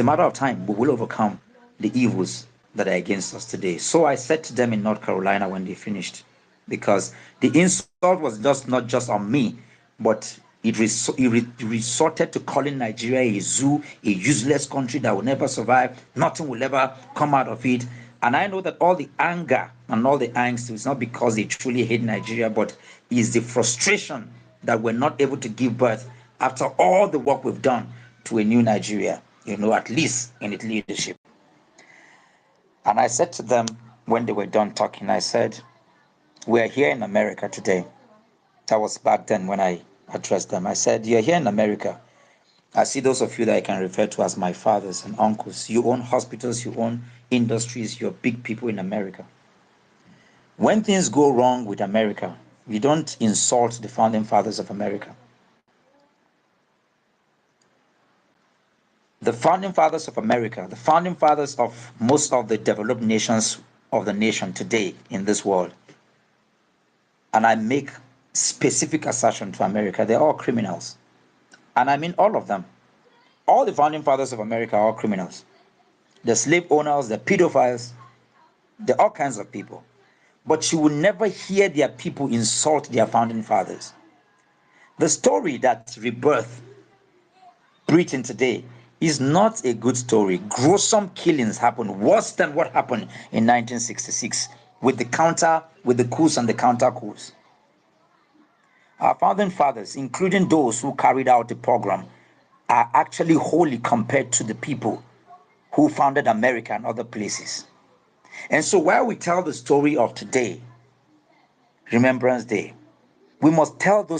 It's a matter of time. We will overcome the evils that are against us today. So I said to them in North Carolina when they finished, because the insult was just not just on me, but it resorted to calling Nigeria a zoo, a useless country that will never survive. Nothing will ever come out of it. And I know that all the anger and all the angst is not because they truly hate Nigeria, but is the frustration that we're not able to give birth after all the work we've done to a new Nigeria, at least in its leadership. And I said to them when they were done talking, I said, we are here in America today. That was back then when I addressed them. I said, you're here in America. I see those of you that I can refer to as my fathers and uncles. You own hospitals, you own industries, you're big people in America. When things go wrong with America, you don't insult the founding fathers of America. The founding fathers of America, the founding fathers of most of the developed nations of the nation today in this world, and I make specific assertion to America, they're all criminals. And I mean all of them. All the founding fathers of America are all criminals. The slave owners, the pedophiles, they're all kinds of people. But you will never hear their people insult their founding fathers. The story that rebirthed Britain today is not a good story. Gruesome killings happened, worse than what happened in 1966 with the coups and the counter coups. Our founding fathers, including those who carried out the program, are actually holy compared to the people who founded America and other places. And so while we tell the story of today, Remembrance Day, we must tell the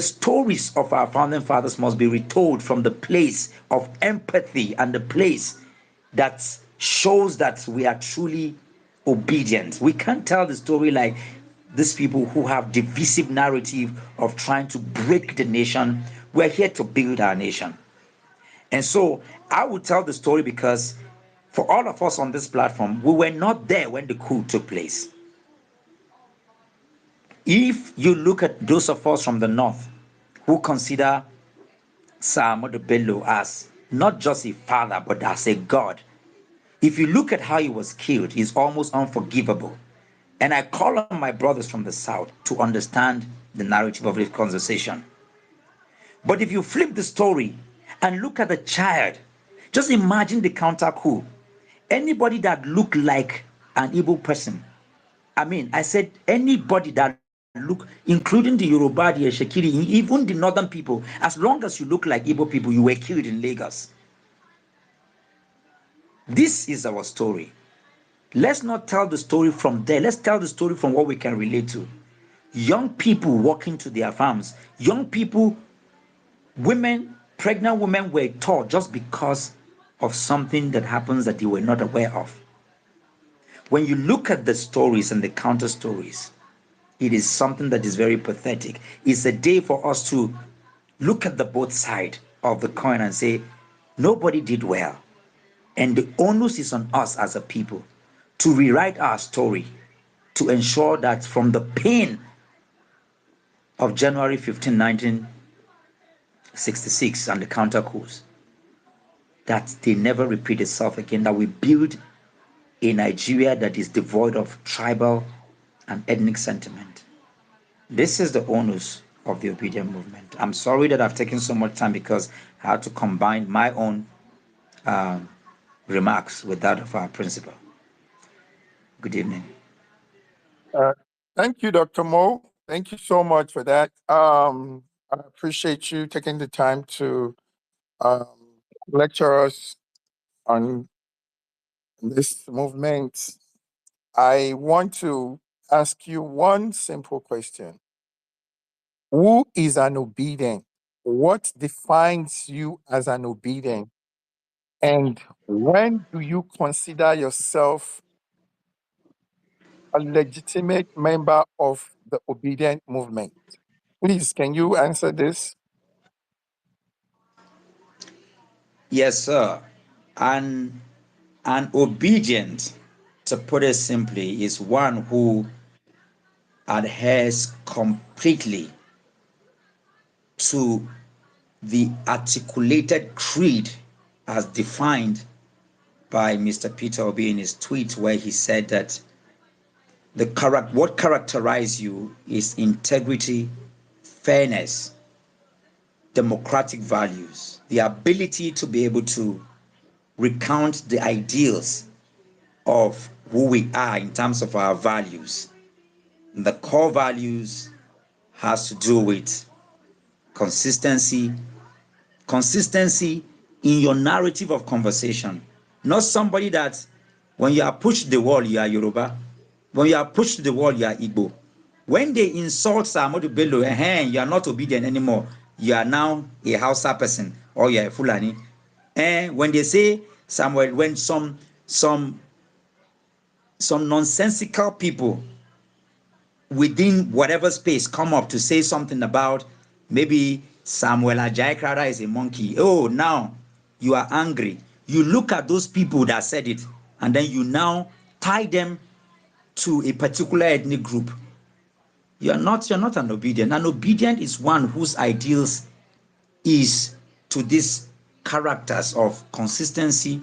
stories of our founding fathers must be retold from the place of empathy and the place that shows that we are truly obedient. We can't tell the story like these people who have divisive narrative of trying to break the nation. We're here to build our nation. And so I would tell the story because for all of us on this platform, we were not there when the coup took place. If you look at those of us from the north who consider Sir Ahmadu Bello as not just a father, but as a god, if you look at how he was killed, it's almost unforgivable. And I call on my brothers from the south to understand the narrative of this conversation. But if you flip the story and look at the child, just imagine the counter coup. Anybody that looked like an Igbo person, I said anybody that look, including the Yoruba, the Eshekiri, even the northern people, as long as you look like Igbo people, you were killed in Lagos. This is our story. Let's not tell the story from there. Let's tell the story from what we can relate to. Young people walking to their farms, young people, women, pregnant women were taught just because of something that happens that they were not aware of. When you look at the stories and the counter stories, it is something that is very pathetic. It's a day for us to look at the both side of the coin and say, nobody did well. And the onus is on us as a people to rewrite our story, to ensure that from the pain of January 15, 1966 and the counter coups, that they never repeat itself again, that we build a Nigeria that is devoid of tribal and ethnic sentiment. This is the onus of the obedient movement. I'm sorry that I've taken so much time because I had to combine my own remarks with that of our principal. Good evening. Thank you, Dr. Mo. Thank you so much for that. I appreciate you taking the time to lecture us on this movement. I want to ask you one simple question. Who is an obedient? What defines you as an obedient? And when do you consider yourself a legitimate member of the obedient movement? Please, can you answer this? Yes, sir. An obedient, to put it simply, is one who adheres completely to the articulated creed as defined by Mr. Peter Obi in his tweet, where he said that what characterizes you is integrity, fairness, democratic values, the ability to be able to recount the ideals of who we are in terms of our values. And the core values has to do with consistency, consistency in your narrative of conversation. Not somebody that when you are pushed to the wall, you are Yoruba. When you are pushed to the wall, you are Igbo. When they insult Samodu Bello, you are not obedient anymore. You are now a Hausa person or you are a Fulani. And when they say Samuel, when some nonsensical people within whatever space come up to say something about maybe Samuel Ajay Crowther is a monkey. Oh, now you are angry. You look at those people that said it, and then you now tie them to a particular ethnic group. You're not an obedient. An obedient is one whose ideals is to these characters of consistency,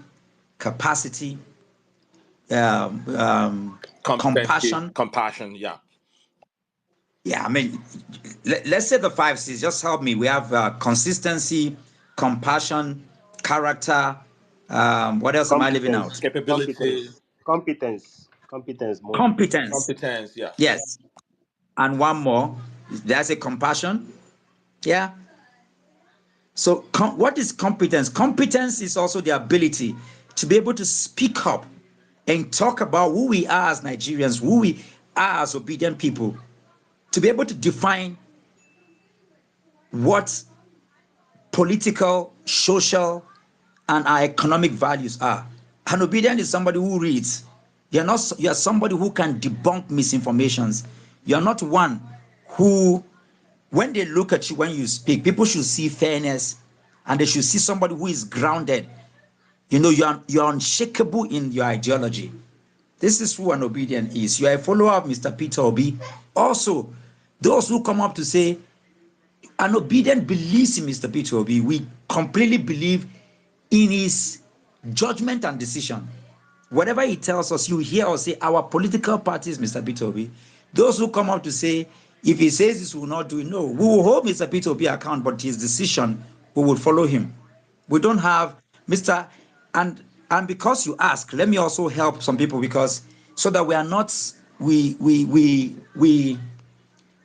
capacity, compassion. Compassion, yeah. Yeah, I mean, let's say the 5 C's. Just help me. We have consistency, compassion, character. What else am I leaving out? Capability. Competence, more. Competence, yeah. Yes. And one more. There's a compassion. Yeah. So what is competence? Competence is also the ability to be able to speak up and talk about who we are as Nigerians, who we are as obedient people, to be able to define what political, social, and our economic values are. An obedient is somebody who reads. You're somebody who can debunk misinformations. You're not one who, when they look at you when you speak, people should see fairness and they should see somebody who is grounded. You know, you're unshakable in your ideology. This is who an obedient is. You are a follower of Mr. Peter Obi. Also, those who come up to say, an obedient believes in Mr. Peter Obi. We completely believe in his judgment and decision. Whatever he tells us, you hear us say, our political party is Mr. Peter Obi. Those who come up to say, if he says this, we will not do it. No, we will hold Mr. Peter Obi account, but his decision, we will follow him. We don't have Mr. And because you ask, let me also help some people, because so that we are not,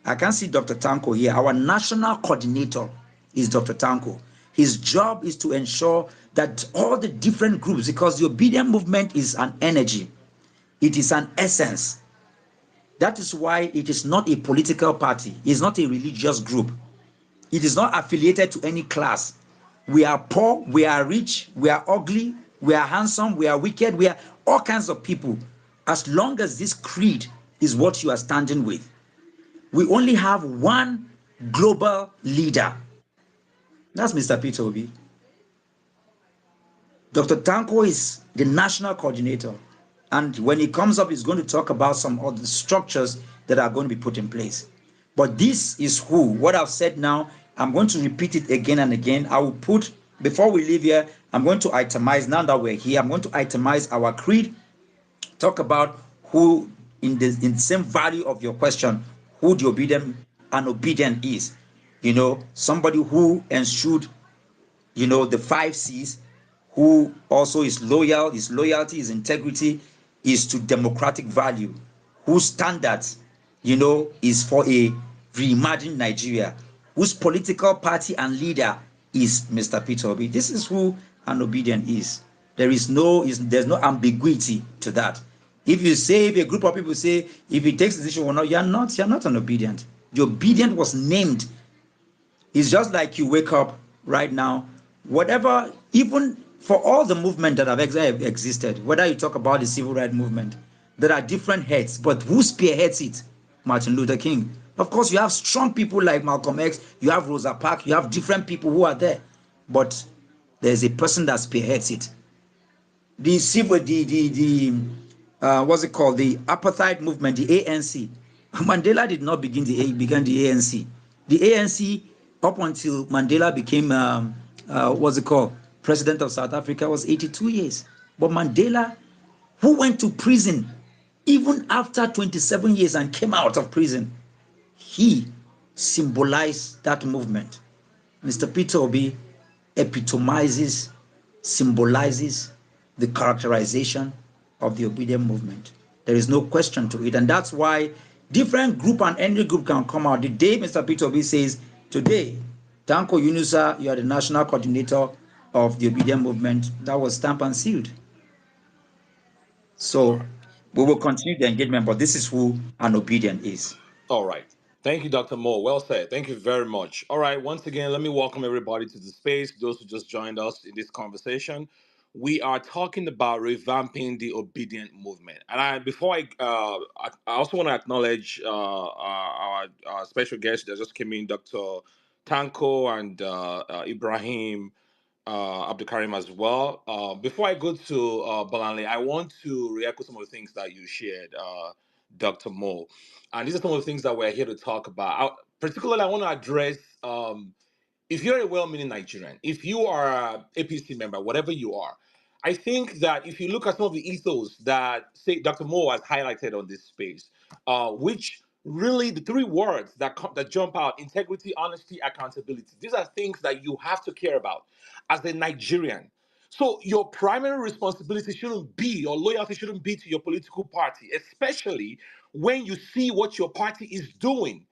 I can see Dr. Tanko here. Our national coordinator is Dr. Tanko. His job is to ensure that all the different groups, because the obedient movement is an energy, it is an essence. That is why it is not a political party, it's not a religious group, it is not affiliated to any class. We are poor, we are rich, we are ugly, we are handsome, we are wicked, we are all kinds of people. As long as this creed is what you are standing with, we only have one global leader. That's Mr. Peter Obi. Dr. Tanko is the national coordinator. And when he comes up, he's going to talk about some of the structures that are going to be put in place. But this is who, what I've said now, I'm going to repeat it again and again. I will put, before we leave here, I'm going to itemize, now that we're here, I'm going to itemize our creed, talk about who, in the same value of your question, who the obedient is. You know, somebody who ensured, you know, the 5 C's, who also is loyal, his loyalty, his integrity is to democratic value, whose standards, you know, is for a reimagined Nigeria, whose political party and leader is Mr. Peter Obi. This is who an obedient is. There's no ambiguity to that. If a group of people say, if he takes a decision or not, you're not an obedient. The obedient was named. It's just like you wake up right now, whatever, even for all the movement that have existed, whether you talk about the civil rights movement, there are different heads, but who spearheads it? Martin Luther King. Of course, you have strong people like Malcolm X, you have Rosa Parks, you have different people who are there, but there's a person that spearheads it. The what's it called? The apartheid movement, the ANC. Mandela did not began the ANC. The ANC, up until Mandela became what's it called? president of South Africa was 82 years. But Mandela, who went to prison even after 27 years and came out of prison, he symbolized that movement. Mr. Peter Obi epitomizes, symbolizes the characterization of the obedient movement. There is no question to it. And that's why different group and any group can come out. The day Mr. Peter Obi says, today, Tanko Yunusa, you are the national coordinator of the obedient movement, that was stamped and sealed. So we will continue the engagement, but this is who an obedient is. All right. Thank you, Dr. Moore. Well said. Thank you very much. All right. Once again, let me welcome everybody to the space, those who just joined us in this conversation. We are talking about revamping the obedient movement. And I also want to acknowledge our special guest that just came in, Dr. Tanko and Ibrahim Abdulkarim as well. Before I go to Balanle, I want to re-echo some of the things that you shared, Dr. Mo. And these are some of the things that we're here to talk about. Particularly, I want to address if you're a well-meaning Nigerian, if you are a APC member, whatever you are, I think that if you look at some of the ethos that, say, Dr. Mo has highlighted on this space, which really the three words that jump out: integrity, honesty, accountability. These are things that you have to care about as a Nigerian. So your primary responsibility shouldn't be, or loyalty shouldn't be to your political party, especially when you see what your party is doing.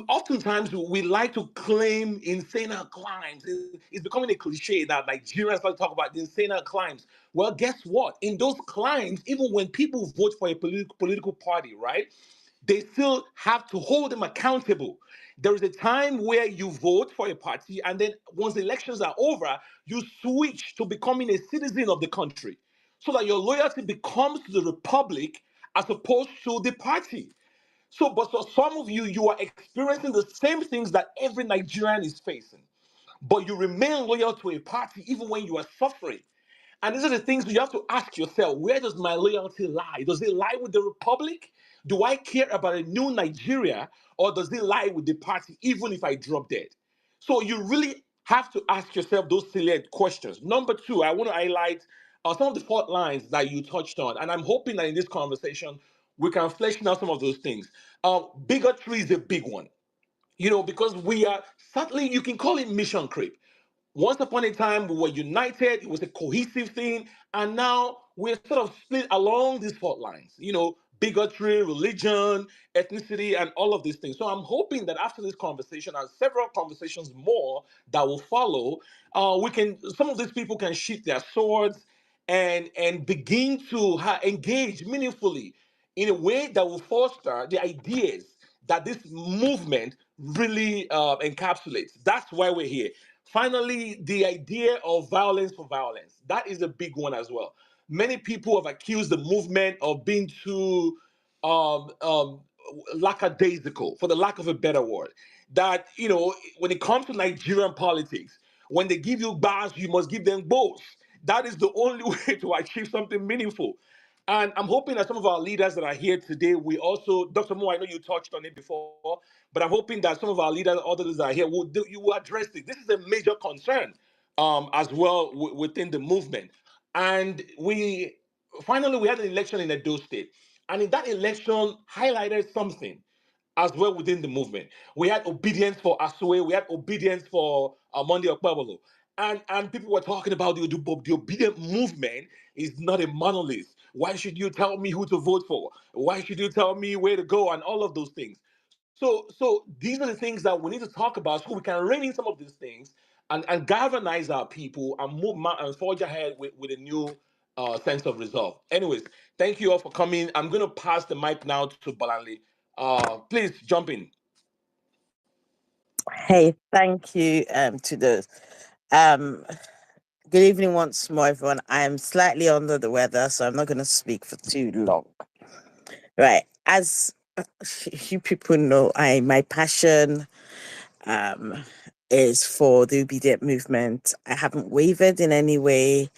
Oftentimes we like to claim insane crimes. It's becoming a cliche that Nigerians like to talk about the insane crimes. Well, guess what? In those crimes, even when people vote for a political party, right, they still have to hold them accountable. There is a time where you vote for a party, and then once the elections are over, you switch to becoming a citizen of the country so that your loyalty becomes to the republic as opposed to the party. So, but for some of you, you are experiencing the same things that every Nigerian is facing, but you remain loyal to a party even when you are suffering. And these are the things you have to ask yourself: where does my loyalty lie? Does it lie with the republic? Do I care about a new Nigeria, or does it lie with the party, even if I drop dead? So you really have to ask yourself those salient questions. Number two, I want to highlight some of the fault lines that you touched on, and I'm hoping that in this conversation we can flesh out some of those things. Bigotry is a big one, because we are, certainly you can call it mission creep. Once upon a time, we were united, it was a cohesive thing, and now we're sort of split along these fault lines, bigotry, religion, ethnicity, and all of these things. So I'm hoping that after this conversation and several conversations more that will follow, some of these people can sheath their swords and begin to engage meaningfully in a way that will foster the ideas that this movement really encapsulates. That's why we're here. Finally, the idea of violence for violence. That is a big one as well. Many people have accused the movement of being too um, um, lackadaisical, for the lack of a better word. That, when it comes to Nigerian politics, when they give you bars, you must give them both. That is the only way to achieve something meaningful. And I'm hoping that some of our leaders that are here today, we also, Dr. Moore, I know you touched on it before, but I'm hoping that some of our leaders, others that are here, you will address it. This is a major concern as well within the movement. And we had an election in Edo State. And in that election highlighted something as well within the movement. We had obedience for Asue, we had obedience for Monday Okpebolo. And people were talking about the obedient movement is not a monolith. Why should you tell me who to vote for? Why should you tell me where to go? And all of those things. So these are the things that we need to talk about so we can rein in some of these things and galvanize our people and move and forge ahead with a new sense of resolve. Anyways, thank you all for coming. I'm going to pass the mic now to Balanli. Please jump in. Hey, thank you to those. Good evening once more, everyone. I am slightly under the weather, so I'm not going to speak for too long. Right. As you people know, my passion is for the obedient movement. I haven't wavered in any way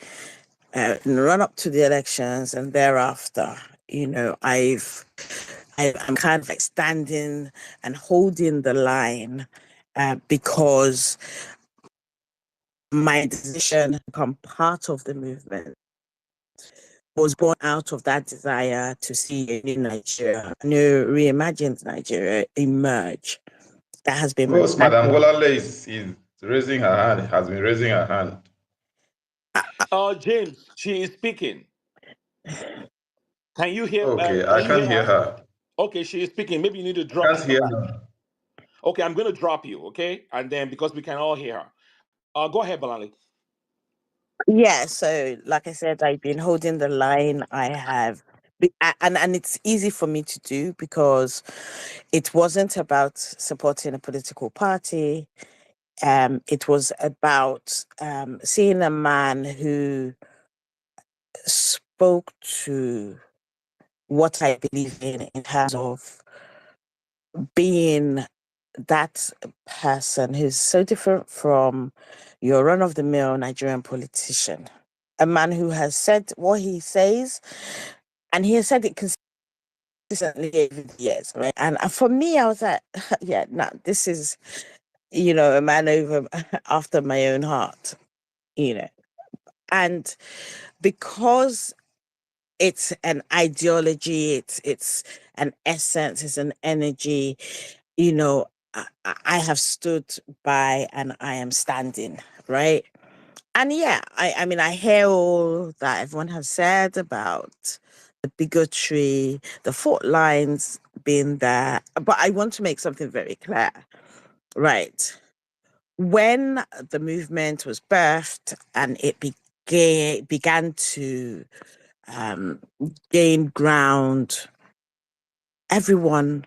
in the run up to the elections and thereafter. I'm kind of like standing and holding the line because my decision to become part of the movement was born out of that desire to see a new Nigeria, a new reimagined Nigeria emerge. That has been Course, Madam Bolale is raising her hand, has been raising her hand. James, she is speaking. Can you hear? Okay, Can I you can't hear hear her? her. Okay, she is speaking. Maybe you need to I drop can't and come hear back. her. Okay, I'm going to drop you. Okay, and then because we can all hear her. Go ahead, Balali. Yeah, so like I said, I've been holding the line. I have, and it's easy for me to do because it wasn't about supporting a political party. It was about seeing a man who spoke to what I believe in terms of being that person who's so different from your run of the mill Nigerian politician. A man who has said what he says, and he has said it consistently over the years, right? And for me, I was like, yeah, no, this is, a man over after my own heart, And because it's an ideology, it's an essence, it's an energy, I have stood by and I am standing, right? And yeah, I mean, I hear all that everyone has said about the bigotry, the fault lines being there, but I want to make something very clear, right? When the movement was birthed and it began to gain ground, everyone,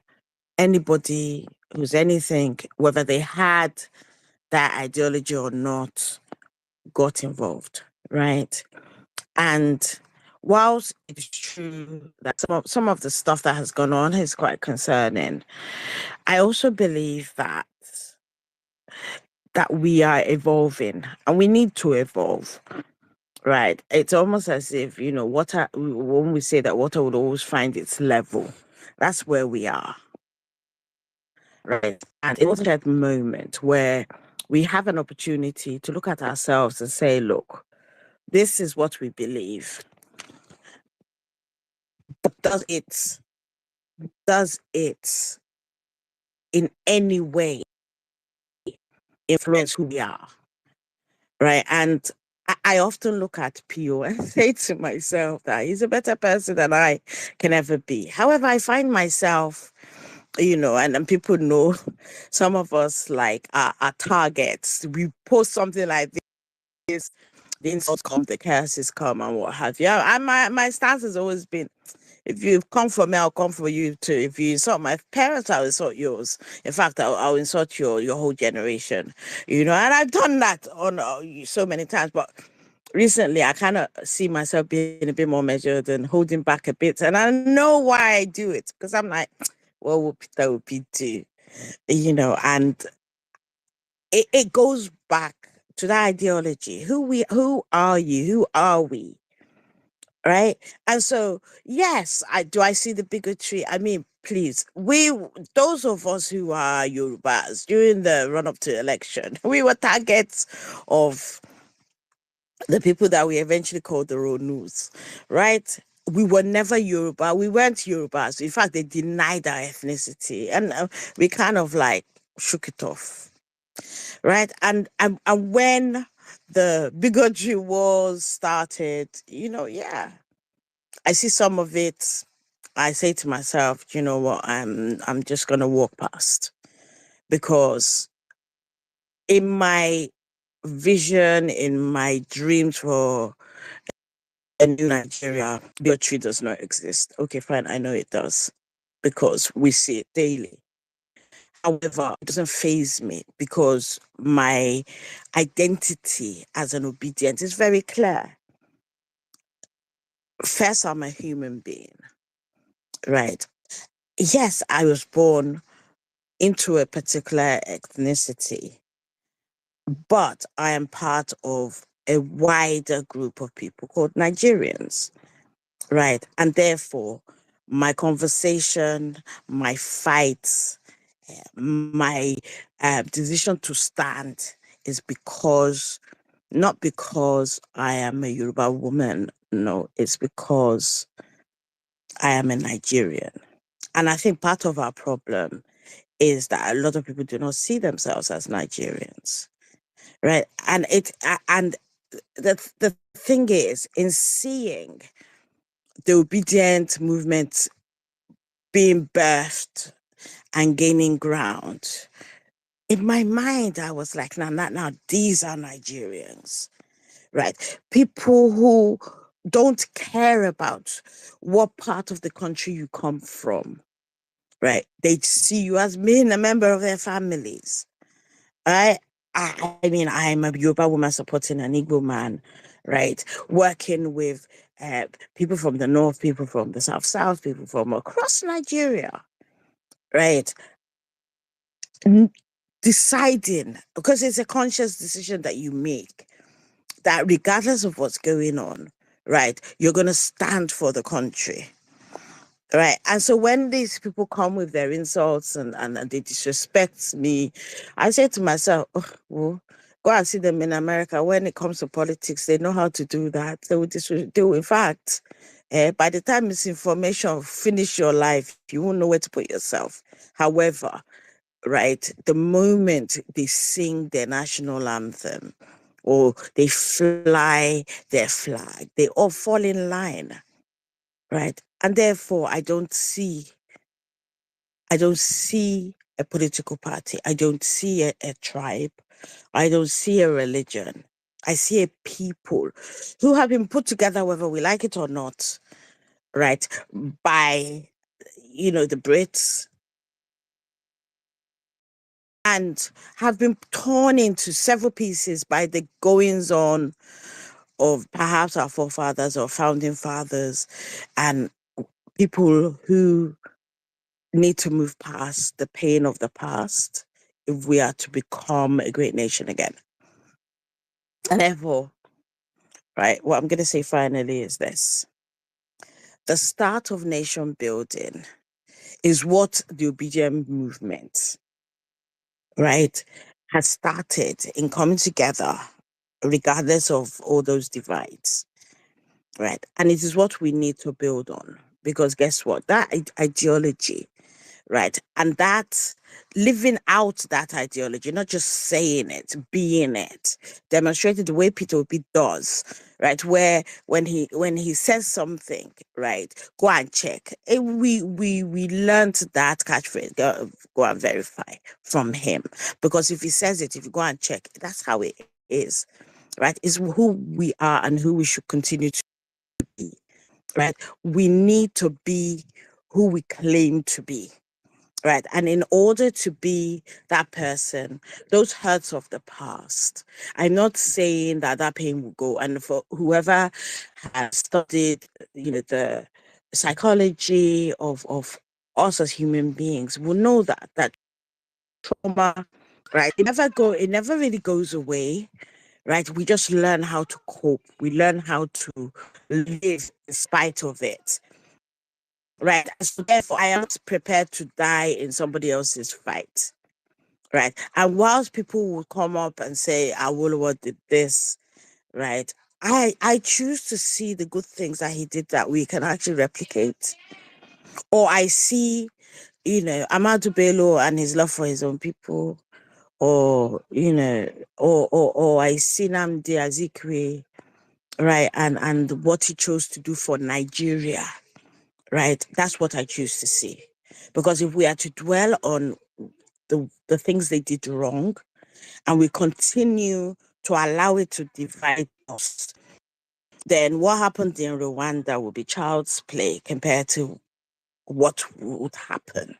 anybody who's anything, whether they had that ideology or not, got involved, right? And whilst it's true that some of the stuff that has gone on is quite concerning, I also believe that we are evolving and we need to evolve. Right. It's almost as if, water, when we say that water would always find its level, that's where we are. Right. And it's that moment where we have an opportunity to look at ourselves and say, look, this is what we believe. But does it in any way influence who we are? Right. And I often look at Pio and say to myself that he's a better person than I can ever be. However, I find myself, and people know some of us like are targets. We post something like this, the insults come, the curses come, and what have you. And my stance has always been, if you come for me, I'll come for you too. If you insult my parents, I'll insult yours. In fact, I'll insult your whole generation. And I've done that on so many times, but recently I kind of see myself being a bit more measured and holding back a bit. And I know why I do it, because I'm like, what will Peter do? And it goes back to that ideology. Who are you? Who are we? Right. And so, yes, I see the bigotry. I mean, please, those of us who are Yorubas during the run up to election, we were targets of the people that we eventually called the road news, right? We were never Yoruba. We weren't Yorubas. In fact, they denied our ethnicity, and we kind of like shook it off, right? And when the bigotry wars started, yeah, I see some of it. I say to myself, you know what? I'm just gonna walk past, because in my vision, in my dreams for a new Nigeria, bigotry does not exist. Okay, fine, I know it does, because we see it daily. However, it doesn't faze me, because my identity as an obedient is very clear. First, I'm a human being, right? Yes, I was born into a particular ethnicity, but I am part of a wider group of people called Nigerians, right? And therefore, my conversation, my fights, my decision to stand is because not because I am a Yoruba woman. No, it's because I am a Nigerian. And I think part of our problem is that a lot of people do not see themselves as Nigerians, right? And the thing is, in seeing the obedient movement being birthed and gaining ground, in my mind, I was like, now, these are Nigerians, right? People who don't care about what part of the country you come from, right? They see you as being a member of their families, right? I mean, I'm a Yoruba woman supporting an Igbo man, right? Working with people from the north, people from the south, people from across Nigeria, right? Deciding, because it's a conscious decision that you make, that regardless of what's going on, right, you're going to stand for the country. Right. And so when these people come with their insults and they disrespect me, I say to myself, oh, well, go and see them in America. When it comes to politics, they know how to do that. They will do. In fact, by the time misinformation finish your life, you won't know where to put yourself. However, right, the moment they sing their national anthem or they fly their flag, they all fall in line. Right. And therefore, I don't see a political party. I don't see a tribe. I don't see a religion. I see a people who have been put together, whether we like it or not, right, by, the Brits, and have been torn into several pieces by the goings on of perhaps our forefathers or founding fathers and people who need to move past the pain of the past if we are to become a great nation again. And therefore, right, what I'm going to say finally is this. The start of nation building is what the obedient movement, right, has started in coming together, regardless of all those divides, right? And it is what we need to build on. Because guess what? That ideology, right? And that living out that ideology, not just saying it, being it, demonstrated the way Peter Obi does, right? Where when he says something, right, go and check. We learned that catchphrase, go and verify from him. Because if he says it, if you go and check, that's how it is, right? It's who we are and who we should continue to be, right? We need to be who we claim to be. Right. And in order to be that person, those hurts of the past, I'm not saying that pain will go. And for whoever has studied, the psychology of us as human beings will know that trauma, right, it never really goes away. Right. We just learn how to cope. We learn how to live in spite of it. Right. So therefore, I am not prepared to die in somebody else's fight. Right. And whilst people will come up and say, Awolowo did this, right, I choose to see the good things that he did that we can actually replicate. Or I see, Amadou Bello and his love for his own people, or, or I see Nnamdi Azikiwe, right, and what he chose to do for Nigeria. Right. That's what I choose to see. Because if we are to dwell on the things they did wrong and we continue to allow it to divide us, then what happened in Rwanda will be child's play compared to what would happen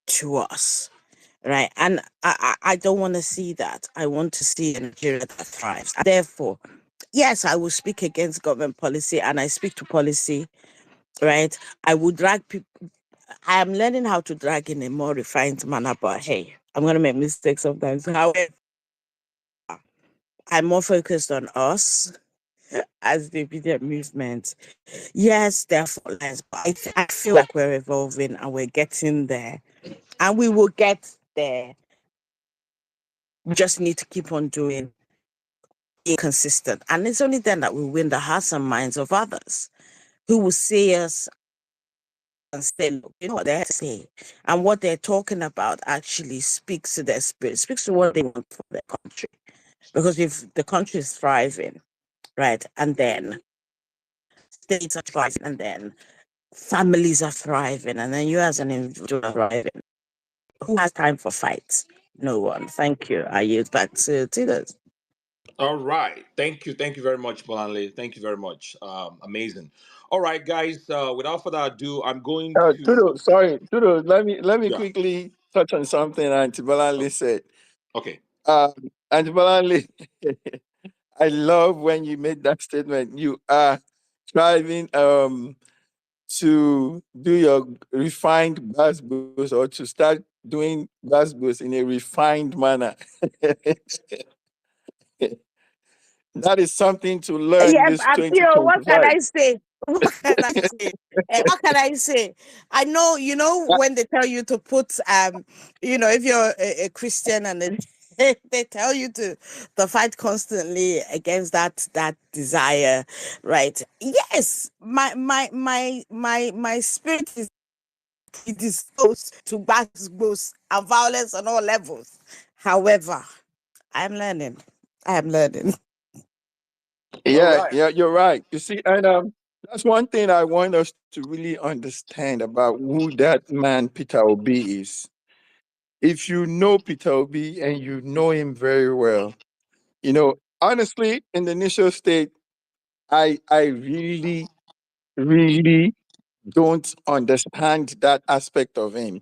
to us. Right. And I don't want to see that. I want to see a Nigeria that thrives. And therefore, yes, I will speak against government policy and I speak to policy. Right. I will drag people. I am learning how to drag in a more refined manner, but hey, I'm going to make mistakes sometimes. However, I'm more focused on us as the obedient movement. Yes, there are fault lines, but I feel like we're evolving and we're getting there. And we will get there. We just need to keep on doing consistent. And it's only then that we win the hearts and minds of others who will see us and say, look, you know what they say. And what they're talking about actually speaks to their spirit, speaks to what they want for their country. Because if the country is thriving, right, and then states are thriving, and then families are thriving, and then you as an individual are thriving, who has time for fights? No one. Thank you. I yield back to Tidas. All right. Thank you very much, Bolanle. Thank you very much. Amazing. All right, guys. Without further ado, I'm going to. Tudo, let me Yeah. quickly touch on something Auntie Balanle said. Okay. Uh, Auntie Balanle, I love when you made that statement. You are striving to do your refined basbos, or to start doing basbos in a refined manner. That is something to learn Yes, this and Theo, what can 2025. I say? What can I say? What can I say? I know, when they tell you to put, if you're a Christian and then they tell you to fight constantly against that desire, right? Yes, my spirit is predisposed to backbones and violence on all levels. However, I'm learning. I am learning. All Yeah, right. yeah, you're right. You see, and that's one thing I want us to really understand about who that man Peter Obi is. If you know Peter Obi and you know him very well, honestly, in the initial state, I really, really don't understand that aspect of him.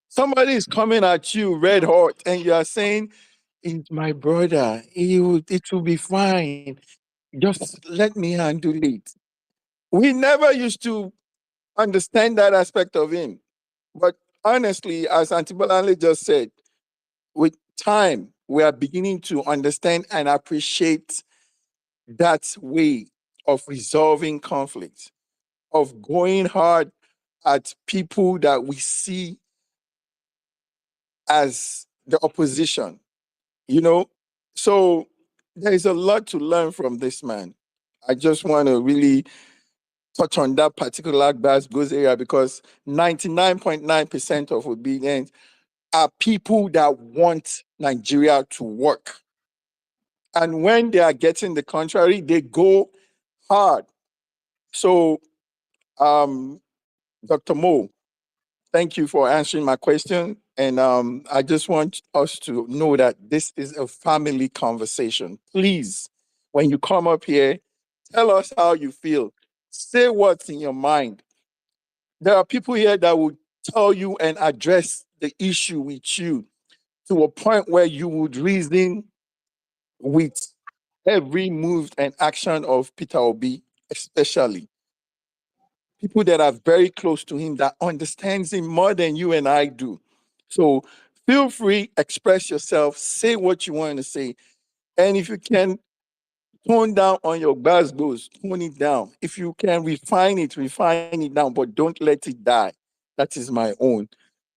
Somebody is coming at you red hot, and you are saying, "It's my brother. It will be fine. Just let me handle it." We never used to understand that aspect of him. But honestly, as Antibalale just said, with time, we are beginning to understand and appreciate that way of resolving conflicts, of going hard at people that we see as the opposition, you know? So there is a lot to learn from this man. I just want to really touch on that particular Glasgow's area, because 99.9% of obedience are people that want Nigeria to work. And when they are getting the contrary, they go hard. So, Dr. Mo, thank you for answering my question. And I just want us to know that this is a family conversation. Please, when you come up here, tell us how you feel. Say what's in your mind. There are people here that will tell you and address the issue with you to a point where you would reason with every move and action of Peter Obi, especially people that are very close to him, that understands him more than you and I do. So feel free, express yourself, say what you want to say. And if you can tone down on your buzzwords, tone it down. If you can refine it down, but don't let it die. That is my own.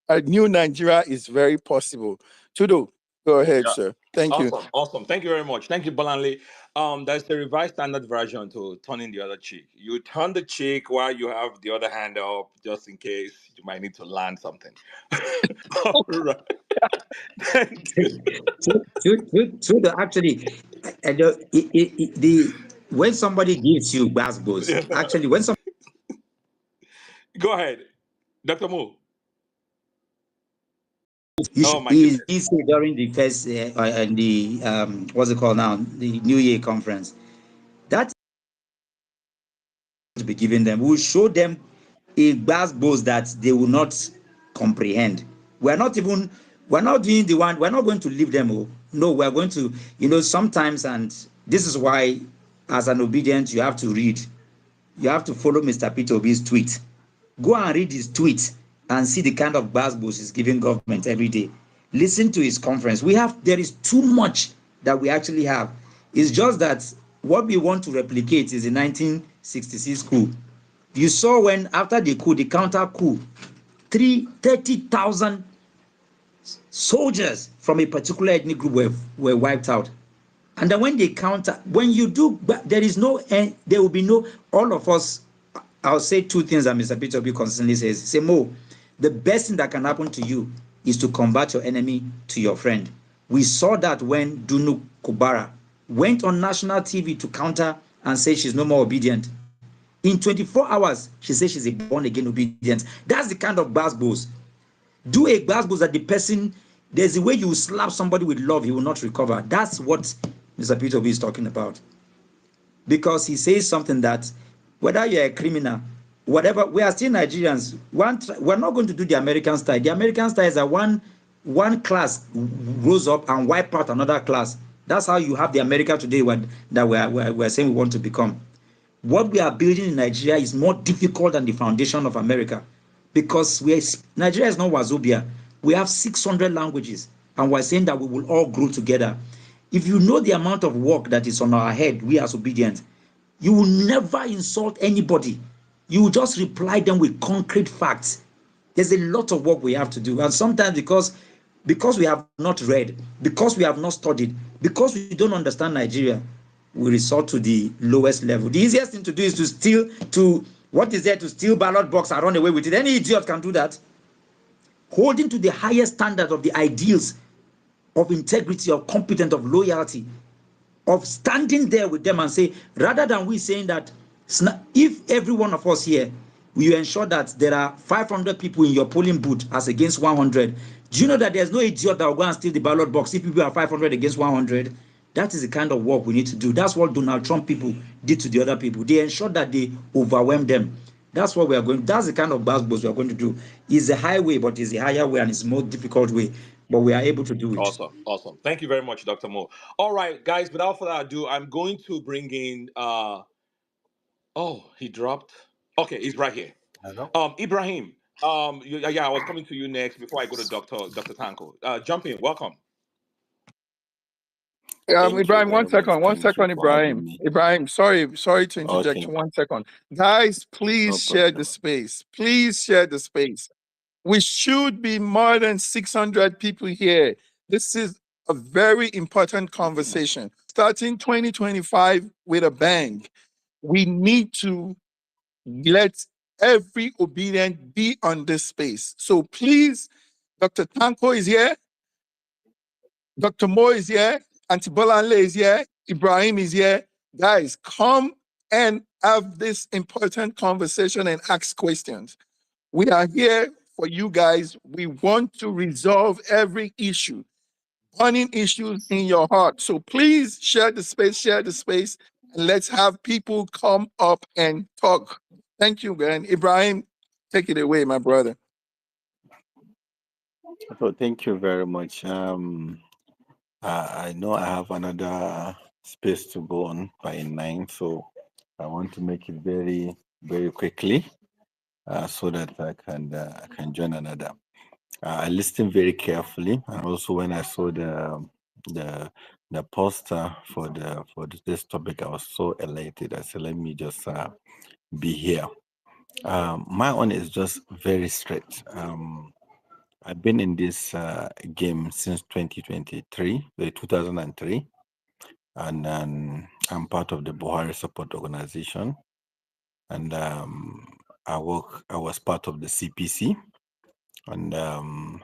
A new Nigeria is very possible. Tudo, go ahead, Yeah. sir. Thank you. Awesome. Awesome. Thank you very much. Thank you, Bolanle. There's the revised standard version to turning the other cheek. You turn the cheek while you have the other hand up, just in case you might need to land something. All right. Thank you. Actually, the when somebody gives you basketballs, Yeah. actually, when somebody Go ahead, Dr. Mo. you Oh should, my goodness. he said during the first and the what's it called now, the New Year conference, that to be given them, we will show them a basketballs that they will not comprehend. We're not doing the one. We're not going to leave them. Oh. No, we're going to, sometimes, and this is why, as an obedient, you have to read. You have to follow Mr. Peter Obi's tweet. Go and read his tweet and see the kind of basketballs he's giving government every day. Listen to his conference. There is too much that we actually have. It's just that what we want to replicate is the 1966 coup. You saw when, after the coup, the counter coup, 30,000 soldiers from a particular ethnic group were wiped out. And then when they counter, when you do, there is no end, there will be no, all of us, I'll say two things that Mr. Peter B constantly says. Say, Mo, the best thing that can happen to you is to convert your enemy to your friend. We saw that when Dunu Kubara went on national TV to counter and say she's no more obedient. In 24 hours, she says she's a born-again obedient. That's the kind of basketballs. Do a basketball that the person, there's a way you slap somebody with love, he will not recover. That's what Mr. Peter B is talking about. Because he says something that whether you're a criminal, whatever, we are still Nigerians. We're not going to do the American style. The American style is that one class rose up and wipe out another class. That's how you have the America today that we're saying we want to become. What we are building in Nigeria is more difficult than the foundation of America, because Nigeria is not Wazobia. We have 600 languages, and we're saying that we will all grow together. If you know the amount of work that is on our head, we as obedient, you will never insult anybody. You will just reply them with concrete facts. There's a lot of work we have to do, and sometimes because we have not read, because we have not studied, because we don't understand Nigeria, we resort to the lowest level. The easiest thing to do is to steal ballot box and run away with it. Any idiot can do that. Holding to the highest standard of the ideals of integrity, of competence, of loyalty, of standing there with them and say, rather than we saying that if every one of us here, you ensure that there are 500 people in your polling booth as against 100, do you know that there's no idiot that will go and steal the ballot box if people are 500 against 100? That is the kind of work we need to do. That's what Donald Trump people did to the other people. They ensured that they overwhelmed them. That's what we are going. That's the kind of basketballs we are going to do. It's a highway, but it's a higher way and it's a more difficult way. But we are able to do it. Awesome, awesome. Thank you very much, Dr. Mo. All right, guys. Without further ado, I'm going to bring in. Oh, he dropped. Okay, he's right here. Hello. Ibrahim. Yeah, I was coming to you next before I go to Dr. Tanko. Jump in. Welcome. Thank you Ibrahim, very much. one Thank you second, for having Ibrahim. me. Ibrahim, sorry to interject. Okay, 1 second. Guys, no please share the problem. space. Please share the space. We should be more than 600 people here. This is a very important conversation. Starting 2025 with a bang. We need to let every obedient be on this space. So please, Dr. Tanko is here, Dr. Mo is here, Auntie Bolanle is here, Ibrahim is here. Guys, come and have this important conversation and ask questions. We are here for you guys. We want to resolve every issue, burning issues in your heart. So please share the space, and let's have people come up and talk. Thank you, man. Ibrahim, take it away, my brother. So thank you very much. I know I have another space to go on by 9, so I want to make it very, very quickly, so that I can join another. I listened very carefully, and also when I saw the poster for this topic, I was so elated. I said, let me just be here. My own is just very straight. I've been in this game since 2023, 2003, and I'm part of the Buhari Support Organization, and I was part of the CPC, and I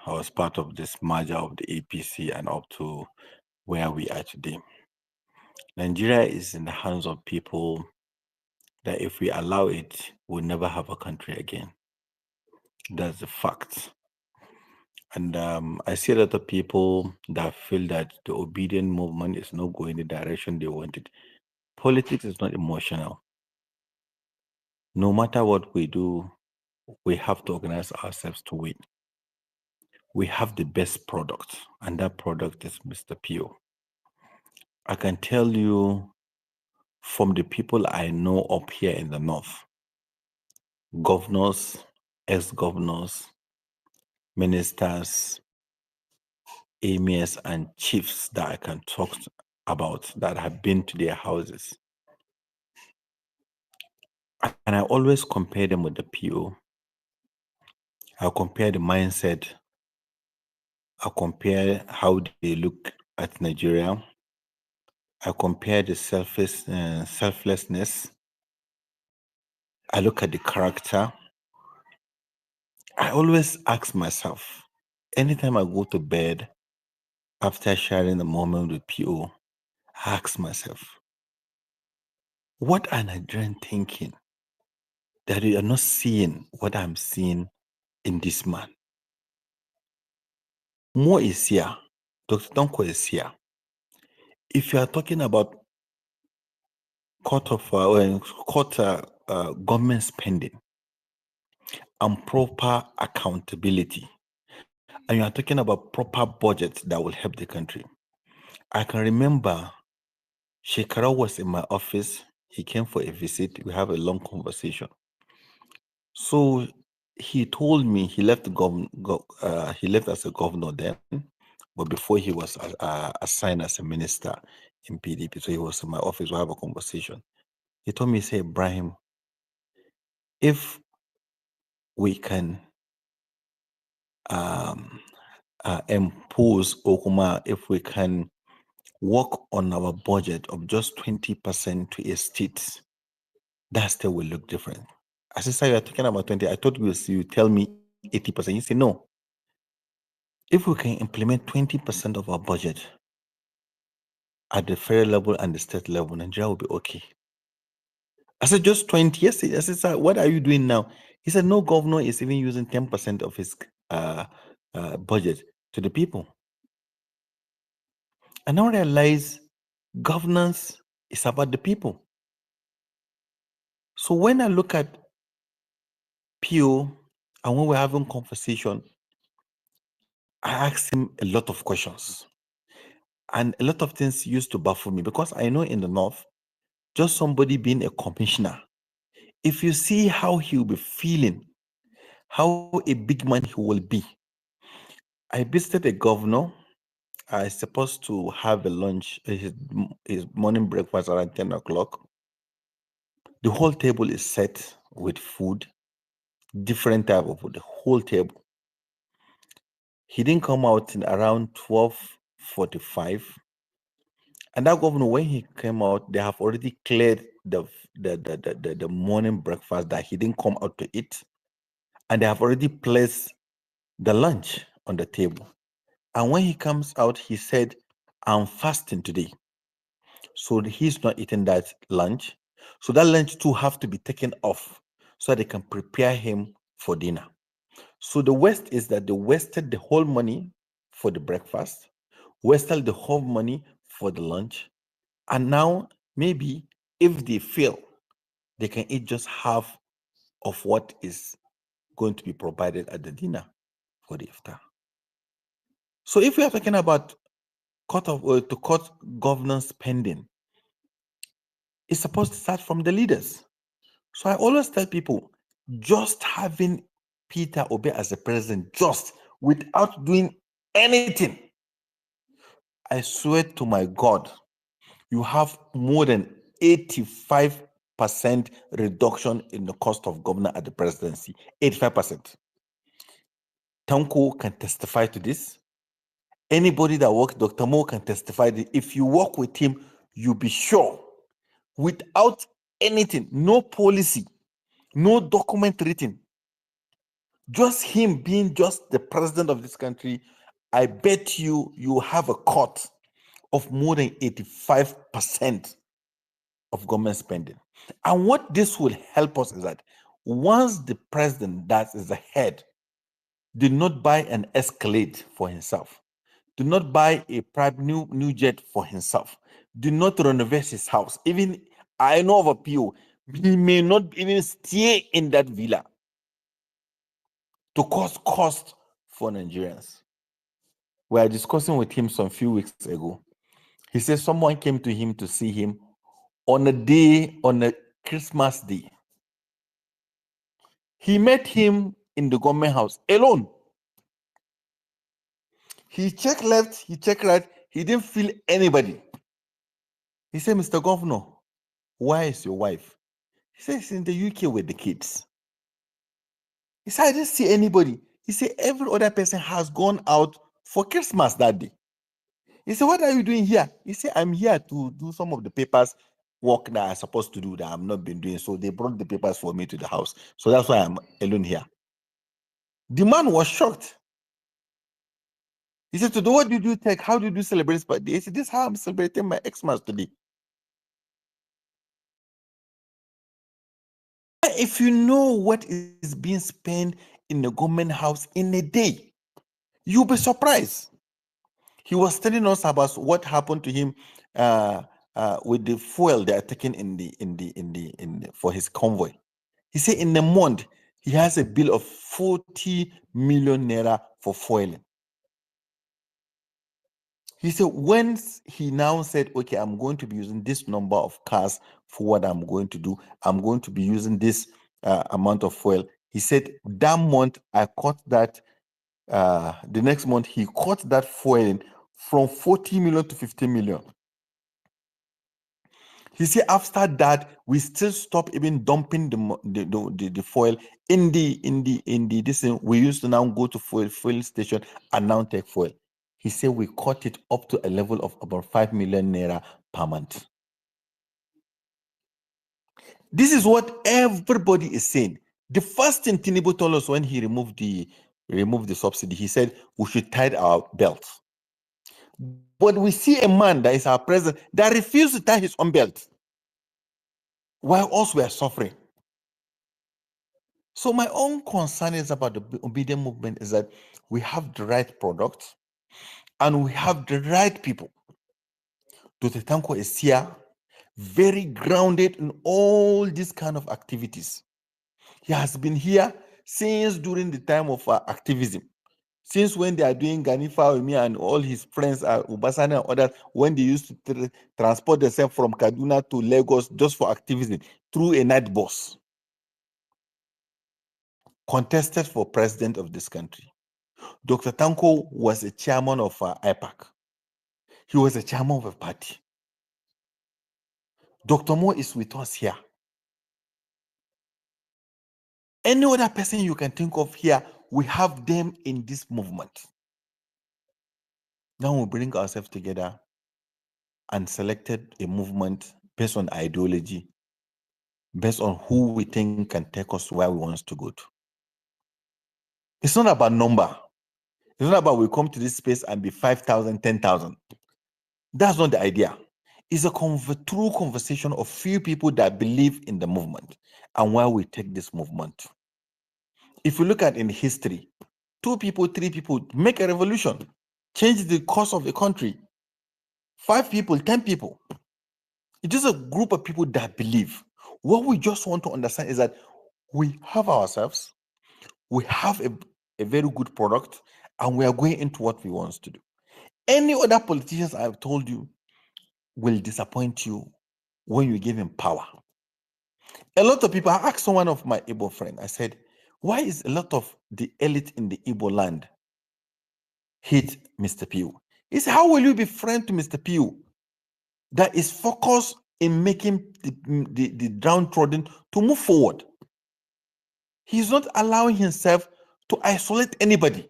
was part of this merger of the APC and up to where we are today. Nigeria is in the hands of people that if we allow it, we'll never have a country again. That's the fact. And I see a lot of people that feel that the obedient movement is not going the direction they wanted. Politics is not emotional. No matter what we do, we have to organize ourselves to win. We have the best product, and that product is Mr. Pio. I can tell you from the people I know up here in the north, governors, ex-governors, ministers, emirs, and chiefs that I can talk about that have been to their houses. And I always compare them with the PO. I compare the mindset. I compare how they look at Nigeria. I compare the selflessness. I look at the character. I always ask myself, anytime I go to bed after sharing a moment with PO, I ask myself, what are Nigerians thinking that they are not seeing what I'm seeing in this man? Mo is here. Dr. Donko is here. If you are talking about government spending and proper accountability, and you are talking about proper budget that will help the country, I can remember Shekara was in my office. He came for a visit. We have a long conversation. So he told me he left he left as a governor then, but before he was assigned as a minister in PDP. So he was in my office. We have a conversation. He told me, say, Ibrahim, if we can impose Okuma, if we can work on our budget of just 20% to a state, that still will look different. I said, sir, you're talking about 20. I thought you tell me 80%. You say, no. If we can implement 20% of our budget at the federal level and the state level, Nigeria will be okay. I said, just 20? Yes. I said, sir, what are you doing now? He said, no governor is even using 10% of his budget to the people. I now realize governance is about the people. So when I look at PO and when we're having conversation, I ask him a lot of questions. And a lot of things used to baffle me because I know in the North, just somebody being a commissioner, if you see how he'll be feeling, how a big man he will be. I visited a governor. I supposed to have a lunch, his morning breakfast around 10 o'clock. The whole table is set with food, different type of food, the whole table. He didn't come out in around 12:45. And that governor, when he came out, they have already cleared the morning breakfast that he didn't come out to eat. And they have already placed the lunch on the table. And when he comes out, he said, I'm fasting today. So he's not eating that lunch. So that lunch too have to be taken off so they can prepare him for dinner. So the West is that they wasted the whole money for the breakfast, wasted the whole money for the lunch. And now maybe if they fail, they can eat just half of what is going to be provided at the dinner for the iftar. So if we are talking about to cut governance spending, it's supposed to start from the leaders. So I always tell people, just having Peter Obi as the president, just without doing anything, I swear to my God, you have more than 85% reduction in the cost of government at the presidency. 85%. Tanko can testify to this. Anybody that works, Dr. Mo can testify that if you work with him, you'll be sure. Without anything, no policy, no document written, just him being just the president of this country, I bet you have a cut of more than 85% of government spending. And what this will help us is that once the president that is the head did not buy an Escalade for himself, do not buy a private new jet for himself, do not renovate his house. Even I know of a PO, he may not even stay in that villa to cause cost for Nigerians. We are discussing with him some few weeks ago. He said someone came to him to see him on a Christmas day. He met him in the government house alone. He checked left, he checked right, he didn't feel anybody. He said, Mr. Governor, where is your wife? He said, she's in the UK with the kids. He said, I didn't see anybody. He said, every other person has gone out for Christmas that day. He said, what are you doing here? He said, I'm here to do some of the papers work that I'm supposed to do that I've not been doing. So they brought the papers for me to the house. So that's why I'm alone here. The man was shocked. He said, so what did you take? How did you celebrate this birthday? He said, this is how I'm celebrating my Xmas today. If you know what is being spent in the government house in a day, you'll be surprised. He was telling us about what happened to him with the fuel they are taking for his convoy. He said in a month he has a bill of 40 million naira for fueling. He said once he now said, okay, I'm going to be using this number of cars for what I'm going to do. I'm going to be using this amount of fuel. He said that month I cut that. The next month he cut that fueling from 40 million to 15 million. He said after that we still stop even dumping the fuel in the this thing. We used to now go to fuel station and now take fuel. He said we cut it up to a level of about 5 million naira per month. This is what everybody is saying. The first thing Tinubu told us when he removed the subsidy, he said we should tie our belts. But we see a man that is our president that refused to tie his own belt, while us we are suffering. So my own concern is about the obedient movement is that we have the right product and we have the right people. Dr. Tanko is here, very grounded in all these kind of activities. He has been here since during the time of activism. Since when they are doing Ganifa with me and all his friends, Ubasani and others, when they used to transport themselves from Kaduna to Lagos just for activism through a night bus. Contested for president of this country. Dr. Tanko was a chairman of IPAC. He was a chairman of a party. Dr. Mo is with us here. Any other person you can think of here, we have them in this movement. Now we bring ourselves together and selected a movement based on ideology, based on who we think can take us where we want to go to. It's not about number. It's not about we come to this space and be 5,000, 10,000. That's not the idea. It's a true conversation of few people that believe in the movement and where we take this movement. If you look at in history, 2 people, 3 people make a revolution, change the course of the country. 5 people, 10 people. It is a group of people that believe. What we just want to understand is that we have ourselves, we have a very good product, and we are going into what we want to do. Any other politicians I've told you will disappoint you when you give him power. A lot of people, I asked one of my Igbo friends, I said, why is a lot of the elite in the Igbo land hate Mr. Pew? He said, how will you be friend to Mr. Pew that is focused in making the downtrodden to move forward? He's not allowing himself to isolate anybody.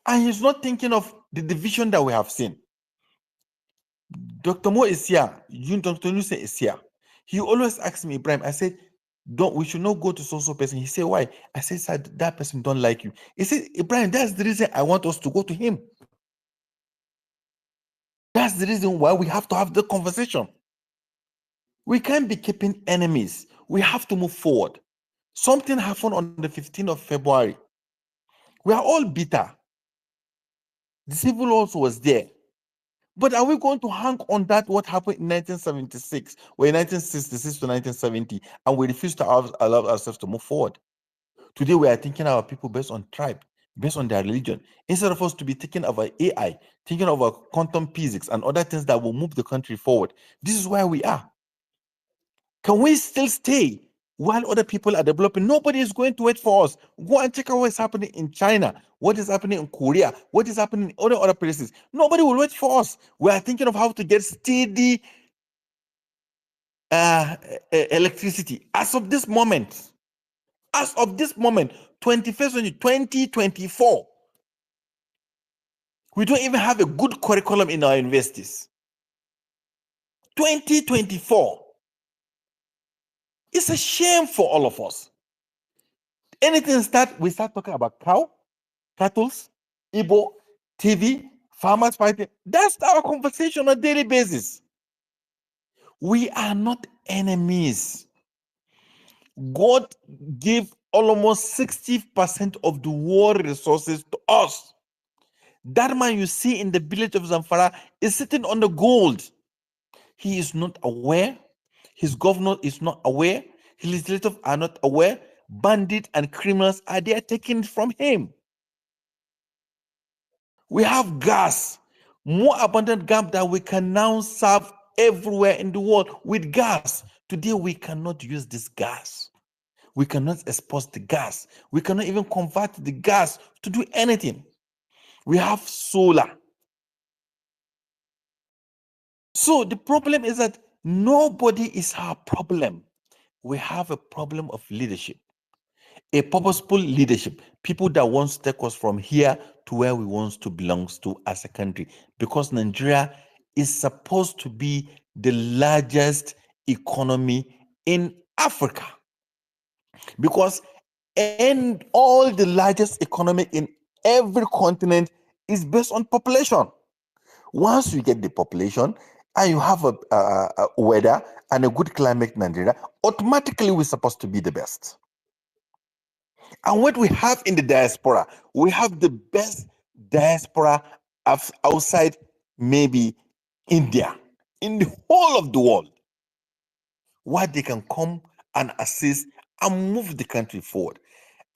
And he's not thinking of the division that we have seen. Dr. Mo is here. Dr. Nuse is here. He always asks me, Ibrahim, I said, we should not go to so person. He said, why? I said, sir, that person don't like you. He said, Ibrahim, that's the reason I want us to go to him. That's the reason why we have to have the conversation. We can't be keeping enemies. We have to move forward. Something happened on the 15th of February. We are all bitter. The civil wars was there. But are we going to hang on that what happened in 1976 or in 1966 to 1970 and we refuse to allow ourselves to move forward? Today we are thinking our people based on tribe, based on their religion, instead of us to be thinking of our AI, thinking of our quantum physics and other things that will move the country forward. This is where we are. Can we still stay while other people are developing? Nobody is going to wait for us. Go and check out what's happening in China, what is happening in Korea, what is happening in other places. Nobody will wait for us. We are thinking of how to get steady electricity. As of this moment, 21st century, 2024, We don't even have a good curriculum in our universities. 2024. It's a shame for all of us. Anything we start talking about cattle, Igbo, TV, farmers fighting. That's our conversation on a daily basis. We are not enemies. God gave almost 60% of the world resources to us. That man you see in the village of Zamfara is sitting on the gold. He is not aware. His governor is not aware. His legislators are not aware. Bandits and criminals are there taking it from him. We have gas, more abundant gas that we can now serve everywhere in the world with gas. Today, we cannot use this gas. We cannot expose the gas. We cannot even convert the gas to do anything. We have solar. So the problem is that nobody is our problem. We have a problem of leadership, a purposeful leadership, people that want to take us from here to where we want to belong to as a country, because Nigeria is supposed to be the largest economy in Africa, because and all the largest economy in every continent is based on population. Once you get the population and you have a weather and a good climate in Nigeria, automatically we're supposed to be the best. And what we have in the diaspora, we have the best diaspora outside maybe India, in the whole of the world, where they can come and assist and move the country forward.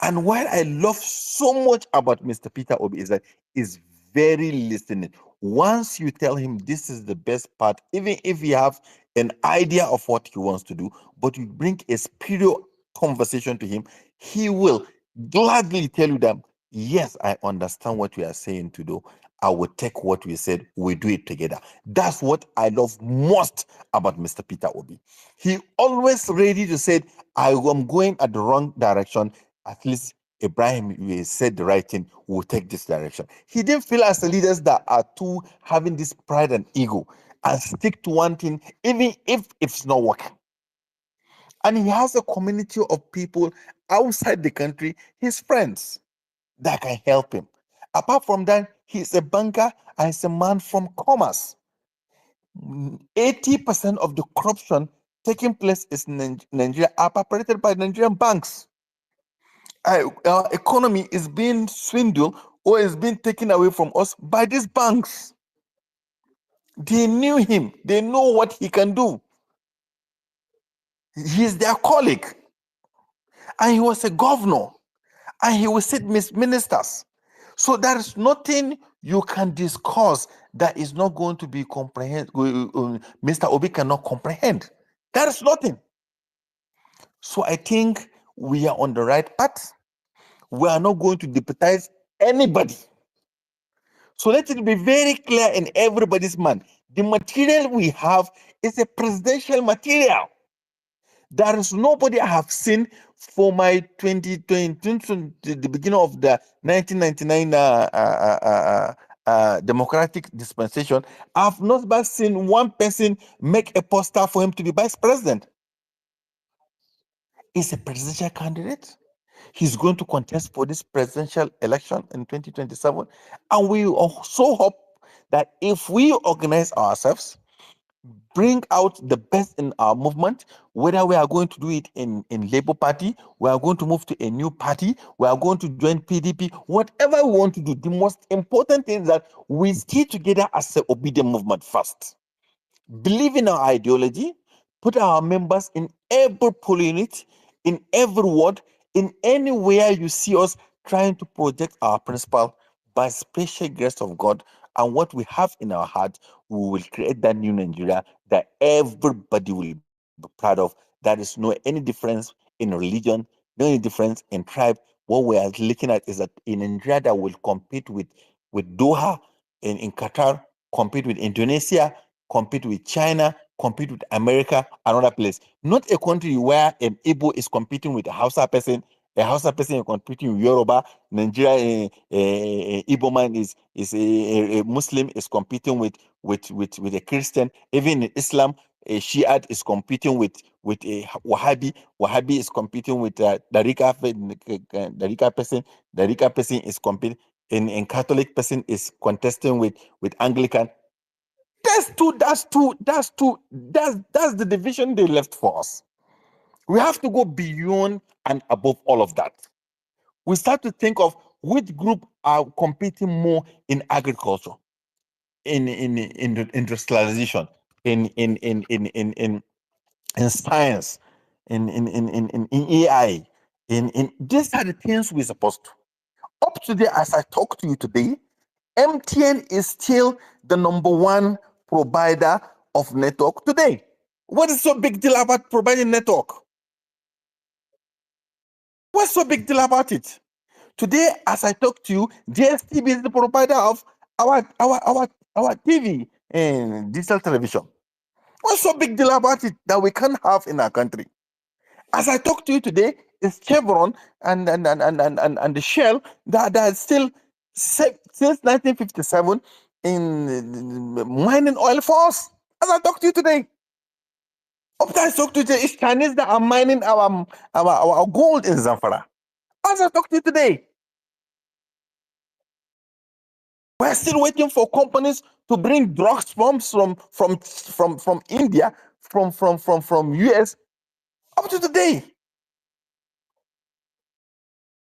And what I love so much about Mr. Peter Obi is that he's very listening. Once you tell him this is the best part, even if you have an idea of what he wants to do, but you bring a spiritual conversation to him, he will gladly tell you that, yes, I understand what you are saying to do. I will take what we said, we do it together. That's what I love most about Mr. Peter Obi. He always ready to say, I am going at the wrong direction. At least Ibrahim, you said the right thing, will take this direction. He didn't feel as the leaders that are too having this pride and ego and stick to one thing, even if it's not working. And he has a community of people outside the country, his friends, that can help him. Apart from that, he's a banker and he's a man from commerce. 80% of the corruption taking place in Nigeria are perpetrated by Nigerian banks. Our economy is being swindled or is being taken away from us by these banks. They knew him. They know what he can do. He is their colleague. And he was a governor. And he will sit ministers. So there is nothing you can discuss that is not going to be comprehended. Mr. Obi cannot comprehend. There is nothing. So I think we are on the right path. We are not going to deputize anybody. So let it be very clear in everybody's mind. The material we have is a presidential material. There is nobody I have seen for my 2020, the beginning of the 1999 democratic dispensation. I've not seen one person make a poster for him to be vice president. He's a presidential candidate. He's going to contest for this presidential election in 2027. And we also hope that if we organize ourselves, bring out the best in our movement, whether we are going to do it in Labour Party, we are going to move to a new party, we are going to join PDP, whatever we want to do, the most important thing is that we stay together as an obedient movement first. Believe in our ideology, put our members in every poll unit, in every ward, in anywhere you see us trying to project our principle by special grace of God and what we have in our heart, we will create that new Nigeria that everybody will be proud of. There is no any difference in religion, no any difference in tribe. What we are looking at is that in Nigeria that will compete with Doha, in Qatar, compete with Indonesia, compete with China, compete with America, another place. Not a country where an Igbo is competing with a Hausa person, A Hausa person is competing with Yoruba. Nigeria, Igbo man is a Muslim is competing with a Christian. Even in Islam, a Shiite is competing with a Wahhabi. Wahhabi is competing with Darika person. Darika person is competing. In Catholic person is contesting with Anglican. That's the division they left for us. We have to go beyond and above all of that. We start to think of which group are competing more in agriculture, in industrialization, in science, in AI, in these are the things we're supposed to. Up to there, as I talk to you today, MTN is still the #1 provider of network today. What is so big deal about providing network? What's so big deal about it? Today, as I talk to you, DSTV is the provider of our TV and digital television. What's so big deal about it that we can't have in our country? As I talk to you today, it's Chevron and the Shell that are still since 1957 in mining oil for us. As I talk to you today, after I talk to you today, it's Chinese that are mining our gold in Zamfara. As I talk to you today, we're still waiting for companies to bring drugs from India, from US up to today.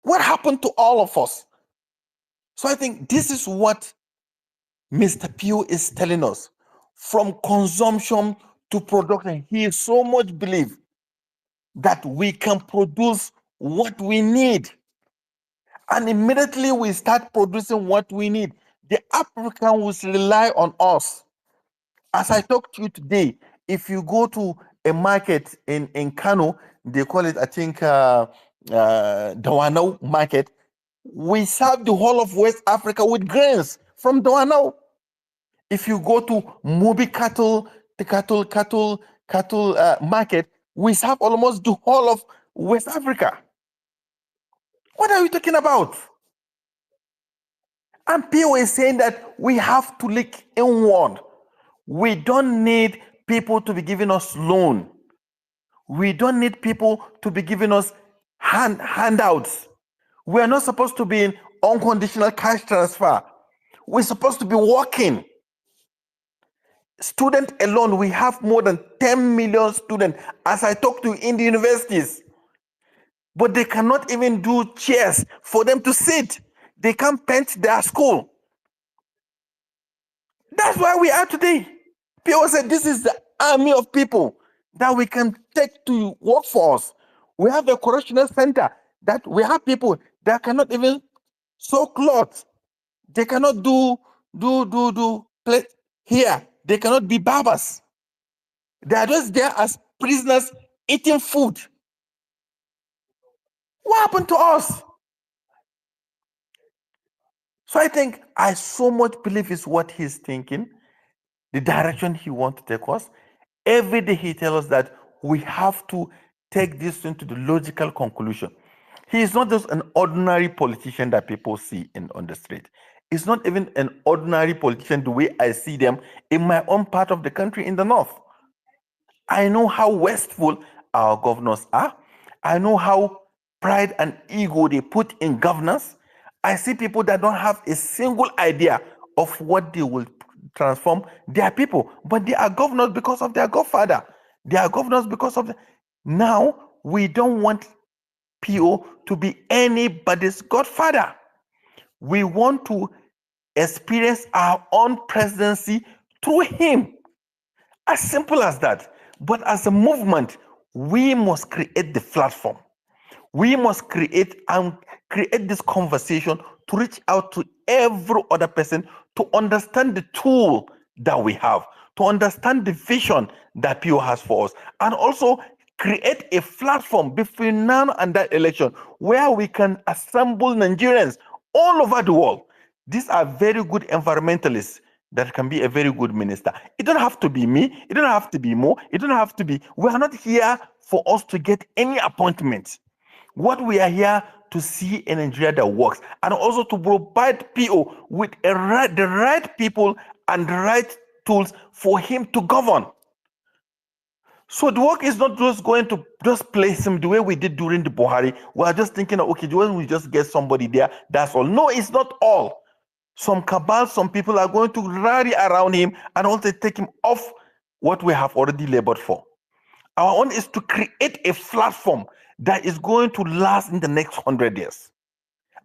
What happened to all of us? So I think this is what Mr. Pio is telling us. From consumption to production, he so much believes that we can produce what we need. And immediately we start producing what we need, the African will rely on us. As I talk to you today, if you go to a market in Kano, they call it, I think, Dawanau market, we serve the whole of West Africa with grains from Dawanau. If you go to Mobi cattle market, we serve almost the whole of West Africa. What are we talking about? And Pio is saying that we have to look inward. We don't need people to be giving us loan. We don't need people to be giving us handouts. We are not supposed to be in unconditional cash transfer. We're supposed to be working. Student alone, we have more than 10 million students as I talk to in the universities. But they cannot even do chairs for them to sit. They can't paint their school. That's why we are today. People said this is the army of people that we can take to work for us. We have a correctional center that we have people that cannot even sew clothes. They cannot do play here. They cannot be barbers. They are just there as prisoners eating food. What happened to us? So I think I so much believe is what he's thinking, the direction he wants to take us. Every day he tells us that we have to take this into the logical conclusion. He is not just an ordinary politician that people see on the street. It's not even an ordinary politician the way I see them in my own part of the country in the north. I know how wasteful our governors are. I know how pride and ego they put in governance. I see people that don't have a single idea of what they will transform their people, but they are governors because of their godfather. They are governors because of now we don't want PO to be anybody's godfather. We want to experience our own presidency through him. As simple as that. But as a movement, we must create the platform. We must create this conversation to reach out to every other person to understand the tool that we have, to understand the vision that PO has for us, and also create a platform between now and that election where we can assemble Nigerians all over the world. These are very good environmentalists that can be a very good minister. It don't have to be me. It don't have to be Mo. It don't have to be. We are not here for us to get any appointment. What we are here to see a Nigeria that works, and also to provide PO with the right people and the right tools for him to govern. So the work is not just going to just place him the way we did during the Buhari. We are just thinking, okay, when we just get somebody there, that's all. No, it's not all. Some cabal, some people are going to rally around him and also take him off what we have already labored for. Our own is to create a platform that is going to last in the next 100 years.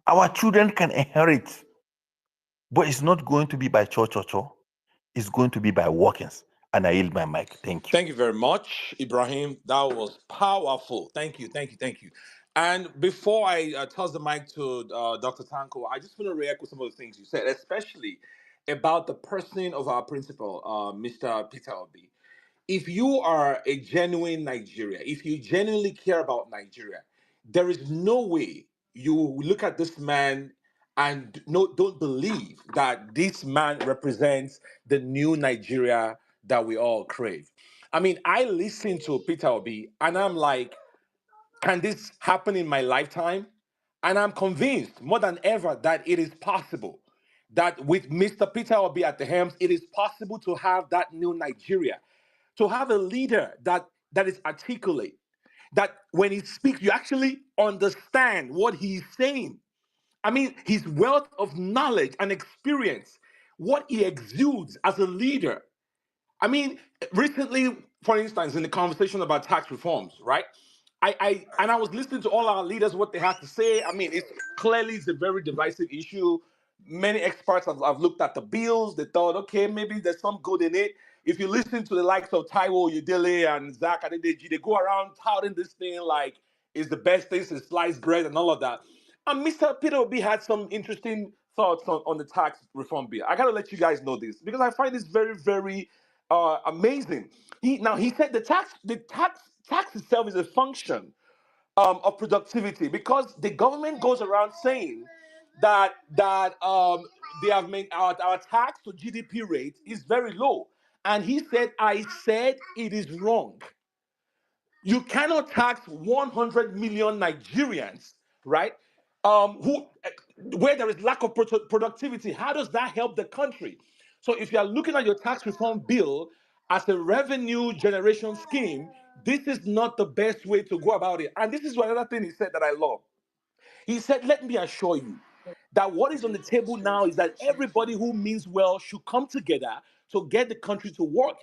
Our children can inherit, but it's not going to be by cho. It's going to be by workings. And I yield my mic. Thank you. Thank you very much, Ibrahim. That was powerful. Thank you, thank you, thank you. And before I toss the mic to Dr. Tanko, I just want to react with some of the things you said, especially about the personing of our principal, Mr. Peter Obi. If you are a genuine Nigeria, if you genuinely care about Nigeria, there is no way you look at this man and don't believe that this man represents the new Nigeria that we all crave. I mean, I listen to Peter Obi and I'm like, can this happen in my lifetime? And I'm convinced more than ever that it is possible. That with Mr. Peter Obi at the helm, it is possible to have that new Nigeria, to have a leader that is articulate, that when he speaks, you actually understand what he's saying. I mean, his wealth of knowledge and experience, what he exudes as a leader. I mean, recently, for instance, in the conversation about tax reforms, right? I was listening to all our leaders, what they had to say. I mean, it's a very divisive issue. Many experts have looked at the bills. They thought, okay, maybe there's some good in it. If you listen to the likes of Taiwo Udele and Zach Adedeji, they go around touting this thing like it's the best thing since sliced bread and all of that. And Mr. Peter Obi had some interesting thoughts on the tax reform bill. I gotta let you guys know this because I find this very, very amazing. He said the tax itself is a function of productivity because the government goes around saying that they have made our tax to GDP rate is very low, and he said, "I said it is wrong." You cannot tax 100 million Nigerians, right? Who where there is lack of productivity. How does that help the country? So if you are looking at your tax reform bill as a revenue generation scheme, this is not the best way to go about it. And this is another thing he said that I love. He said, let me assure you that what is on the table now is that everybody who means well should come together to get the country to work.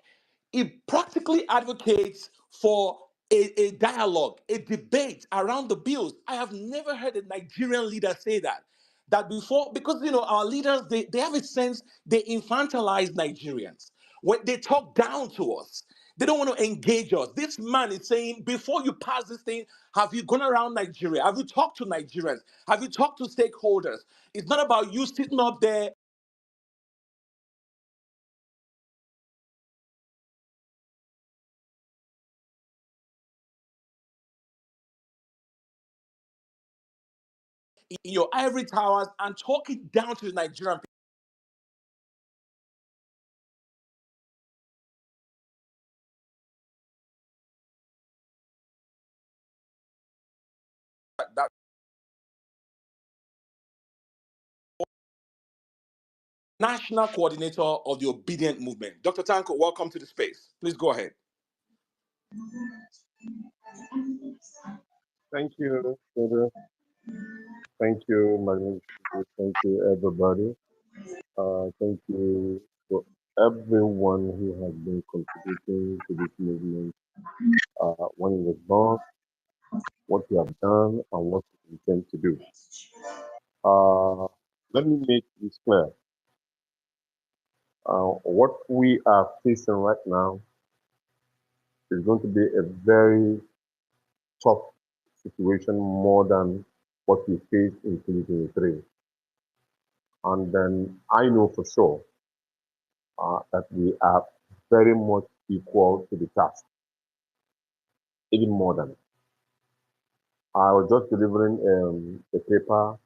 It practically advocates for a dialogue, a debate around the bills. I have never heard a Nigerian leader say that. That before, because our leaders, they have a sense they infantilize Nigerians. When they talk down to us, they don't want to engage us. This man is saying, before you pass this thing, have you gone around Nigeria? Have you talked to Nigerians? Have you talked to stakeholders? It's not about you sitting up there in your ivory towers and talking down to the Nigerian people. That national coordinator of the Obedient Movement. Dr. Tanko, welcome to the space. Please go ahead. Thank you, Pedro. Thank you, Magnificent. Thank you, everybody. Thank you for everyone who has been contributing to this movement. When it was born, what you have done, and what you intend to do. Let me make this clear. What we are facing right now is going to be a very tough situation, more than what we faced in 2023. And then I know for sure that we are very much equal to the task, even more than. I was just delivering a paper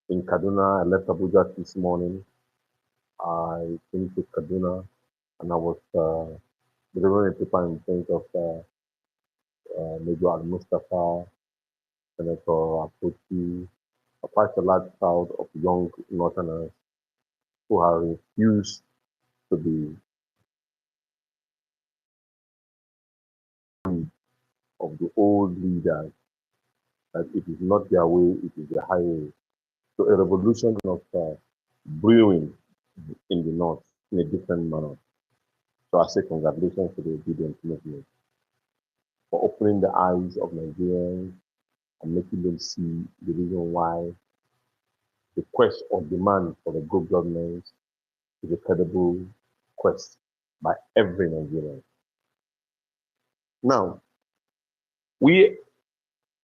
in Kaduna. I left Abuja this morning. I came to Kaduna and I was delivering a paper in front of Major Al Mustafa Senator Apoti, quite a large crowd of young Northerners who have refused to be of the old leaders, that it is not their way, it is the highway. So a revolution of brewing in the North in a different manner. So I say congratulations to the obedient movement for opening the eyes of Nigerians and making them see the reason why the quest or demand for the good government is a credible quest by every Nigerian. Now, we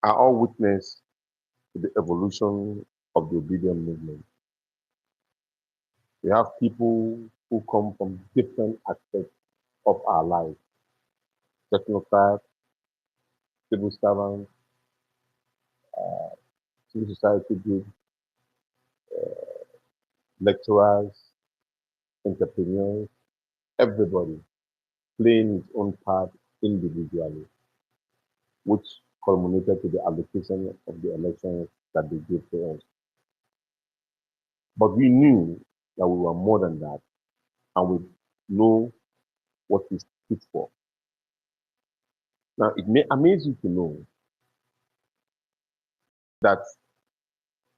are all witness to the evolution of the obedient movement. We have people who come from different aspects of our lives, technocrats, civil servants, civil society groups, lecturers, entrepreneurs, everybody playing its own part individually, which culminated to the allocation of the elections that they gave to us. But we knew that we were more than that, and we know what we stood for. Now, it may amaze you to know that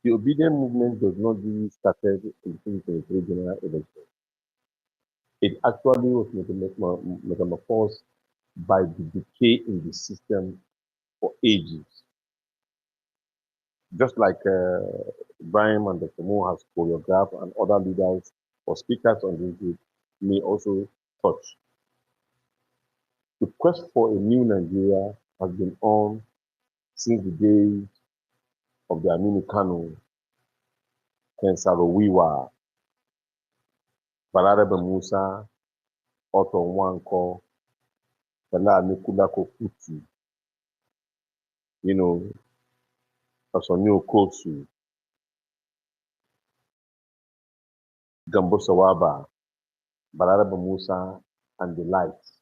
the obedient movement does not really started in the 2023 general election. It actually was metamorphosed by the decay in the system for ages. Just like Brian and Dr. Mo has choreographed and other leaders or speakers on this group may also touch. The quest for a new Nigeria has been on since the days of the Aminu Kano, Ken Saro-Wiwa, Balarabe Musa, Otto Nwankwo, Fela Anikulapo Kuti, Osoni Okosu, Gambo Sawaba, Balarabe Musa, and the likes.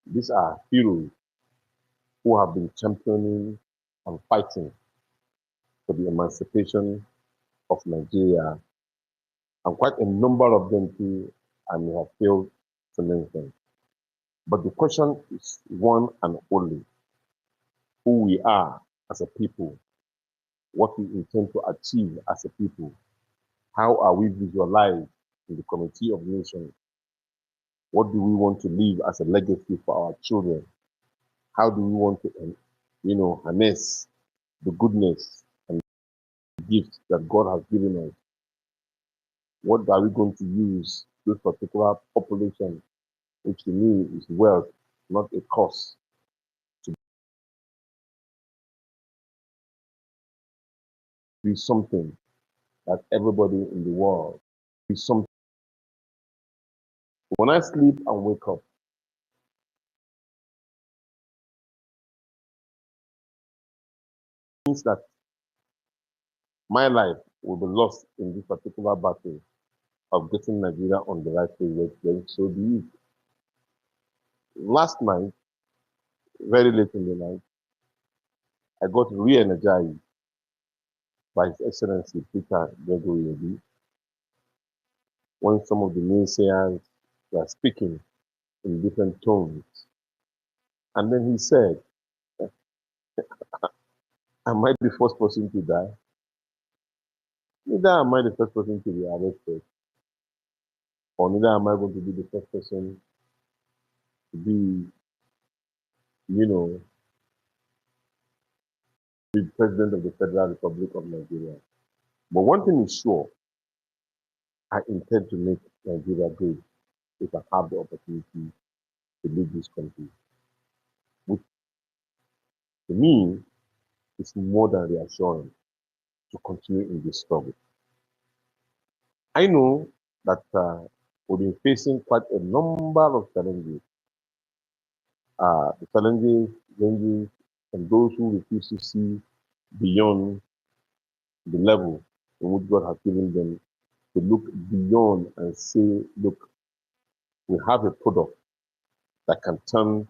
These are heroes who have been championing and fighting for the emancipation of Nigeria, and quite a number of them too, I may have failed to mention. But the question is one and only: who we are as a people, what we intend to achieve as a people, how are we visualized in the Committee of Nations, what do we want to leave as a legacy for our children, how do we want to, harness the goodness and gifts that God has given us. What are we going to use this particular population, which to me is wealth, not a cost, to be something that everybody in the world is something. When I sleep and wake up, it means that my life will be lost in this particular battle of getting Nigeria on the right way, then so be it. Last night, very late in the night, I got re-energized by His Excellency Peter Gregory Obi when some of the naysayers were speaking in different tones. And then he said, am I the first person to die? Neither am I the first person to be arrested, or neither am I going to be the first person to be, the President of the Federal Republic of Nigeria. But one thing is sure, I intend to make Nigeria great if I have the opportunity to lead this country, which to me is more than reassuring to continue in this struggle. I know that we've been facing quite a number of challenges. The challenges ranges from those who refuse to see beyond the level in which God has given them, to look beyond and say, look, we have a product that can turn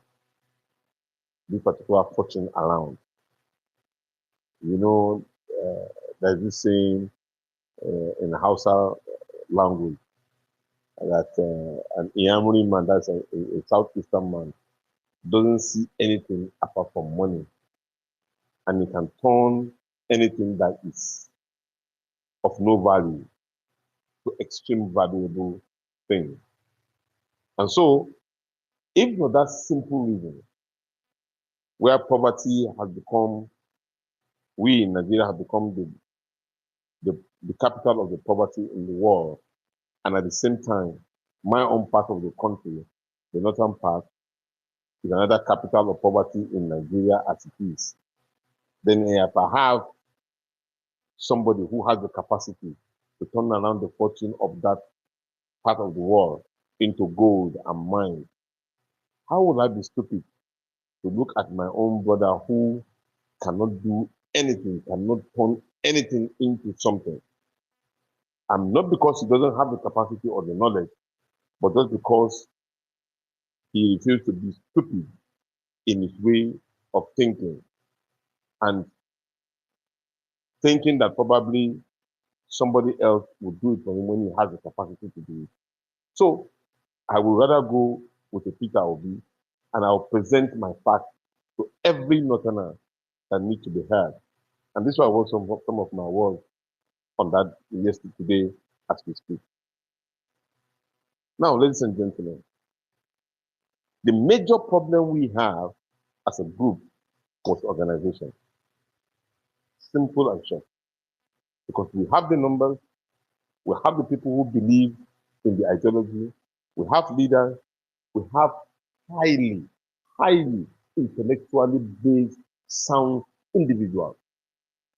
this particular fortune around. You know, there's this saying in Hausa language that an Iamuri man, that's a Southeastern man, doesn't see anything apart from money, and he can turn anything that is of no value to extreme valuable thing. And so, if for that simple reason, where poverty has become, we in Nigeria have become the capital of the poverty in the world, and at the same time, my own part of the country, the northern part, is another capital of poverty in Nigeria as it is, then if I have somebody who has the capacity to turn around the fortune of that part of the world into gold and mine, how would I be stupid to look at my own brother who cannot do anything, cannot turn anything into something? And not because he doesn't have the capacity or the knowledge, but just because he refused to be stupid in his way of thinking and thinking that probably somebody else would do it for him when he has the capacity to do it. So I would rather go with a Peter Obi, and I'll present my facts to every Northerner that needs to be heard. And this is why I wrote some of my words on that yesterday as we speak. Now, ladies and gentlemen, the major problem we have as a group was organization. Simple and short. Because we have the numbers, we have the people who believe in the ideology, we have leaders, we have highly intellectually based, sound individuals.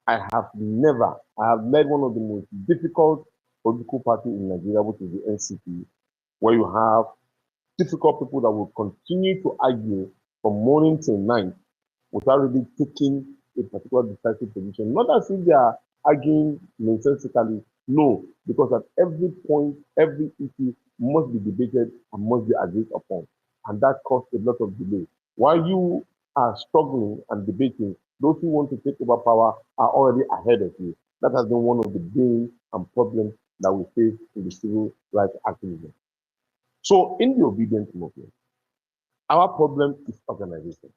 I have led one of the most difficult political parties in Nigeria, which is the NCP, where you have difficult people that will continue to argue from morning till night without really taking a particular decisive position. Not as if they are arguing nonsensically, no, because at every point, every issue must be debated and must be agreed upon. And that caused a lot of delay. While you are struggling and debating, those who want to take over power are already ahead of you. That has been one of the bane and problems that we face in the civil rights activism. So in the obedience movement, our problem is organization.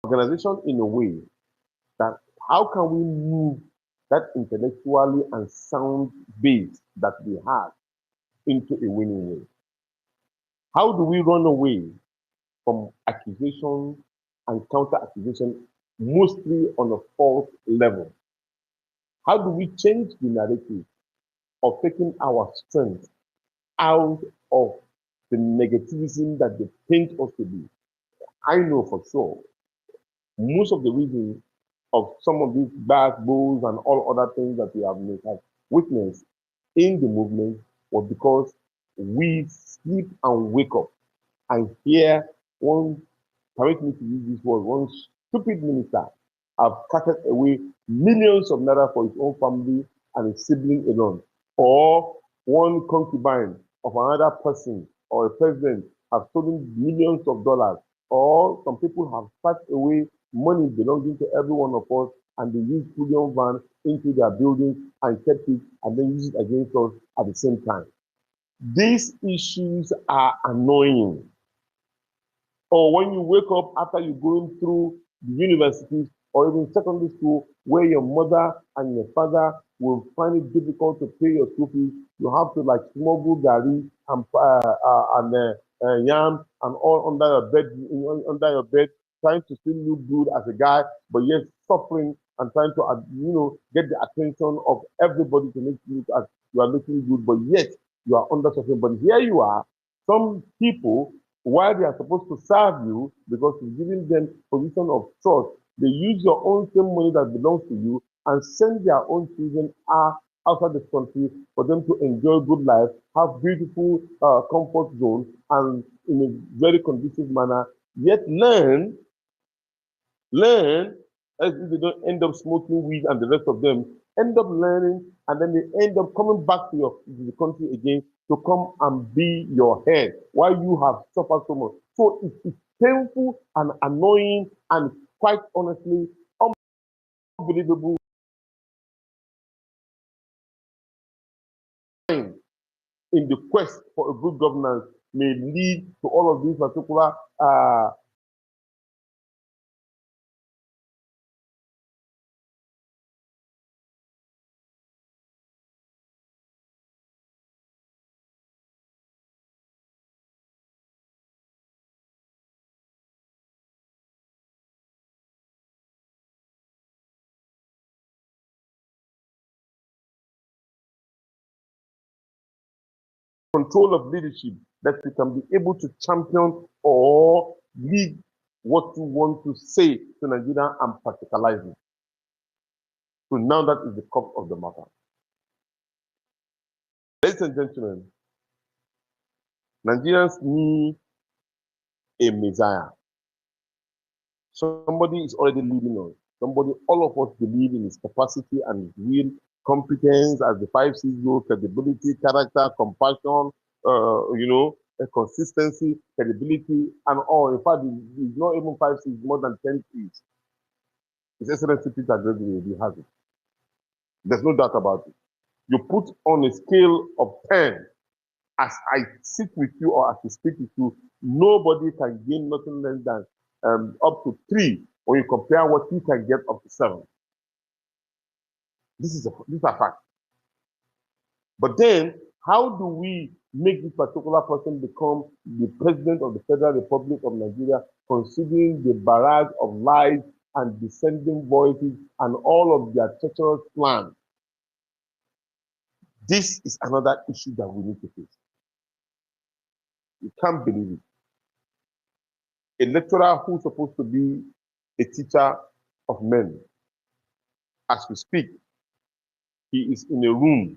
Organization in a way that how can we move that intellectually and sound base that we have into a winning way? How do we run away from accusation and counter accusation, mostly on a false level? How do we change the narrative of taking our strength out of the negativism that they paint us to be? I know for sure most of the reasons of some of these bad bulls and all other things that we have witnessed in the movement was because we sleep and wake up and hear one, permit me to use this word, one stupid minister have carted away millions of naira for his own family and his sibling alone, or one concubine of another person or a president have stolen millions of dollars, or some people have packed away money belonging to every one of us and they use bullion van into their buildings and kept it and then use it against us at the same time. These issues are annoying. Or when you wake up after you're going through the universities or even secondary school, where your mother and your father will find it difficult to pay your school fees, you have to like smuggle gari and yam and all under your bed, trying to still look good as a guy, but yet suffering and trying to get the attention of everybody to make you look as you are looking good, but yet you are under suffering. But here you are, some people, while they are supposed to serve you because you're giving them position of trust, they use your own same money that belongs to you and send their own children outside the country for them to enjoy good life, have beautiful comfort zones, and in a very conducive manner, yet learn as if they don't end up smoking weed and the rest of them end up learning, and then they end up coming back to the country again to come and be your head while you have suffered so much. So it's painful and annoying and quite honestly unbelievable in the quest for a good governance may lead to all of these particular control of leadership that we can be able to champion or lead what you want to say to Nigeria and practicalize it. So now that is the crux of the matter. Ladies and gentlemen, Nigerians need a messiah. Somebody is already leading us. Somebody, all of us believe in his capacity and his will, competence as the 5 C's go, credibility, character, compassion, consistency, credibility, and all. In fact, it's not even 5 C's, more than 10 C's. His Excellency Peter Gregory has it. There's no doubt about it. You put on a scale of 10, as I sit with you or as I speak with you, nobody can gain nothing less than up to 3 when you compare what he can get up to 7. This is a fact. But then, how do we make this particular person become the president of the Federal Republic of Nigeria, considering the barrage of lies and dissenting voices and all of their treacherous plans? This is another issue that we need to face. You can't believe it. A lecturer who's supposed to be a teacher of men, as we speak, he is in a room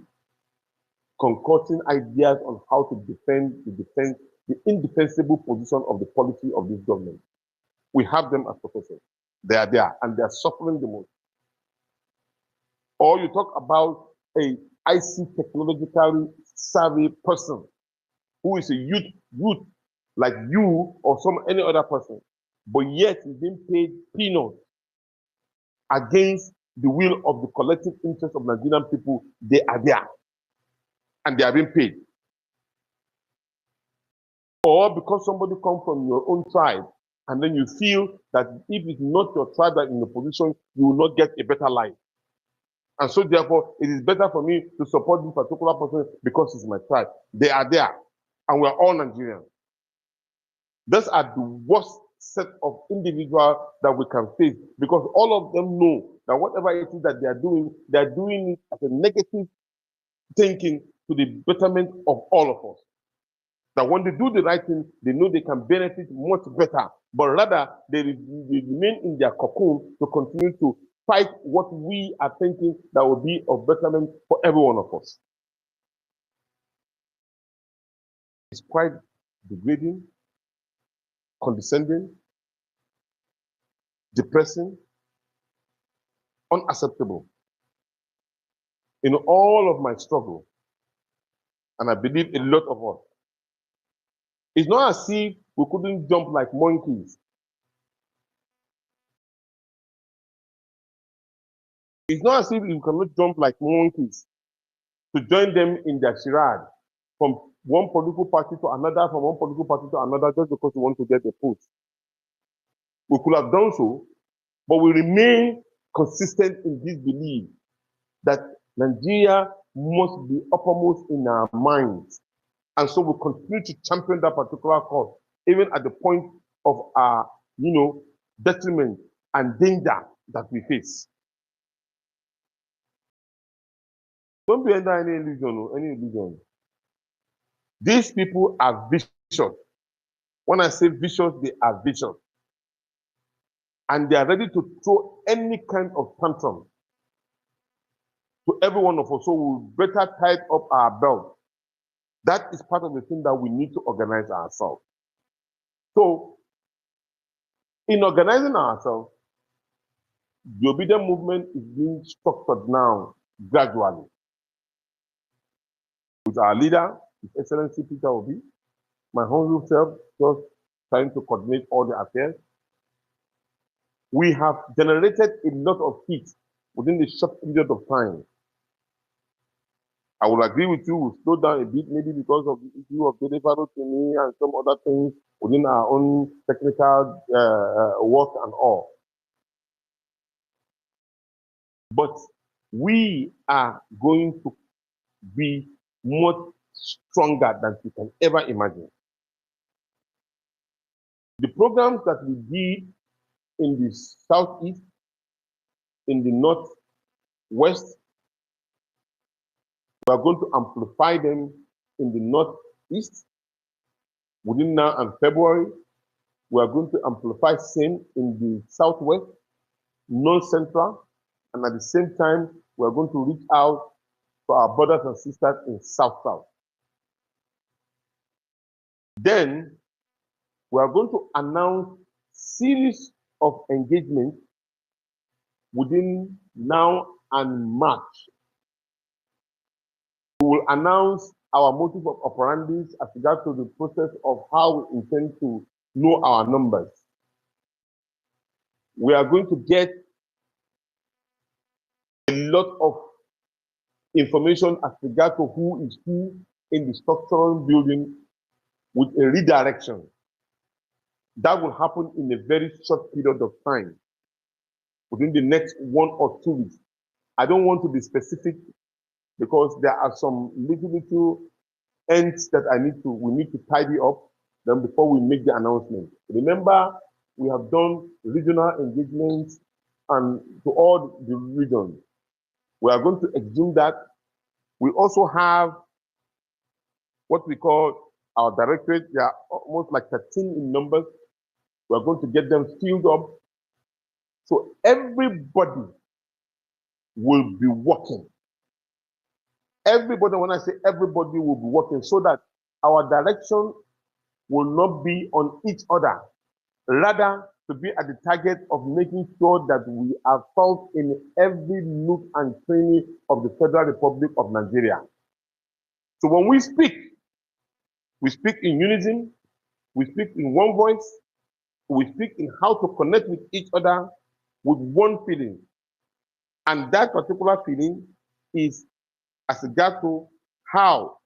concocting ideas on how to defend the indefensible position of the policy of this government. We have them as professors. They are there and they are suffering the most. Or you talk about a IC technologically savvy person who is a youth like you or any other person, but yet he's being paid peanuts against the will of the collective interest of Nigerian people. They are there and they are being paid. Or because somebody comes from your own tribe and then you feel that if it's not your tribe that is in the position, you will not get a better life. And so therefore, it is better for me to support this particular person because it's my tribe. They are there and we're all Nigerians. Those are the worst set of individuals that we can face because all of them know that whatever it is that they're doing it as a negative thinking to the betterment of all of us. That when they do the right thing, they know they can benefit much better, but rather they remain in their cocoon to continue to fight what we are thinking that will be of betterment for every one of us. It's quite degrading, condescending, depressing, unacceptable. In all of my struggle, and I believe a lot of us, it's not as if we couldn't jump like monkeys. It's not as if you cannot jump like monkeys to join them in their charade from one political party to another, from one political party to another, just because you want to get a post. We could have done so, but we remain consistent in this belief that Nigeria must be uppermost in our minds. And so we continue to champion that particular cause, even at the point of our, detriment and danger that we face. Don't be under any illusion. These people are vicious. When I say vicious, they are vicious. And they are ready to throw any kind of tantrum to every one of us. So we better tighten up our belt. That is part of the thing that we need to organize ourselves. So, in organizing ourselves, the obedient movement is being structured now gradually. With our leader, His Excellency Peter Obi, my humble self, just trying to coordinate all the affairs. We have generated a lot of heat within a short period of time. I will agree with you, we'll slow down a bit, maybe because of the issue of delivery to me and some other things within our own technical work and all. But we are going to be much stronger than you can ever imagine. The programs that we did in the southeast, in the northwest, we are going to amplify them in the northeast. Within now and February, we are going to amplify same in the southwest, north-central, and at the same time, we are going to reach out to our brothers and sisters in south-south. Then, we are going to announce series of engagements within now and March. We will announce our motive of operandis as regards to the process of how we intend to know our numbers. We are going to get a lot of information as regards to who is who in the structural building with a redirection. That will happen in a very short period of time, within the next 1 or 2 weeks. I don't want to be specific because there are some little ends that we need to tidy up then before we make the announcement. Remember, we have done regional engagements and to all the regions. We are going to exhume that. We also have what we call our directorate. They are almost like 13 in numbers. We are going to get them filled up. So everybody will be working. Everybody, when I say everybody will be working, so that our direction will not be on each other, rather to be at the target of making sure that we are found in every nook and cranny of the Federal Republic of Nigeria. So when we speak in unison, we speak in one voice, we speak in how to connect with each other with one feeling. And that particular feeling is as regards to how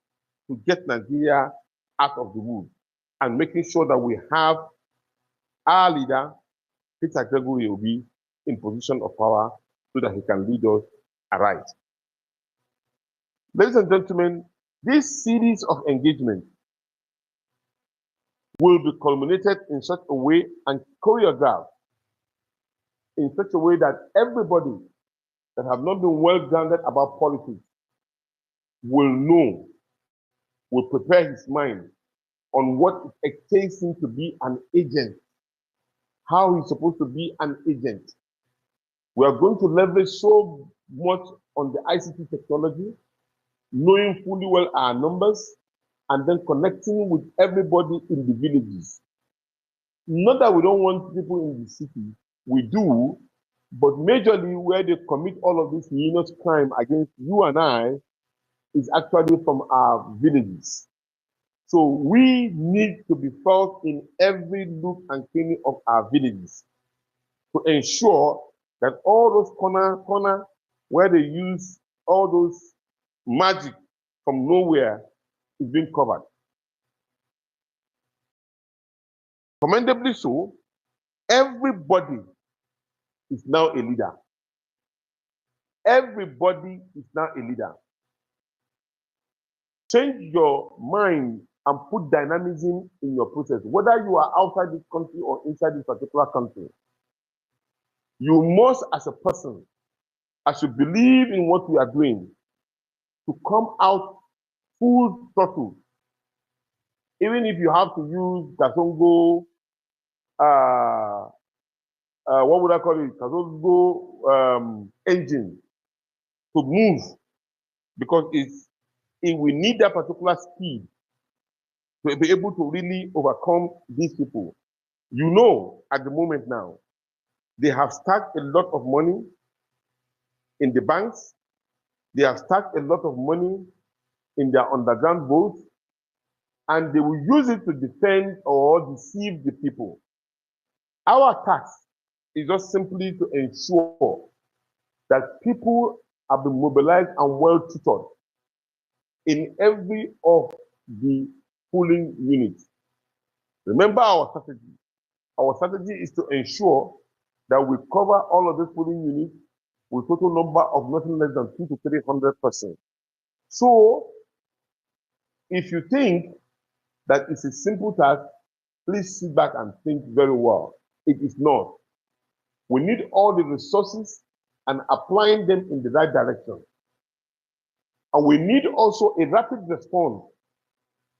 to get Nigeria out of the woods and making sure that we have our leader, Peter Gregory Obi, in position of power so that he can lead us aright. Ladies and gentlemen, this series of engagement will be culminated in such a way and choreographed in such a way that everybody that have not been well grounded about politics will know, will prepare his mind on what it takes him to be an agent, how he's supposed to be an agent. We are going to leverage so much on the ICT technology, knowing fully well our numbers, and then connecting with everybody in the villages. Not that we don't want people in the city, we do, but majorly where they commit all of this heinous crime against you and I is actually from our villages. So we need to be felt in every nook and cranny of our villages to ensure that all those corner where they use all those magic from nowhere is being covered. Commendably so, everybody is now a leader. Everybody is now a leader. Change your mind and put dynamism in your process, whether you are outside this country or inside this particular country. You must, as a person, as you believe in what we are doing, to come out full throttle. Even if you have to use Kasongo, what would I call it? Kasongo engine to move, because we need that particular speed to be able to really overcome these people. You know, at the moment now, they have stacked a lot of money in the banks. They have stacked a lot of money in their underground votes, and they will use it to defend or deceive the people. Our task is just simply to ensure that people have been mobilized and well tutored in every of the polling units. Remember our strategy. Our strategy is to ensure that we cover all of these polling units with total number of nothing less than 200 to 300 persons. So, if you think that it's a simple task, please sit back and think very well. It is not. We need all the resources and applying them in the right direction. And we need also a rapid response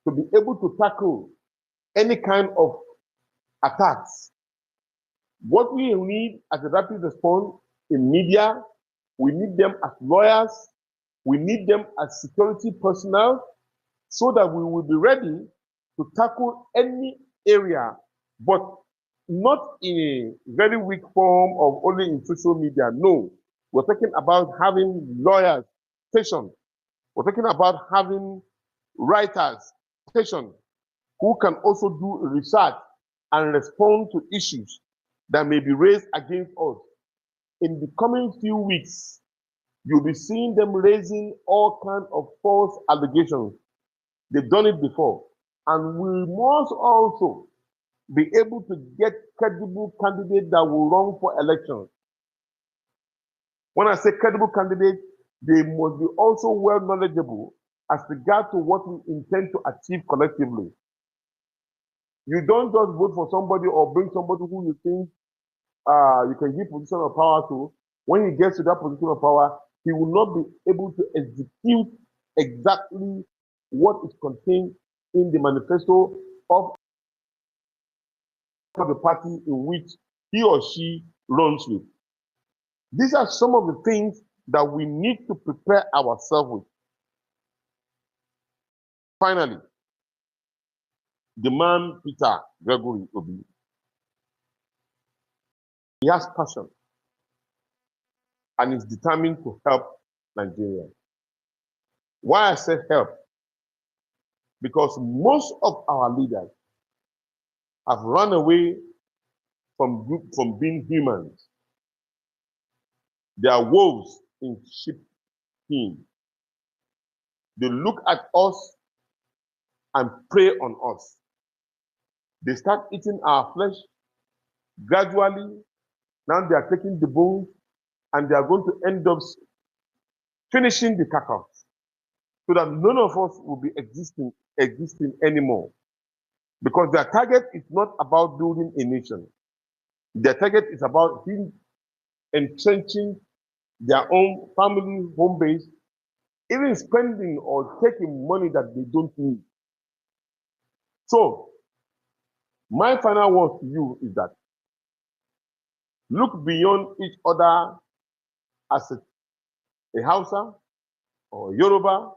to be able to tackle any kind of attacks. What we need as a rapid response in media, we need them as lawyers, we need them as security personnel, so that we will be ready to tackle any area, but not in a very weak form of only in social media. No, we're talking about having lawyers stationed. We're talking about having writers stationed who can also do research and respond to issues that may be raised against us. In the coming few weeks, you'll be seeing them raising all kinds of false allegations. They've done it before. And we must also be able to get credible candidates that will run for elections. When I say credible candidates, they must be also well knowledgeable as regard to what we intend to achieve collectively. You don't just vote for somebody or bring somebody who you think you can give position of power to. When he gets to that position of power, he will not be able to execute exactly what is contained in the manifesto of the party in which he or she runs with. These are some of the things that we need to prepare ourselves with. Finally, the man Peter Gregory Obi, he has passion and is determined to help Nigeria. Why I say help? Because most of our leaders have run away from being humans. They are wolves in sheep skin. They look at us and prey on us. They start eating our flesh gradually. Now they are taking the bones and they are going to end up finishing the carcass so that none of us will be existing anymore. Because their target is not about building a nation. Their target is about entrenching their own family home base, even spending or taking money that they don't need. So, my final word to you is that look beyond each other as a Hausa or Yoruba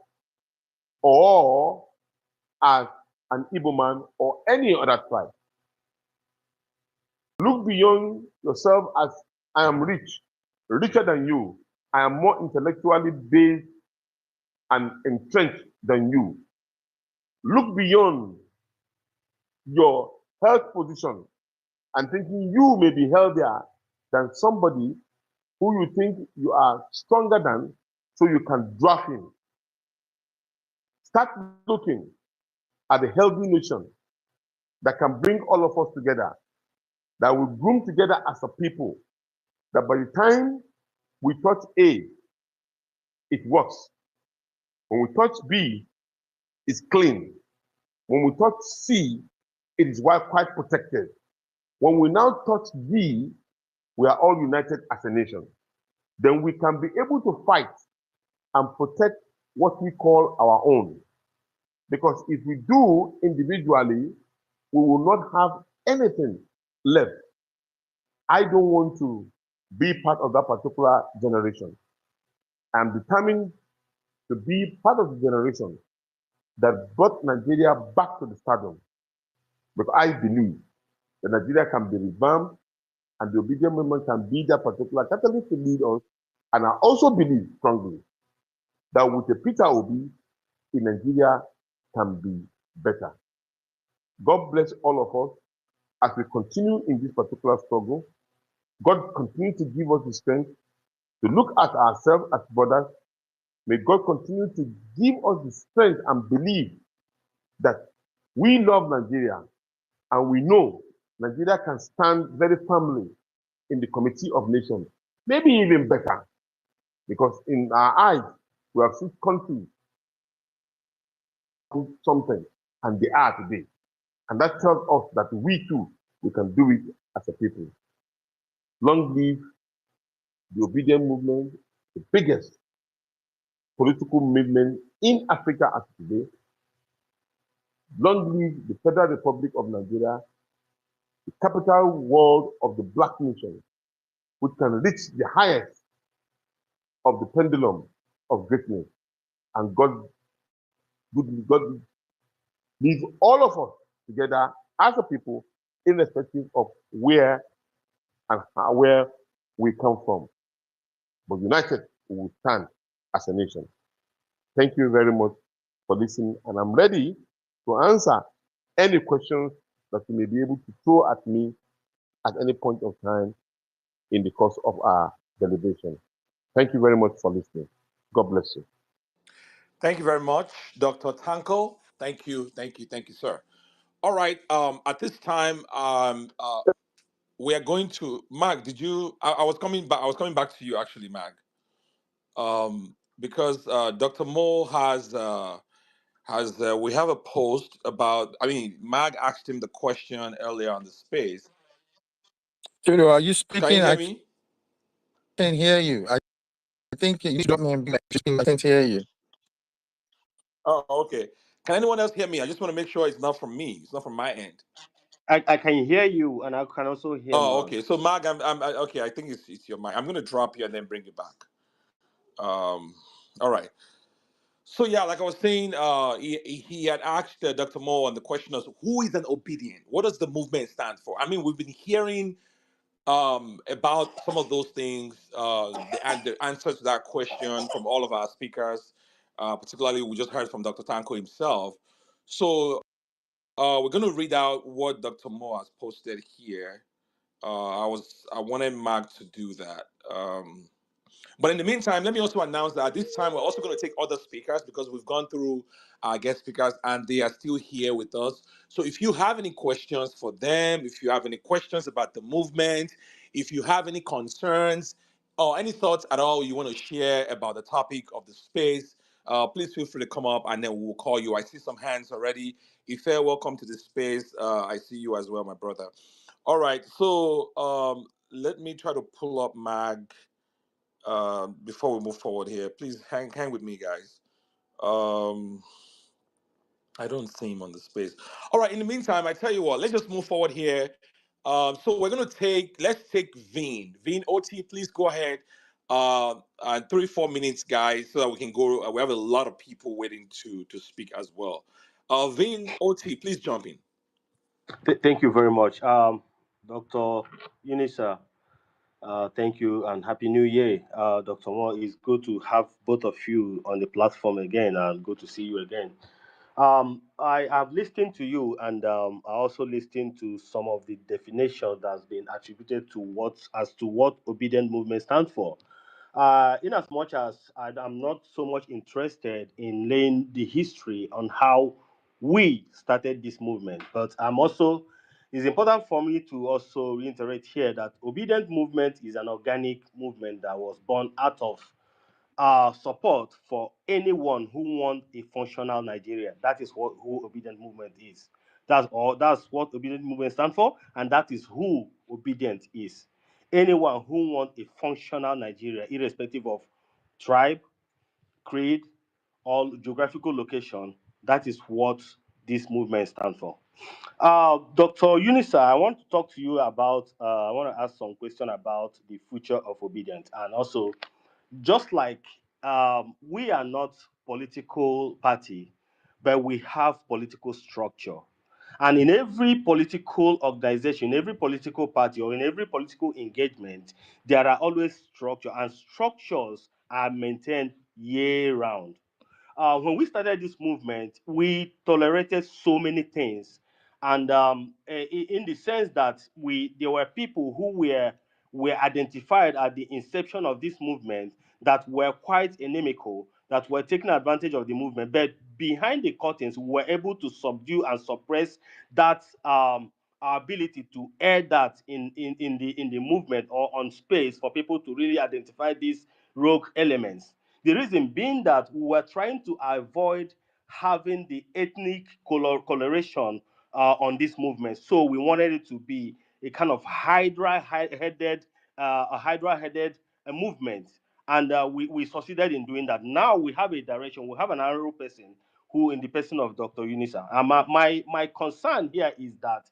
or as an Igbo man or any other tribe. Look beyond yourself as I am rich, richer than you. I am more intellectually based and entrenched than you. Look beyond your health position and thinking you may be healthier than somebody who you think you are stronger than, so you can draft him. Start looking at a healthy nation that can bring all of us together, that will groom together as a people, that by the time we touch A, it works. When we touch B, it's clean. When we touch C, it is quite protected. When we now touch D, we are all united as a nation. Then we can be able to fight and protect what we call our own. Because if we do individually, we will not have anything left. I don't want to be part of that particular generation. I'm determined to be part of the generation that brought Nigeria back to the stardom. Because I believe that Nigeria can be revamped and the obedient movement can be that particular catalyst to lead us. And I also believe strongly that with the Peter Obi, in Nigeria can be better. God bless all of us as we continue in this particular struggle. God continue to give us the strength to look at ourselves as brothers. May God continue to give us the strength and belief that we love Nigeria and we know Nigeria can stand very firmly in the Committee of Nations, maybe even better, because in our eyes, we have seen countries do something and they are today. And that tells us that we too, we can do it as a people. Long live the obedient movement, the biggest political movement in Africa as today. Long live the Federal Republic of Nigeria, the capital world of the Black nation, which can reach the highest of the pendulum of greatness. And God leads all of us together as a people, irrespective of where and where we come from. But united, we will stand as a nation. Thank you very much for listening, and I'm ready to answer any questions that you may be able to throw at me at any point of time in the course of our deliberation. Thank you very much for listening. God bless you. Thank you very much, Dr. Tanko. Thank you, sir. All right. At this time, we are going to Mag. Did you? I was coming back. I was coming back to you actually, Mag. Because Dr. Mo has we have a post about. I mean, Mag asked him the question earlier on the space. Studio, are you Can you speaking? hear I me? can't hear you. I think you dropped me in black. I can't hear you. Oh, okay. Can anyone else hear me? I just want to make sure it's not from me. It's not from my end. I can hear you, and I can also hear Oh, Mark. okay. So Mag, okay. I think it's your mic. I'm gonna drop you and then bring you back. All right. So yeah, like I was saying, he had asked Dr. Moore, and the question was, who is an obedient? What does the movement stand for? I mean, we've been hearing about some of those things, and the answer to that question from all of our speakers. Particularly, we just heard from Dr. Tanko himself. So we're going to read out what Dr. Moore has posted here. I wanted Mark to do that. But in the meantime, let me also announce that this time we're also going to take other speakers because we've gone through our guest speakers and they are still here with us. So if you have any questions for them, if you have any questions about the movement, if you have any concerns or any thoughts at all you want to share about the topic of the space, please feel free to come up and then we'll call you. I see some hands already. Ife, welcome to the space. I see you as well, my brother. All right, so let me try to pull up Mag before we move forward here. Please hang with me, guys. Um, I don't see him on the space. All right. In the meantime, I tell you what. Let's just move forward here. So we're gonna let's take Veen. Veen OT, please go ahead. 3 4 minutes, guys, so that we can go. We have a lot of people waiting to speak as well. Veen OT, please jump in. Thank you very much, Dr. Unisa. Thank you and happy New Year, Dr. Moore. It's good to have both of you on the platform again, and good to see you again. I have listened to you, and I also listened to some of the definition that's been attributed to what obedient movement stands for. In as much as I'm not so much interested in laying the history on how we started this movement, but I'm also it's important for me to also reiterate here that obedient movement is an organic movement that was born out of support for anyone who wants a functional Nigeria. That is what who obedient movement is. That's all. That's what obedient movement stands for, and that is who obedient is. Anyone who wants a functional Nigeria, irrespective of tribe, creed, or geographical location, that is what this movement stands for. Dr. Unisa, I want to talk to you about. I want to ask some question about the future of obedience, and also just like we are not political party, but we have political structure. And in every political organization, every political party, or in every political engagement, there are always structure, and structures are maintained year round. When we started this movement, we tolerated so many things, and in the sense that we there were people who were were identified at the inception of this movement that were quite inimical, that were taking advantage of the movement. But behind the curtains, we were able to subdue and suppress that our ability to air that in the movement or on space for people to really identify these rogue elements. The reason being that we were trying to avoid having the ethnic coloration on this movement. So we wanted it to be a kind of hydra-headed movement, and we succeeded in doing that. Now we have a direction. We have an arrow person who, in the person of Dr. Unisa. And my concern here is that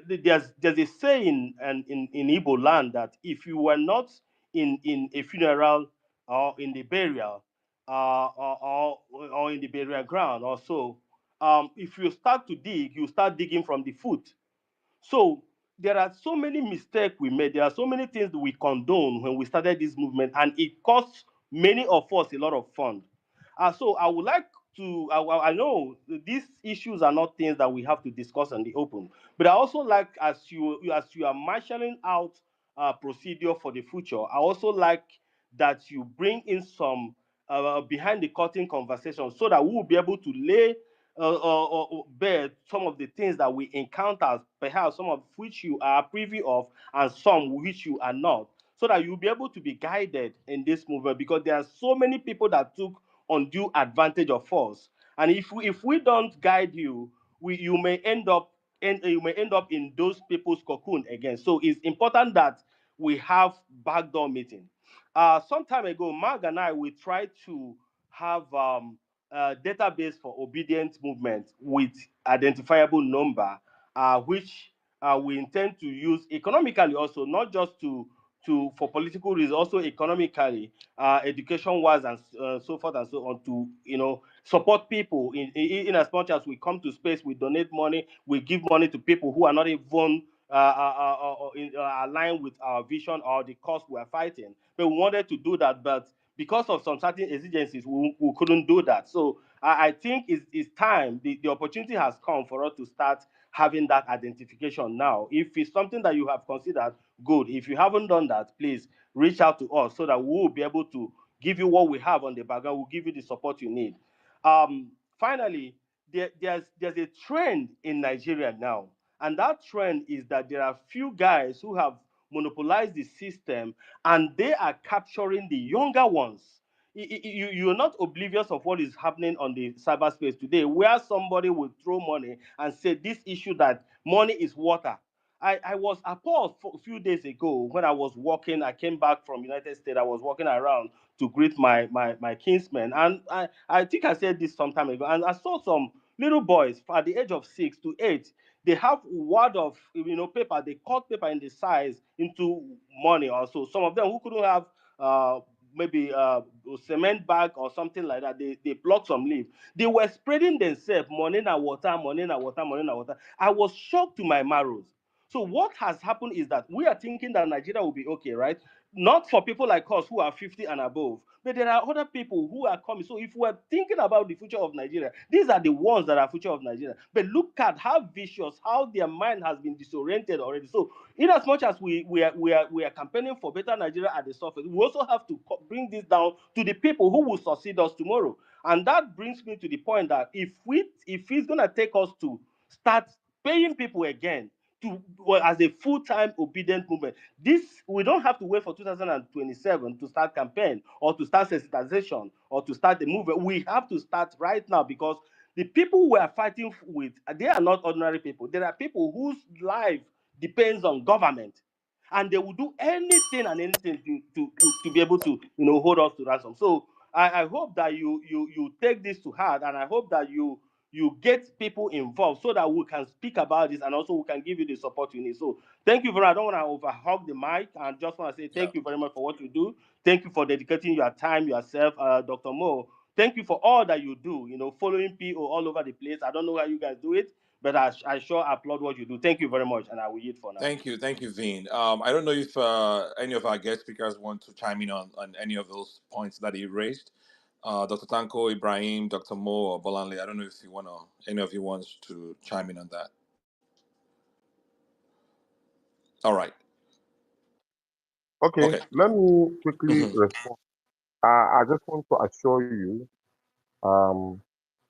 there's a saying in Igbo land that if you were not in a funeral or in the burial or in the burial ground or so, if you start to dig, you start digging from the foot. So there are so many mistakes we made. There are so many things that we condone when we started this movement, and it costs many of us a lot of fun. So I would like to. I know these issues are not things that we have to discuss in the open, but I also like, as you are marshalling out procedure for the future, I also like that you bring in some behind the curtain conversation so that we will be able to lay or bear some of the things that we encounter, perhaps some of which you are privy of and some which you are not, so that you'll be able to be guided in this movement, because there are so many people that took undue advantage of us. And if we don't guide you, you may end up in those people's cocoon again. So it's important that we have backdoor meeting. Some time ago, Mark and I, we tried to have database for obedient movement with identifiable number, which we intend to use economically also, not just to for political reasons, also economically, education wise, and so forth and so on, to support people in as much as we come to space, we donate money, we give money to people who are not even aligned with our vision or the cause we are fighting. But we wanted to do that, but because of some certain exigencies, we couldn't do that. So I think it's time. The opportunity has come for us to start having that identification now. If it's something that you have considered, good. If you haven't done that, please reach out to us so that we will be able to give you what we have on the background. We'll give you the support you need. Finally, there's a trend in Nigeria now, and that trend is that there are few guys who have monopolized the system, and they are capturing the younger ones. You're not oblivious of what is happening on the cyberspace today, where somebody will throw money and say this issue that money is water. I was appalled for a few days ago when I was walking. I came back from United States. I was walking around to greet my kinsmen, and I think I said this some time ago, and I saw some little boys at the age of 6 to 8. They have wad of paper. They cut paper in the size into money also. Some of them who couldn't have maybe a cement bag or something like that, they plucked some leaf. They were spreading themselves, money na water, money na water, money na water. I was shocked to my marrows. So what has happened is that we are thinking that Nigeria will be okay, right? Not for people like us who are 50 and above, but there are other people who are coming. So if we're thinking about the future of Nigeria, these are the ones that are future of Nigeria. But look at how vicious, how their mind has been disoriented already. So in as much as we are campaigning for better Nigeria at the surface, we also have to bring this down to the people who will succeed us tomorrow. And that brings me to the point that if it's gonna take us to start paying people again to, well, as a full-time obedient movement, this, we don't have to wait for 2027 to start campaign or to start sensitization or to start the movement. We have to start right now, because the people we are fighting with, they are not ordinary people. There are people whose life depends on government, and they will do anything and anything to be able to hold us to ransom. So I hope that you take this to heart, and I hope that you get people involved so that we can speak about this, and also we can give you the support you need. So thank you very much. I don't want to overhog the mic, and just want to say Yeah. thank you very much for what you do. Thank you for dedicating your time yourself, Dr. Mo. Thank you for all that you do, following PO all over the place. I don't know how you guys do it, but I sure applaud what you do. Thank you very much, and I will yield for now. Thank you, Vin. I don't know if any of our guest speakers want to chime in on any of those points that he raised. Dr. Tanko, Ibrahim, Dr. Mo, or Bolanle. I don't know if any of you wants to chime in on that. All right. Okay, Okay. let me quickly Mhm. respond. I just want to assure you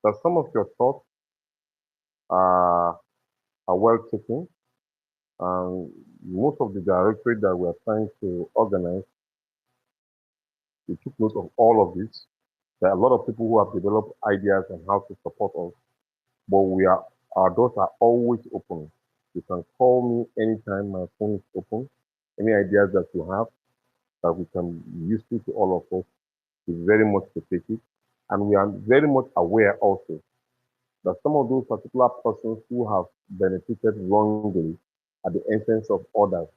that some of your thoughts are, are well taken. Most of the directorate that we're trying to organize, we took note of all of this. There are a lot of people who have developed ideas on how to support us, but our doors are always open. You can call me anytime. My phone is open. Any ideas that you have that we can be useful to all of us is very much to take it. And we are very much aware also that some of those particular persons who have benefited wrongly at the expense of others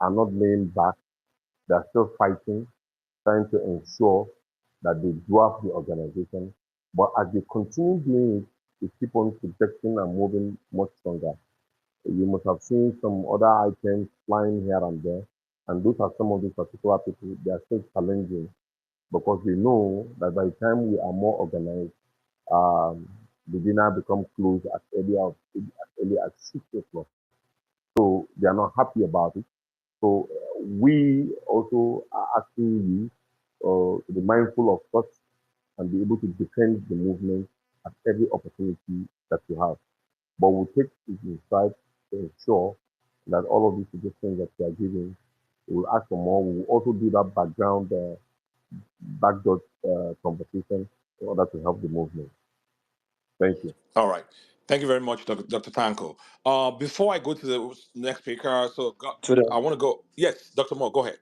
are not laying back. They are still fighting, trying to ensure that they dwarf the organization. But as they continue doing it, they keep on projecting and moving much stronger. You must have seen some other items flying here and there, and those are some of these particular people. They are still challenging because they know that by the time we are more organized, um, the dinner become closed as early as 6 o'clock. So they are not happy about it. So we also are asking you to be mindful of such and be able to defend the movement at every opportunity that you have. But we'll take it in stride to ensure that all of these suggestions that we are giving, we'll ask for more. We will also do that backdoor conversation in order to help the movement. Thank you. All right. Thank you very much, Dr. Tanko. Before I go to the next speaker, To the I want to go. Yes, Dr. Moore, go ahead.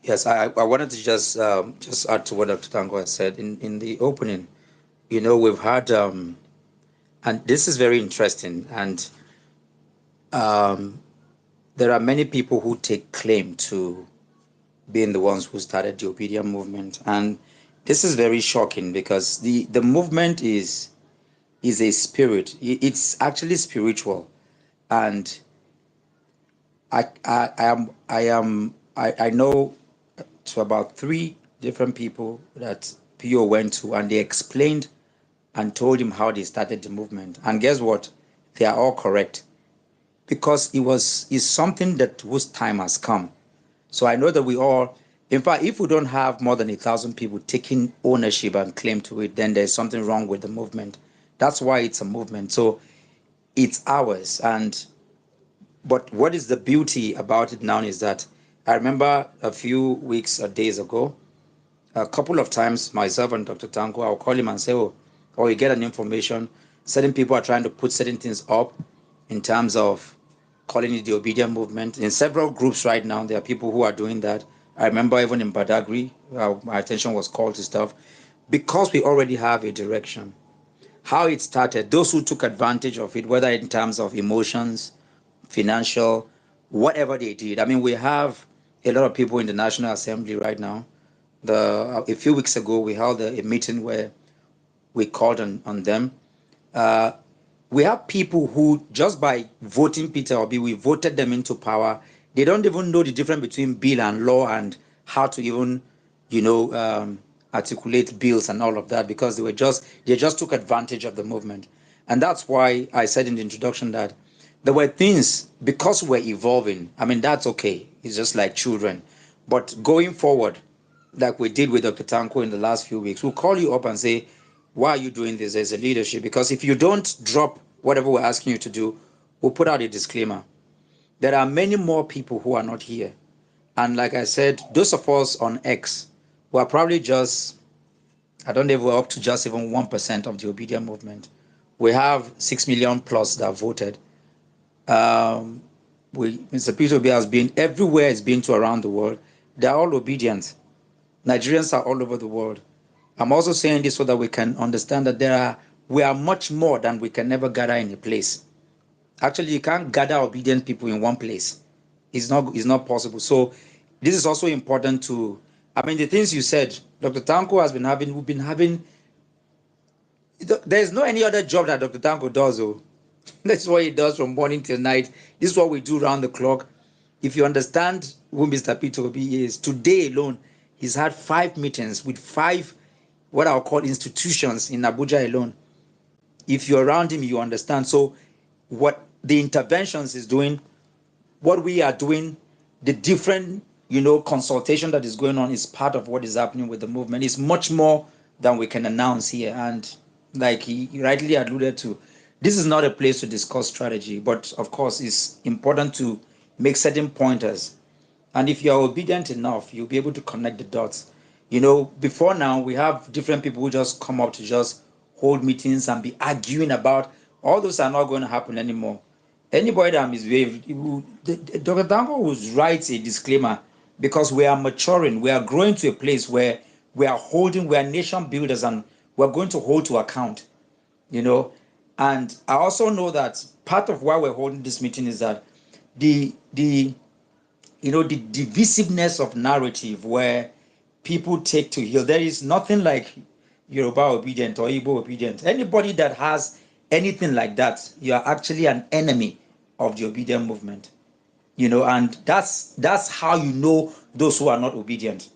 Yes, I wanted to just add to what Dr. Tango has said in the opening. We've had and this is very interesting, and there are many people who take claim to being the ones who started the obedient movement, and this is very shocking because the movement is a spirit. It's actually spiritual, and I know to about three different people that PO went to, and they explained and told him how they started the movement. And guess what? They are all correct because is something that whose time has come. So I know that we all, in fact, if we don't have more than 1,000 people taking ownership and claim to it, then there's something wrong with the movement. That's why it's a movement. So it's ours. But what is the beauty about it now is that I remember a few weeks or days ago, a couple of times, myself and Dr. Tanko, I'll call him and say, oh, or you get an information, certain people are trying to put certain things up in terms of calling it the obedient movement. In several groups right now, there are people who are doing that. I remember even in Badagry, my attention was called to stuff because we already have a direction. How it started, those who took advantage of it, whether in terms of emotions, financial, whatever they did. I mean, we have a lot of people in the National Assembly right now. A few weeks ago, we held a meeting where we called on them. We have people who, just by voting Peter Obi, we voted them into power. They don't even know the difference between bill and law and how to even, you know, articulate bills and all of that because they just took advantage of the movement. And that's why I said in the introduction that there were things, because we're evolving. I mean, that's okay. It's just like children. But going forward, like we did with Dr. Tanko in the last few weeks, we'll call you up and say, why are you doing this as a leadership? Because if you don't drop whatever we're asking you to do, we'll put out a disclaimer. There are many more people who are not here. And like I said, those of us on X who are probably just, I don't know if we're up to just even 1% of the obedient movement. We have 6 million plus that voted. Mr. Peter Obi has been everywhere he's been to around the world. They're all obedient. Nigerians are all over the world. I'm also saying this so that we can understand that we are much more than we can never gather in a place. Actually, you can't gather obedient people in one place. It's not possible. So this is also important to, I mean, the things you said, Dr. Tanko has been having, we've been having, there's no any other job that Dr. Tanko does. Oh. That's what he does from morning till night. This is what we do round the clock. If you understand who Mr. Peter Obi is, today alone, he's had 5 meetings with 5 what I'll call institutions in Abuja alone. If you're around him, you understand. So what the interventions is doing, what we are doing, the different, consultation that is going on is part of what is happening with the movement. It's much more than we can announce here. And like he rightly alluded to, this is not a place to discuss strategy, but of course, it's important to make certain pointers. And if you're obedient enough, you'll be able to connect the dots. Before now, we have different people who just come up to just hold meetings and be arguing about. All those are not going to happen anymore. Anybody that misbehaved, Dr. Danko will write a disclaimer because we are maturing, we are growing to a place where we are nation builders, and we're going to hold to account, And I also know that part of why we're holding this meeting is that the divisiveness of narrative where people take to heal. There is nothing like Yoruba obedient or Igbo obedient. Anybody that has anything like that, you are actually an enemy of the obedient movement. And that's how you know those who are not obedient.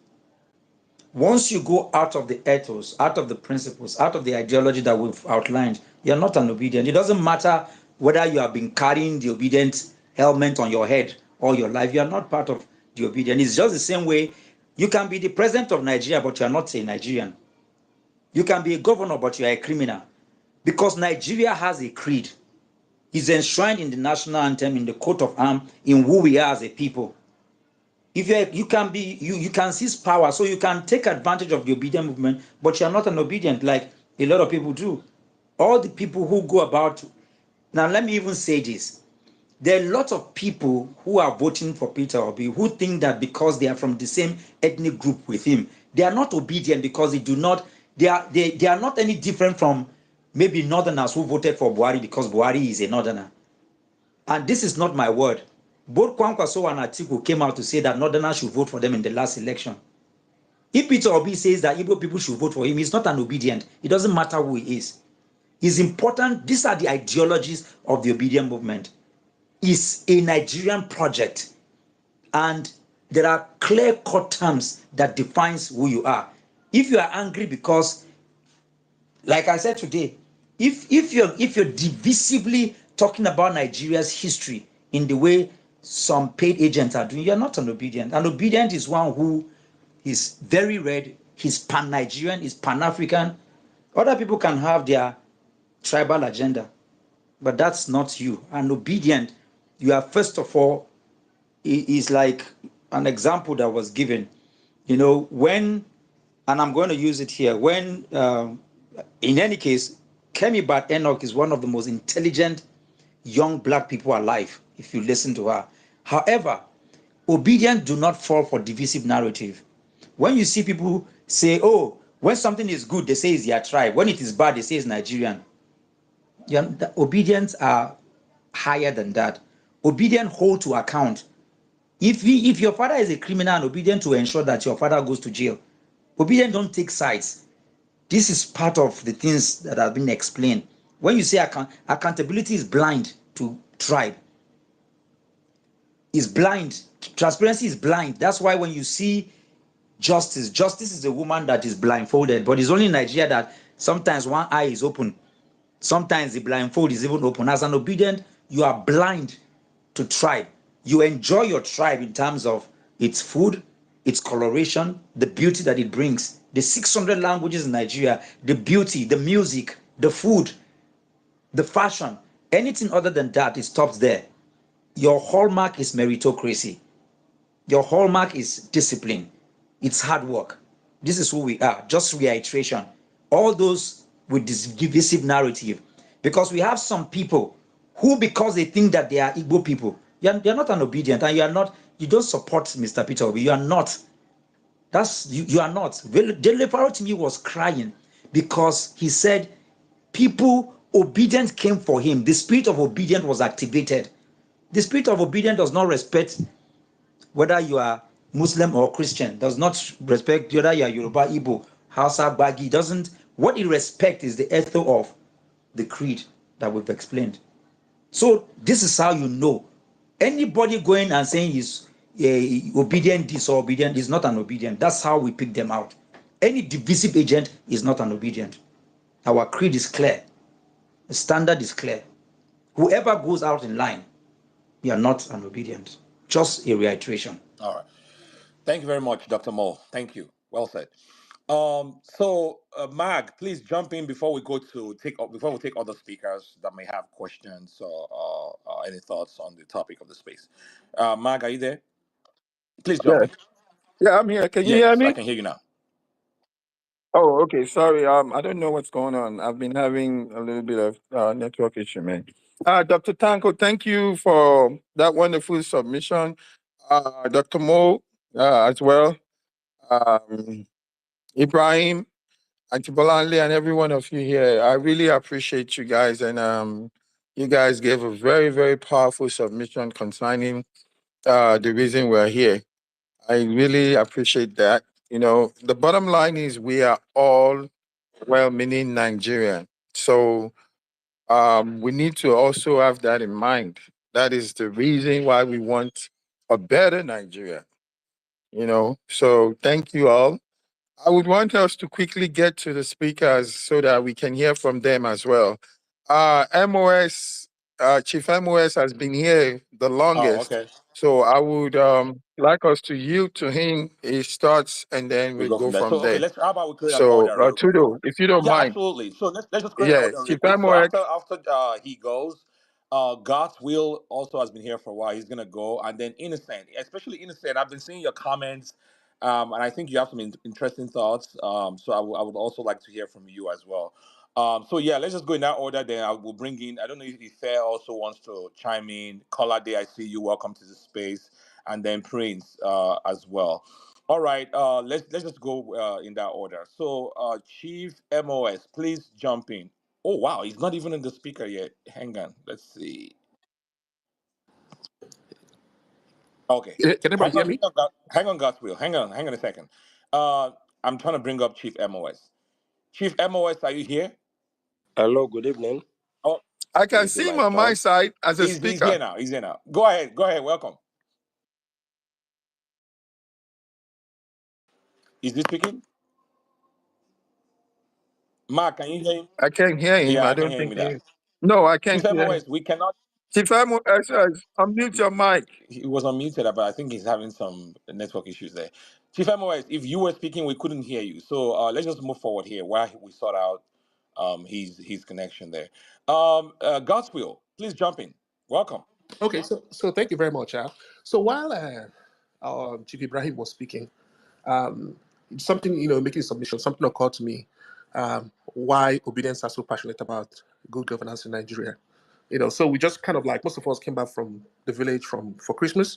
Once you go out of the ethos, out of the principles, out of the ideology that we've outlined, you're not an obedient. It doesn't matter whether you have been carrying the obedient helmet on your head all your life. You are not part of the obedient. It's just the same way you can be the president of Nigeria, but you are not a Nigerian. You can be a governor, but you are a criminal. Because Nigeria has a creed. It's enshrined in the national anthem, in the coat of arms, in who we are as a people. If you can seize power, so you can take advantage of the obedient movement, but you are not an obedient like a lot of people do. All the people who go about. Now, let me even say this. There are lots of people who are voting for Peter Obi who think that because they are from the same ethnic group with him, they are not obedient because they are not any different from maybe northerners who voted for Buhari because Buhari is a northerner. And this is not my word. Both Kwankwaso and Atiku came out to say that northerners should vote for them in the last election. If Peter Obi says that Igbo people should vote for him, he's not an obedient. It doesn't matter who he is. It's important. These are the ideologies of the obedient movement. It's a Nigerian project. And there are clear-cut terms that defines who you are. If you are angry because, like I said today, if you're divisively talking about Nigeria's history in the way some paid agents are doing, you're not an obedient. An obedient is one who is very red, he's pan-Nigerian, he's pan-African. Other people can have their tribal agenda, but that's not you. An obedient, you are first of all, is like an example that was given. When, and I'm going to use it here, when, in any case, Kemi Bat Enoch is one of the most intelligent young black people alive, if you listen to her. However, obedient do not fall for divisive narrative. When you see people say, oh, when something is good, they say it's their tribe. When it is bad, they say it's Nigerian. The obedience are higher than that. Obedient hold to account. If your father is a criminal and obedient to ensure that your father goes to jail, obedient don't take sides. This is part of the things that have been explained. When you say accountability is blind to tribe, is blind. Transparency is blind. That's why when you see justice is a woman that is blindfolded. But it's only in Nigeria that sometimes one eye is open. Sometimes the blindfold is even open. As an obedient, you are blind to tribe. You enjoy your tribe in terms of its food, its coloration, the beauty that it brings. The 600 languages in Nigeria, the beauty, the music, the food, the fashion. Anything other than that, it stops there. Your hallmark is meritocracy. Your hallmark is discipline. It's hard work. This is who we are. Just reiteration. All those with this divisive narrative. Because we have some people who, because they think that they are Igbo people, you're not an obedient, and you don't support Mr. Peter Obi. You are not. You are not. Dele Farotimi was crying because he said people obedient came for him. The spirit of obedience was activated. The spirit of obedience does not respect whether you are Muslim or Christian, does not respect whether you are Yoruba, Igbo, Hausa, Bagi. Doesn't. What it respects is the ethos of the creed that we've explained. So this is how you know. Anybody going and saying he's obedient, disobedient is not an obedient. That's how we pick them out. Any divisive agent is not an obedient. Our creed is clear. The standard is clear. Whoever goes out in line, you are not an obedient. Just a reiteration. All right. Thank you very much, Dr. Mo. Thank you. Well said. Mag, please jump in before we go to before we take other speakers that may have questions or any thoughts on the topic of the space. Mag, are you there? Please jump Yeah, in. yeah, I'm here. Can you hear Yes, I me? can hear you now. Oh, okay. Sorry. I don't know what's going on. I've been having a little bit of network issue, man. Dr. Tanko, thank you for that wonderful submission. Dr. Mo, as well. Um, Ibrahim, Antibolanle, and every one of you here. I really appreciate you guys. And you guys gave a very, very powerful submission concerning the reason we're here. I really appreciate that. You know, the bottom line is we are all well-meaning Nigerian. So we need to also have that in mind. That is the reason why we want a better Nigeria. You know, so thank you all. I would want us to quickly get to the speakers so that we can hear from them as well. MOS, Chief MOS has been here the Oh, longest. okay. So I would like us to yield to him his thoughts and then We we go go from there. from So okay, there. let's how about we create an So order real quick. Tudo, if you don't Yeah, mind, absolutely. So let's just create an yeah, order real Chief quick. So MOS, after he goes, God's will also has been here for a while. He's gonna go, and then Innocent, especially Innocent. I've been seeing your comments, and I think you have some interesting thoughts. So I would also like to hear from you as well. So yeah, let's just go in that order. Then I will bring in. I don't know if Fair also wants to chime in. Colade, I see you. Welcome to the space, and then Prince as well. All right, let's just go in that order. So, Chief MOS, please jump in. Oh wow, he's not even in the speaker yet. Hang on, let's see. Okay, Can everybody hear me? Hang on, God's will. Hang on a second. I'm trying to bring up Chief MOS. Chief MOS, are you here? Hello, good evening. Oh, I Will can it be see him my on my turn? side as a he's here speaker. now. He's here now. Go ahead. Go ahead. Welcome. Is he speaking? Mark, can you hear him? I can't hear him. Yeah, I I can don't hear him think with he that. is. No, I Chief can't hear him. MOS, we cannot. Chief MOS, unmute your mic. He was unmuted, but I think he's having some network issues there. Chief MOS, if you were speaking, we couldn't hear you. So let's just move forward here while we sort out his connection there. God's will, please jump in. Welcome. Okay, so thank you very much, Al. So while Chief Ibrahim was speaking, something making a submission, something occurred to me. Why obedience are so passionate about good governance in Nigeria? So we just kind of like most of us came back from the village for Christmas,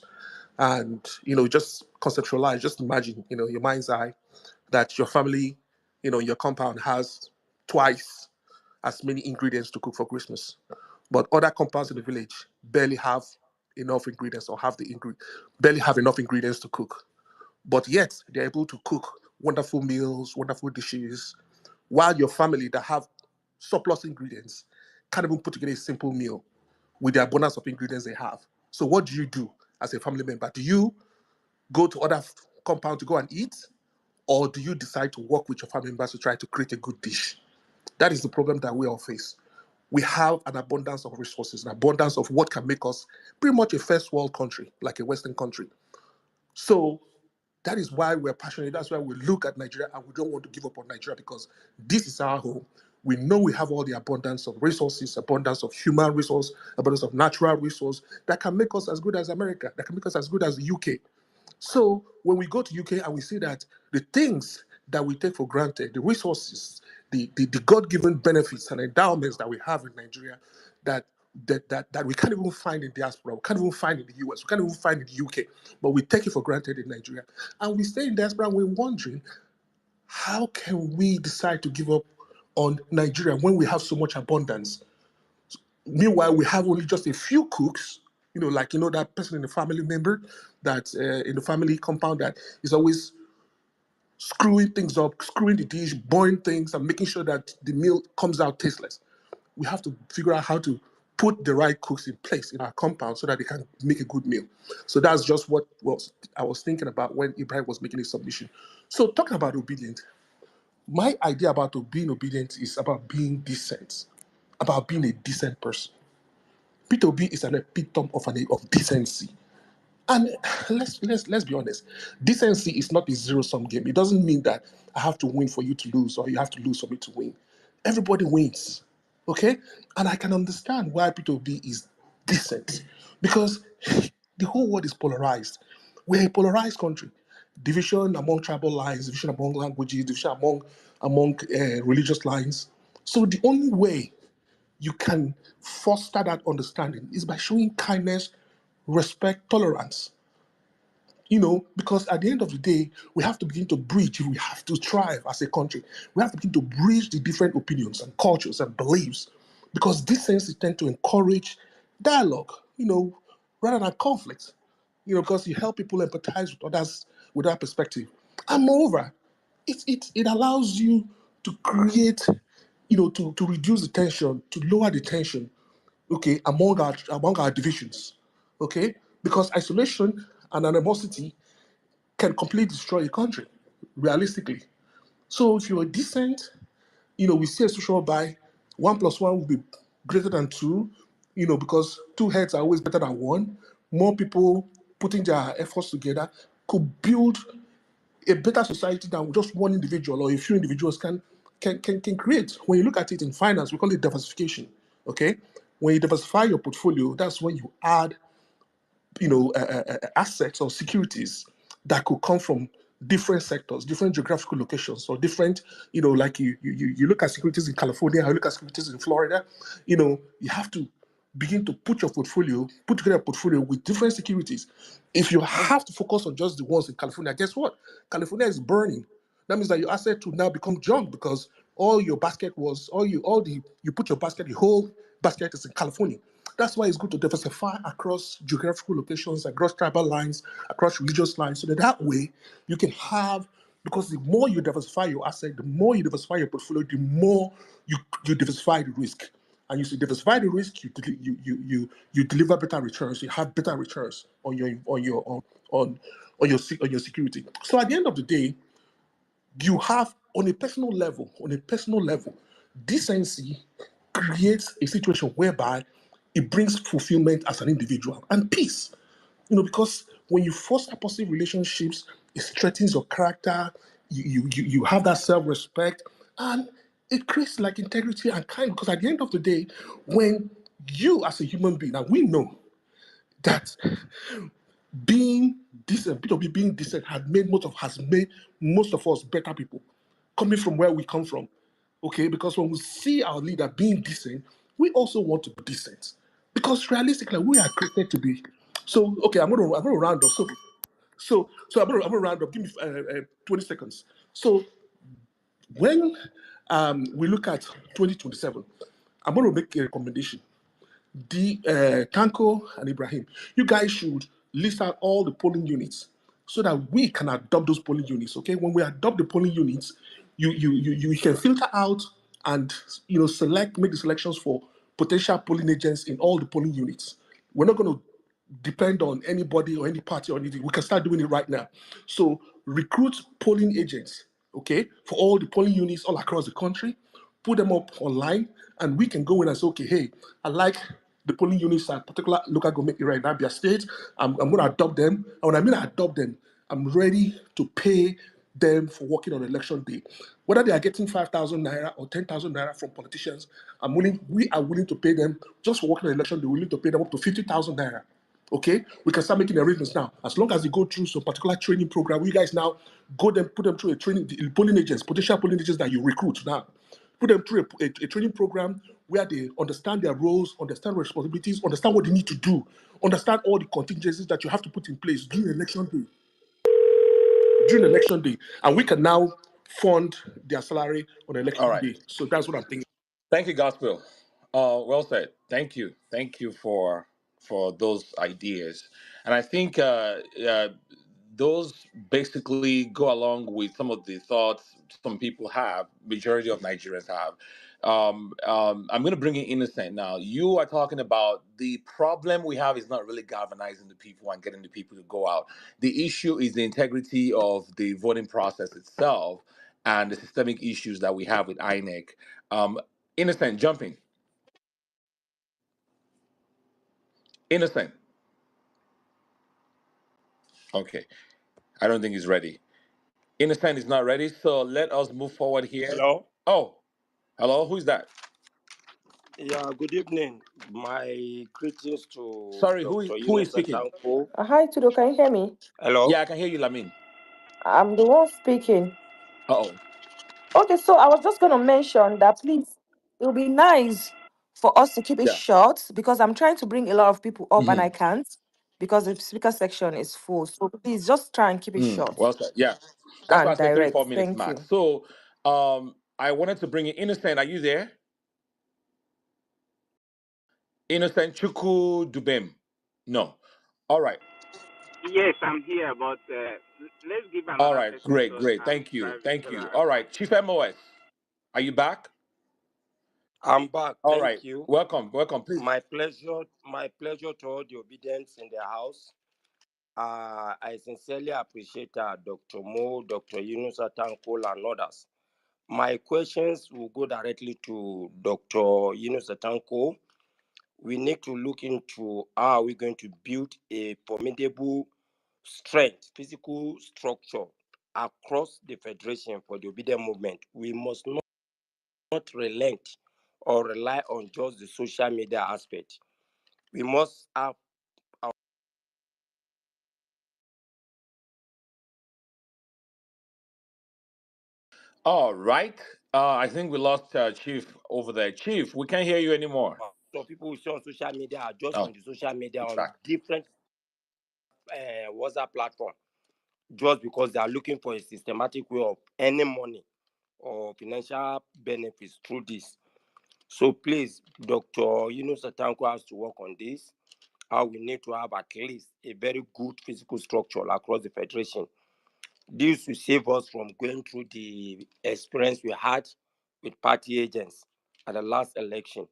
and just conceptualize, just imagine, your mind's eye, that your family, your compound has twice as many ingredients to cook for Christmas. But other compounds in the village barely have enough ingredients or barely have enough ingredients to cook. But yet they're able to cook wonderful meals, wonderful dishes, while your family that have surplus ingredients can't even put together a simple meal with the abundance of ingredients they have. So what do you do as a family member? Do you go to other compound to go and eat? Or do you decide to work with your family members to try to create a good dish? That is the problem that we all face. We have an abundance of resources, an abundance of what can make us pretty much a first world country, like a Western country. So that is why we're passionate. That's why we look at Nigeria and we don't want to give up on Nigeria, because this is our home. We know we have all the abundance of resources, abundance of human resource, abundance of natural resource that can make us as good as America, that can make us as good as the UK. So when we go to UK and we see that the things that we take for granted, the resources, the God-given benefits and endowments that we have in Nigeria, that we can't even find in diaspora, we can't even find in the US, we can't even find in the UK, but we take it for granted in Nigeria. And we stay in diaspora and we're wondering, how can we decide to give up on Nigeria when we have so much abundance? Meanwhile, we have only just a few cooks, that person in the family member that in the family compound that is always screwing things up, screwing the dish, boiling things, and making sure that the meal comes out tasteless. We have to figure out how to put the right cooks in place in our compound so that they can make a good meal. So that's just what I was thinking about when Ibrahim was making his submission. So talking about obedience, my idea about being obedient is about being decent, about being a decent person. P2B is an epitome of decency. And let's be honest. Decency is not a zero-sum game. It doesn't mean that I have to win for you to lose, or you have to lose for me to win. Everybody wins. Okay? And I can understand why P2B is decent. Because the whole world is polarized. We're a polarized country. Division among tribal lines, division among languages, division among religious lines. So the only way you can foster that understanding is by showing kindness, respect, tolerance. Because at the end of the day, we have to begin to bridge, if we have to thrive as a country, we have to begin to bridge the different opinions and cultures and beliefs. Because this sense tend to encourage dialogue, rather than conflict. Because you help people empathize with others with that perspective. And moreover, it allows you to create, to reduce the tension, to lower the tension, okay, among our divisions, okay, because isolation and animosity can completely destroy a country, realistically. So if you're decent, we see a social by 1 plus 1 will be greater than 2, because 2 heads are always better than 1. More people putting their efforts together could build a better society than just one individual or a few individuals can create. When you look at it in finance, we call it diversification. Okay, when you diversify your portfolio, that's when you add assets or securities that could come from different sectors, different geographical locations, or different, like you look at securities in California, you look at securities in Florida, you have to begin to put together a portfolio with different securities. If you have to focus on just the ones in California, guess what? California is burning. That means that your asset will now become junk because all your basket was you put your basket, the whole basket is in California. That's why it's good to diversify across geographical locations, across tribal lines, across religious lines, so that way you can have, because the more you diversify your asset, the more you diversify your portfolio, the more you diversify the risk. And you see, diversify the risk, you deliver better returns, you have better returns on your security. So at the end of the day, you have on a personal level, decency creates a situation whereby it brings fulfillment as an individual and peace. Because when you foster positive relationships, it strengthens your character. You have that self-respect, and it creates like integrity and kindness. Because at the end of the day, when you as a human being, and we know that being decent, B2B being decent has made most of us better people, coming from where we come from. Okay, because when we see our leader being decent, we also want to be decent. Because realistically, we are created to be. So okay, I'm gonna round up. So I'm gonna round up. Give me 20 seconds. So when we look at 2027, I'm gonna make a recommendation. Tanko and Ibrahim, you guys should list out all the polling units so that we can adopt those polling units. Okay, when we adopt the polling units, you can filter out and make the selections for potential polling agents in all the polling units. We're not going to depend on anybody or any party or anything. We can start doing it right now. So recruit polling agents, okay, for all the polling units all across the country, put them up online, and we can go in and say, okay, hey, I like the polling units at particular local government area in Abia State. I'm going to adopt them. And when I mean adopt them, I'm ready to pay them for working on election day. Whether they are getting 5,000 naira or 10,000 naira from politicians, we are willing to pay them just for working on election day. We're willing to pay them up to 50,000 naira. Okay, we can start making arrangements now. As long as they go through some particular training program, you guys now put them through a training, the polling agents, potential polling agents that you recruit now. Put them through a training program where they understand their roles, understand responsibilities, understand what they need to do, understand all the contingencies that you have to put in place during election day. And we can now fund their salary on All election right. day. So that's what I'm thinking. Thank you, Gospel. Well said. Thank you for those ideas, and I think those basically go along with some of the thoughts some people have. Majority of Nigerians have. I'm going to bring in Innocent now. You are talking about the problem we have is not really galvanizing the people and getting the people to go out. The issue is the integrity of the voting process itself and the systemic issues that we have with INEC. Innocent, jumping. Innocent. Okay. I don't think he's ready. Innocent is not ready, so let us move forward here. Hello. Oh, hello. Who's that? Yeah. Good evening. My greetings to Sorry, Dr. who is Yunus speaking? Atanko. Hi, Tudo, can you hear me? Hello. Yeah, I can hear you, Lamin. I'm the one speaking. Uh oh. Okay, so I was just going to mention that please, it would be nice for us to keep it Yeah. short because I'm trying to bring a lot of people up and Hmm. I can't because the speaker section is full. So please just try and keep it short Well said. Yeah. That's why I and said three, direct. 4 minutes Thank max. you. So I wanted to bring in Innocent. Are you there? Innocent Chuku Dubem. No. All right. Yes, I'm here, but let's give All another right. person Great, because great. I'm Thank you. driving Thank so that you. I All can. right. Chief MOS. Are you back? I'm back. All right. Thank you. Welcome. Welcome, please. My pleasure. My pleasure to all the obedience in the house. I sincerely appreciate Dr. Mo, Dr. Yunus Atanko, and others. My questions will go directly to Dr. Yunus Atanko. We need to look into how we're going to build a formidable strength, physical structure across the federation for the obedient movement. We must not relent or rely on just the social media aspect. We must have our All right. I think we lost Chief over there. Chief, we can't hear you anymore. some people who see on social media are just Oh, on the social media the on track. different WhatsApp platform just because they are looking for a systematic way of earning money or financial benefits through this. So please, Dr. Yunus Atanko has to work on this. How we need to have at least a very good physical structure across the federation. This will save us from going through the experience we had with party agents at the last election.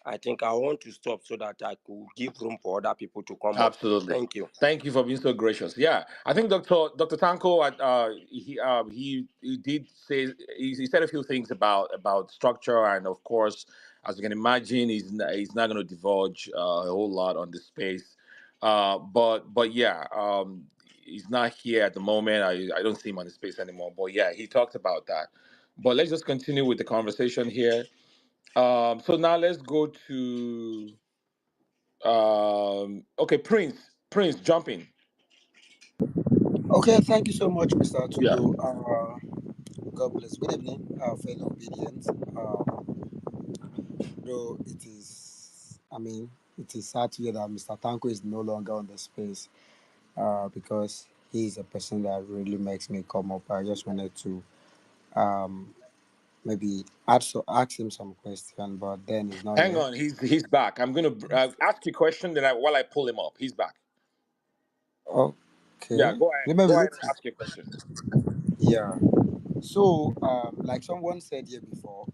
I think I want to stop so that I could give room for other people to come up. Absolutely. Thank you. Thank you for being so gracious. Yeah, I think Dr. Tanko, he did say he said a few things about structure, and of course, as you can imagine, he's not going to divulge a whole lot on this space. But yeah, he's not here at the moment. I don't see him on the space anymore. But yeah, he talked about that. But let's just continue with the conversation here. So now let's go to okay, Prince, jump in. Okay, thank you so much, Mr. Yeah. Tudo. God bless. Good evening, fellow obedient. Though it is, I mean, it is sad to hear that Mr. Tanko is no longer on the space because he is a person that really makes me come up. I just wanted to um, maybe ask him some question, but then he's not Hang here. on, he's back. I'm gonna ask you a question. Then while I pull him up, he's back. Yeah, Okay, go ahead. maybe Go ahead it and is. ask your question. Yeah. So, like someone said here before,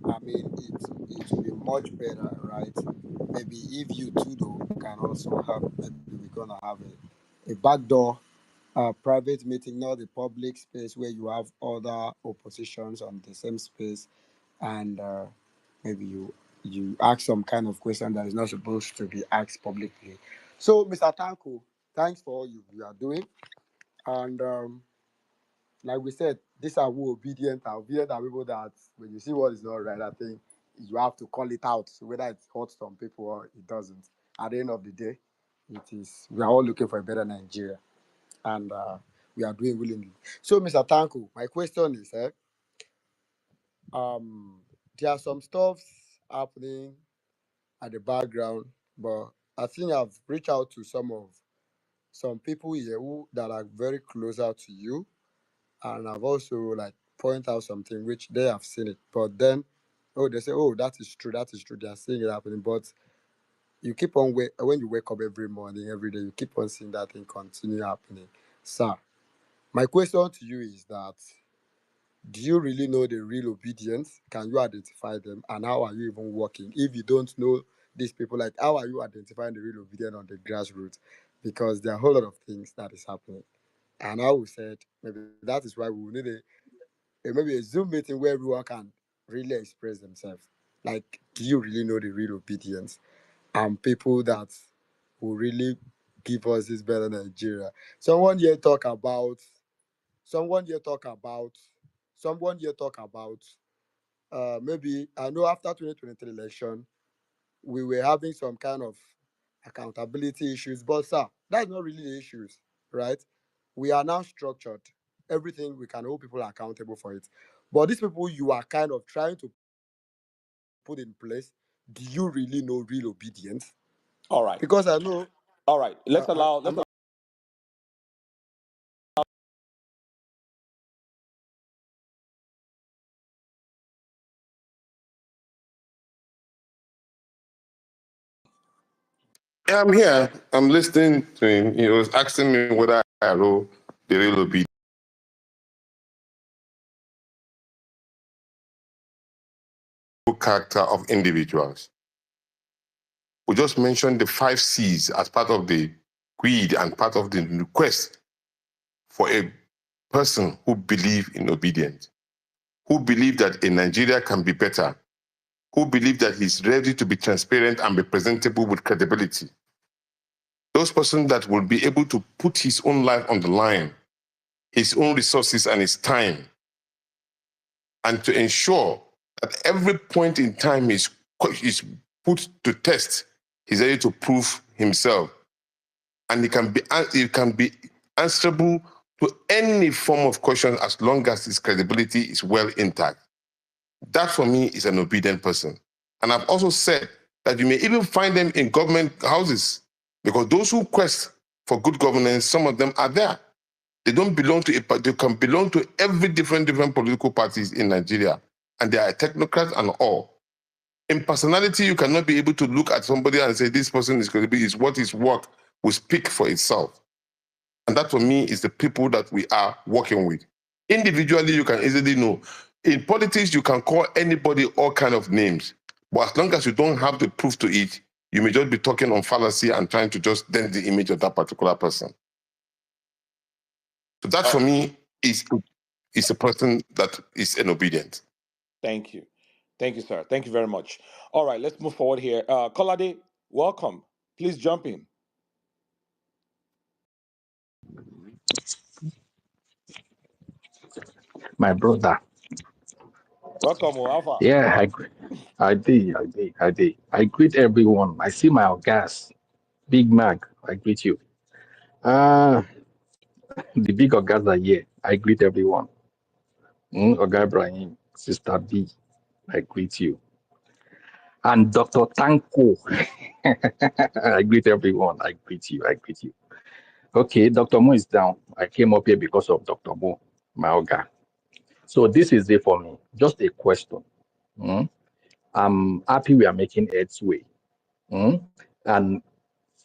I mean, it will be much better, right? Maybe if you two though can also have, maybe we're gonna have a backdoor private meeting, not the public space where you have other oppositions on the same space, and maybe you ask some kind of question that is not supposed to be asked publicly. So, Mr. Tanko, thanks for all you are doing, and like we said, these are who obedient are. Obedient are people that when you see what is not right, I think you have to call it out, whether it hurts some people or it doesn't. At the end of the day, it is we are all looking for a better Nigeria, and we are doing willingly. So, Mr. Tanko, my question is, there are some stuff happening at the background, but I think I've reached out to some people here who that are very closer to you, and I've also like point out something which they have seen it, but then oh they say oh that is true they are seeing it happening, but you keep on when you wake up every morning every day you keep on seeing that thing continue happening, sir. My question to you is that do you really know the real obedience? Can you identify them, and how are you even working if you don't know these people? Like how are you identifying the real obedience on the grassroots? Because there are a whole lot of things that is happening, and I would said maybe that is why we will need maybe a Zoom meeting where everyone can really express themselves. Like, do you really know the real obedience? And people that will really give us this better Nigeria. Someone here talk about. Someone here talk about. Someone here talk about. Maybe I know after 2023 election, we were having some kind of accountability issues, but sir, that's not really the issues, right? We are now structured. Everything we can hold people accountable for it. But these people you are kind of trying to put in place, do you really know real obedience? All right. Because I know. All right. Let's I, allow. I'm Let's. Yeah, I'm here. I'm listening to him. He was asking me whether I know the real obedience character of individuals. We just mentioned the 5 C's as part of the creed and part of the request for a person who believes in obedience, who believes that a Nigeria can be better, who believes that he's ready to be transparent and be presentable with credibility. Those persons that will be able to put his own life on the line, his own resources and his time, and to ensure that every point in time is put to test, he's ready to prove himself. And he can be answerable to any form of question as long as his credibility is well intact. That for me is an obedient person. And I've also said that you may even find them in government houses, because those who quest for good governance, some of them are there. They don't belong to they can belong to every different political parties in Nigeria, and they are technocrats and all. In personality, you cannot be able to look at somebody and say this person is credible. Is what his work will speak for itself. And that for me is the people that we are working with. Individually, you can easily know. In politics, you can call anybody all kind of names, but as long as you don't have the proof to it, you may just be talking on fallacy and trying to just dent the image of that particular person. So that for me is a person that is an obedient. Thank you. Thank you, sir. Thank you very much. All right, let's move forward here. Kolade, welcome. Please jump in. My brother. Welcome, Alpha. Yeah, I did. I greet everyone. I see my gas, Big Mac. I greet you. Uh, the big guys are here. I greet everyone. Oga Ibrahim, Sister B. I greet you. And Dr. Tanko. I greet everyone. I greet you. I greet you. Okay, Dr. Mo is down. I came up here because of Dr. Mo, my Oga. So this is it for me. Just a question. Mm. I'm happy we are making headway. Mm. And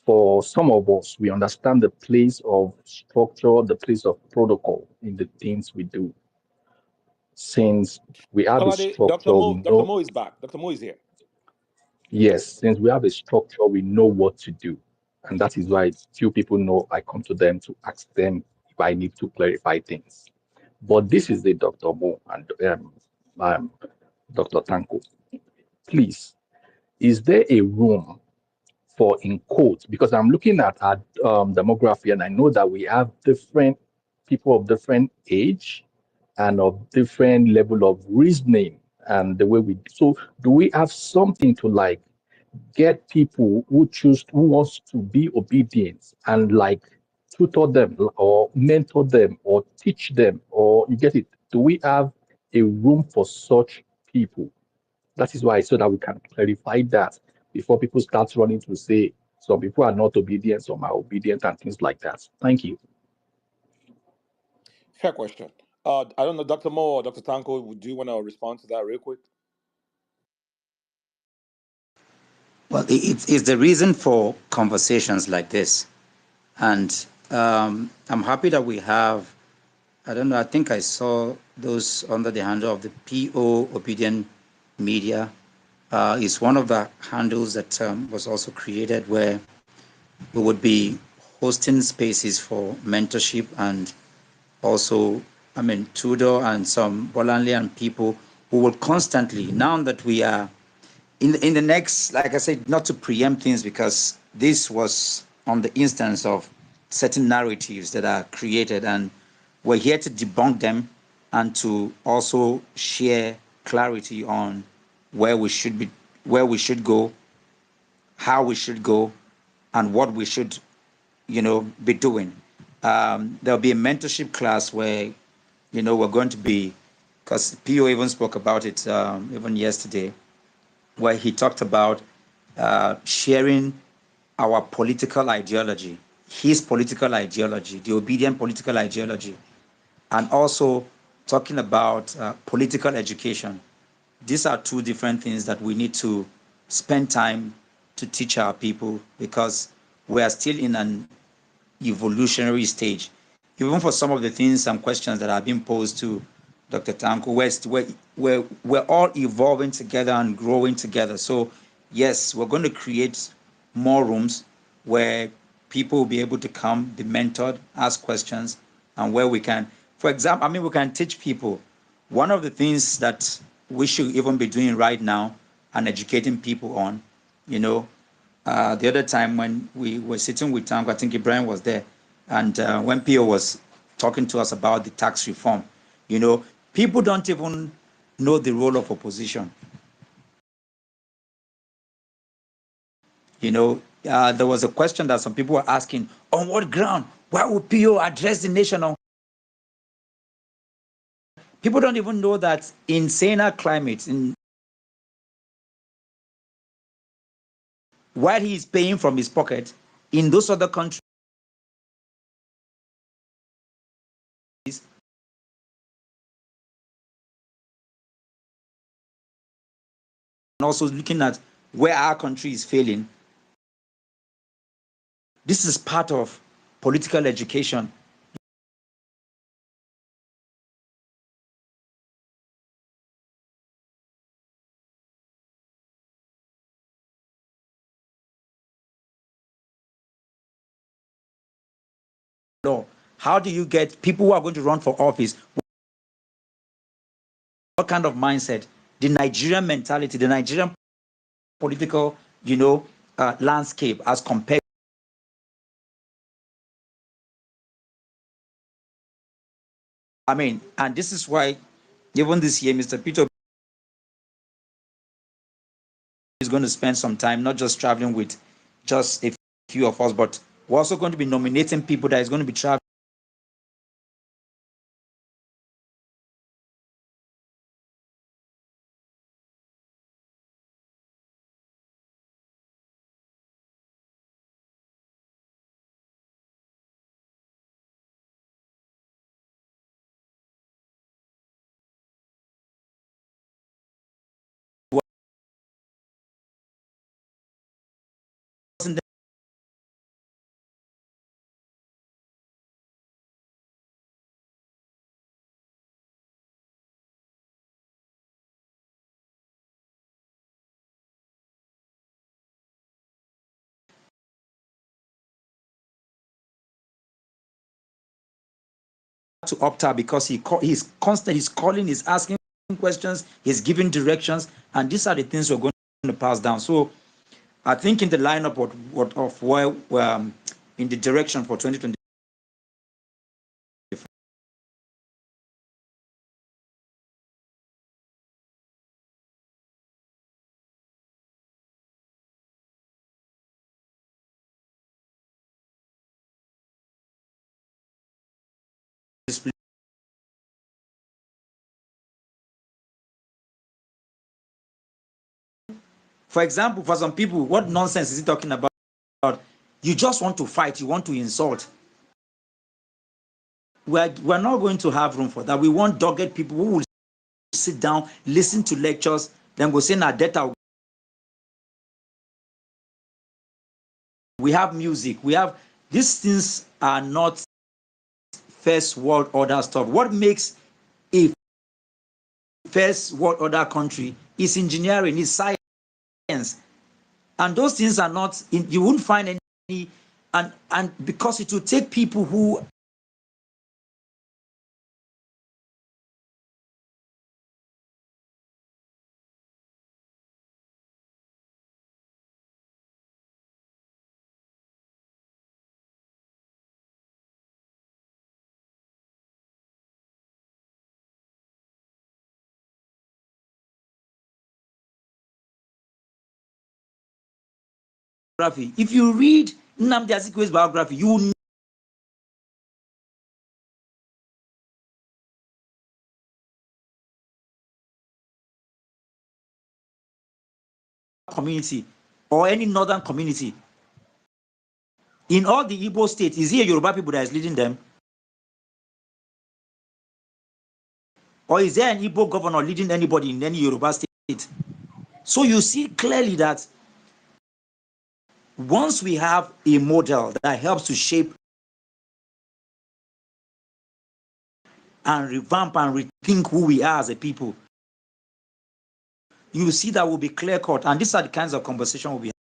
for some of us, we understand the place of structure, the place of protocol in the things we do. Since we have a Kolade, Dr. structure, we Mo, Dr. know, Mo is back. Dr. Mo is here. yes, since we have a structure, we know what to do. And that is why few people know I come to them to ask them if I need to clarify things. But this is the Dr. Mo and um, Dr. Tanko. Please, is there a room for in quotes, because I'm looking at our demography and I know that we have different people of different age and of different level of reasoning and the way we, so do we have something to like get people who wants to be obedient and like tutor them or mentor them or teach them, or you get it, do we have a room for such people? That is why, so that we can clarify that before people start running to say some people are not obedient, some are obedient, and things like that. Thank you. Fair question. I don't know, Dr. Mo or Dr. Tanko, do you want to respond to that real quick? Well, it's the reason for conversations like this. And I'm happy that we have, I don't know, I think I saw those under the handle of the PO Obedient Media. It's one of the handles that was also created where we would be hosting spaces for mentorship and also, Tudor and some Bolanlian people who will constantly, now that we are in the next, like I said, not to preempt things because this was on the instance of certain narratives that are created, and we're here to debunk them and to also share clarity on where we should be, where we should go, how we should go, and what we should, be doing. There'll be a mentorship class where, we're going to be, because Pio even spoke about it even yesterday, where he talked about sharing our political ideology, his political ideology, the obedient political ideology, and also talking about political education. These are two different things that we need to spend time to teach our people, because we are still in an evolutionary stage. Even for some of the things and questions that have been posed to Dr. Tanko, we're all evolving together and growing together. So, yes, we're going to create more rooms where people will be able to come, be mentored, ask questions, and where we can, for example, we can teach people. One of the things that we should even be doing right now and educating people on, you know, the other time when we were sitting with Tango, I think Ibrahim was there, and when Pio was talking to us about the tax reform, people don't even know the role of opposition. There was a question that some people were asking: on what ground? Why would Pio address the nation on? People don't even know that in saner climates, while he is paying from his pocket, in those other countries, and also looking at where our country is failing. This is part of political education. Law. How do you get people who are going to run for office? What kind of mindset? The Nigerian mentality, the Nigerian political, landscape as compared. And this is why even this year, Mr. Peter is going to spend some time not just traveling with just a few of us, but we're also going to be nominating people that is going to be traveling to opt out because he's constant, he's calling, he's asking questions, he's giving directions, and these are the things we're going to pass down. So I think in the lineup of where in the direction for 2020, for example, for some people, what nonsense is he talking about? You just want to fight, you want to insult. We're not going to have room for that. We want dogged people who will sit down, listen to lectures, then go say, "Nah, data." We have music. We have these things are not first world order stuff. What makes a first world order country is engineering, is science, and those things are not. You won't find any, and because it will take people who biography. If you read Nnamdi Azikiwe's biography, you will community or any northern community. In all the Igbo states, is it a Yoruba people that is leading them? Or is there an Igbo governor leading anybody in any Yoruba state? So you see clearly that once we have a model that helps to shape and revamp and rethink who we are as a people, you see that will be clear cut. And these are the kinds of conversation we'll be having.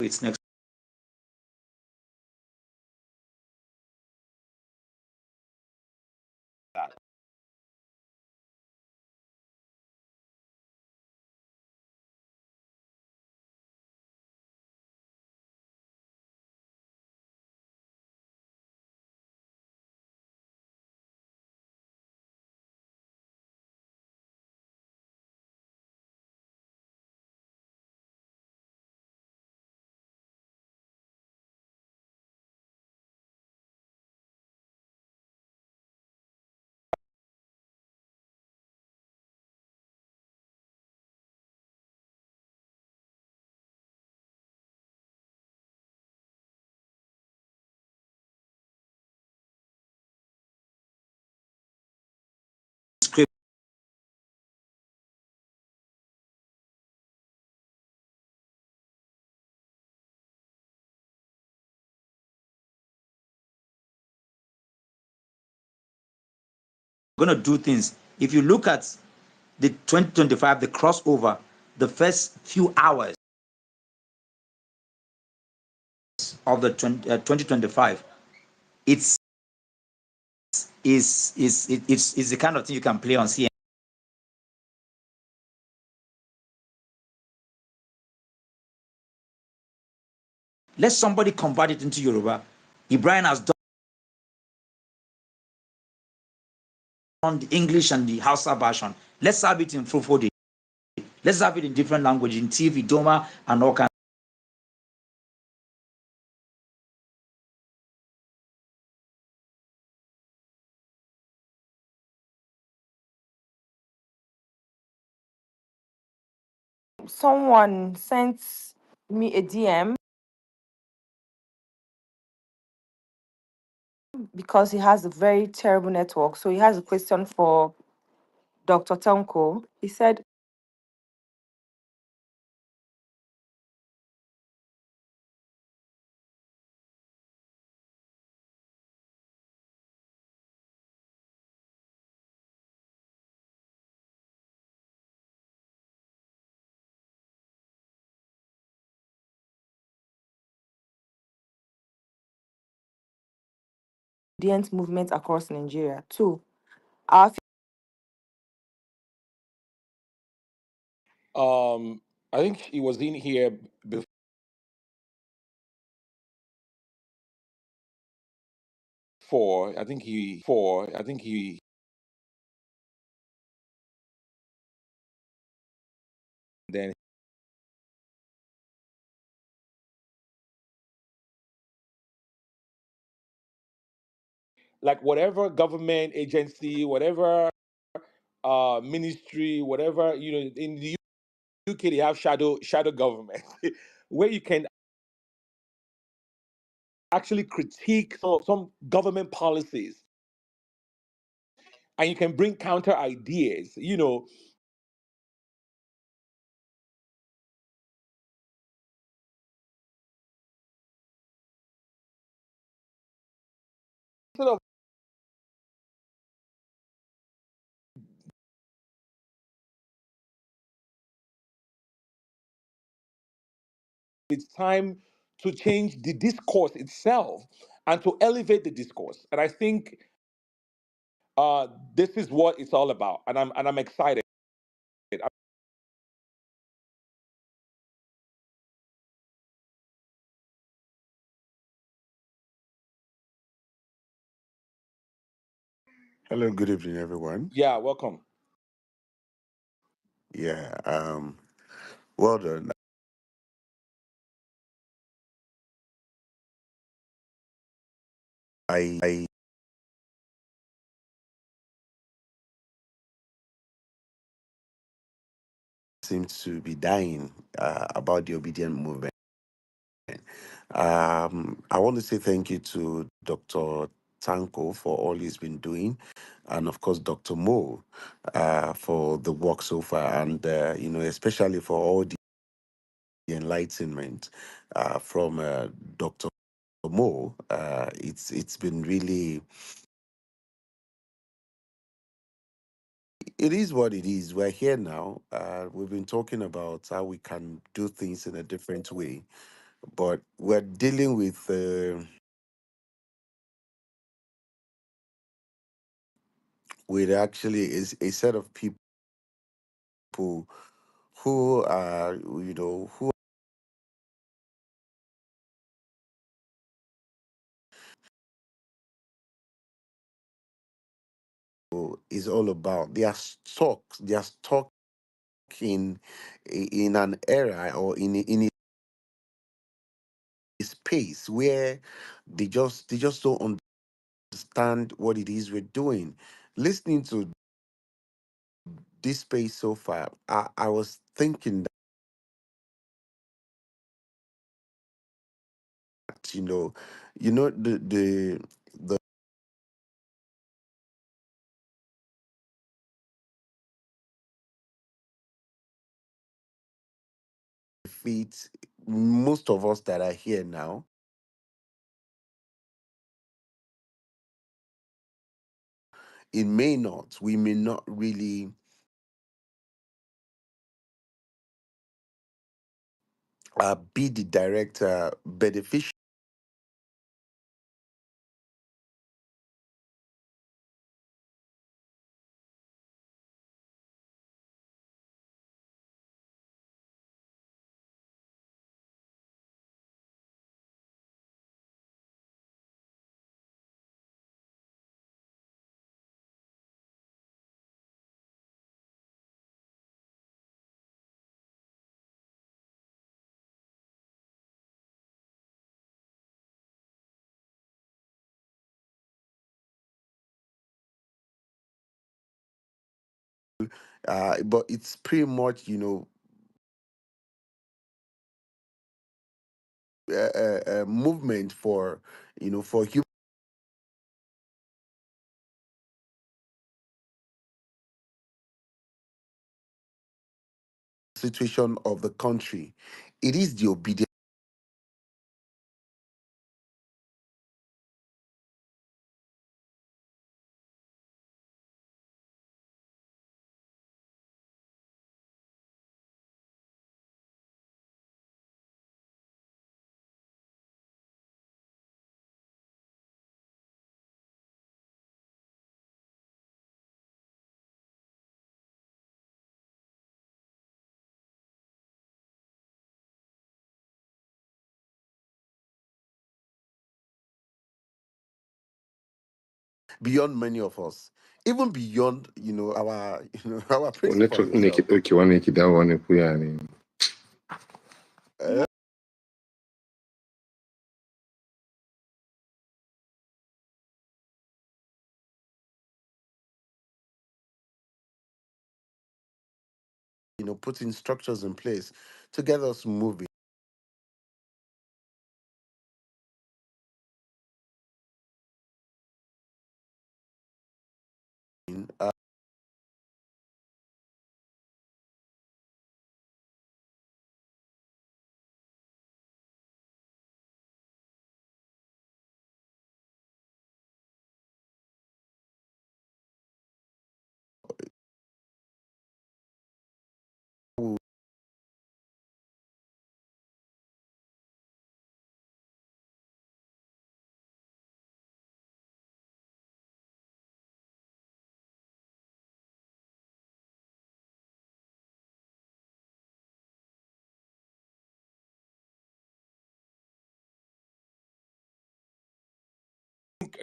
It's next. Script. We're going to do things. If you look at the 2025, the crossover, the first few hours of the 2025, it's the kind of thing you can play on CNN. Let somebody convert it into Yoruba. Ibrahim has done the English and the Hausa version. Let's have it in Fulfode. Let's have it in different language, in TV, Doma, and all kinds. Someone sent me a DM because he has a very terrible network. So he has a question for Dr. Tonko. He said, obedient movement across Nigeria. Two, our I think he was in here before. I think he then like whatever government agency, whatever ministry, whatever, in the UK they have shadow government where you can actually critique some government policies and you can bring counter ideas, instead of it's time to change the discourse itself and to elevate the discourse. And I think this is what it's all about, and I'm excited. Hello, good evening, everyone. Yeah, welcome. Yeah, well done. I seem to be dying about the obedient movement. I want to say thank you to Dr. Tanko for all he's been doing, and of course, Dr. Mo for the work so far, and especially for all the enlightenment from Dr. Mo. It's been really. It is what it is. We're here now. We've been talking about how we can do things in a different way, but we're dealing with actually is a set of people who are who is all about. They are stuck in an era or in a space where they just don't understand what it is we're doing. Listening to this space so far, I was thinking that the feet, most of us that are here now, we may not really be the direct beneficiary but it's pretty much a movement for for human situation of the country. It is the obedient beyond many of us, even beyond our our Well, principal network make himself. it okay. One make it that one. Uh, putting structures in place to get us moving. Uh,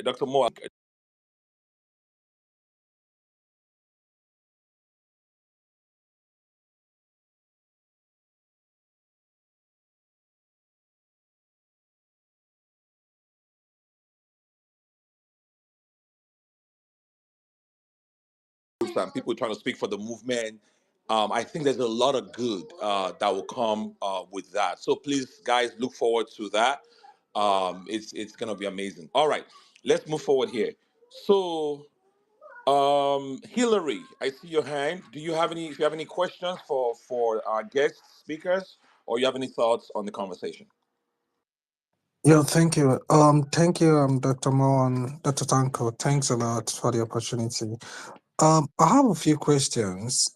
Dr. Moore, groups and people trying to speak for the movement. I think there's a lot of good that will come with that. So please, guys, look forward to that. It's gonna be amazing. All right, let's move forward here. So, Hillary, I see your hand. Do you have any? If you have any questions for our guest speakers, or you have any thoughts on the conversation? Yeah, thank you. Thank you, Dr. Mo and Dr. Tanko. Thanks a lot for the opportunity. I have a few questions.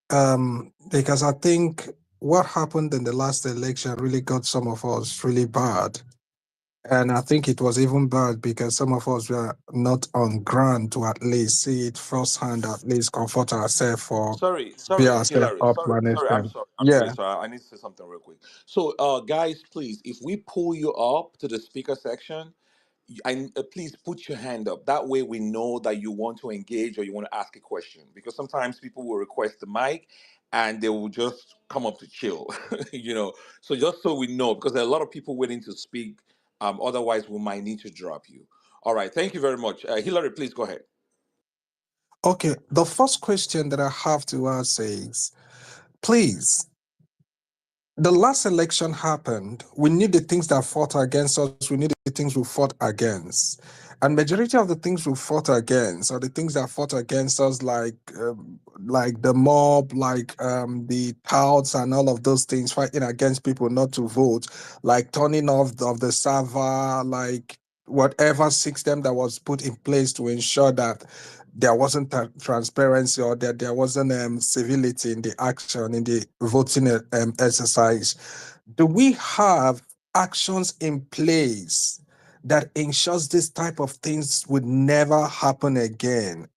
Because I think what happened in the last election really got some of us really bad. And I think it was even bad because some of us were not on ground to at least see it firsthand, at least comfort ourselves for Sorry, be sorry, ourselves Hillary. up to Sorry, an sorry. I'm extent. sorry. I'm really Yeah. sorry. I need to say something real quick. So, guys, please, if we pull you up to the speaker section, please put your hand up. That way, we know that you want to engage or you want to ask a question. Because sometimes people will request the mic, and they will just come up to chill. So just so we know, because there are a lot of people waiting to speak. Otherwise, we might need to drop you. All right. Thank you very much, Hillary. Please go ahead. Okay. The first question that I have to ask is, please, the last election happened. We knew the things that fought against us. We knew the things we fought against. And majority of the things we fought against are the things that fought against us, like the mob, the touts and all of those things, fighting against people not to vote, like turning off of the server, like whatever system that was put in place to ensure that there wasn't transparency or that there wasn't civility in the action in the voting exercise. Do we have actions in place that ensures this type of things would never happen again?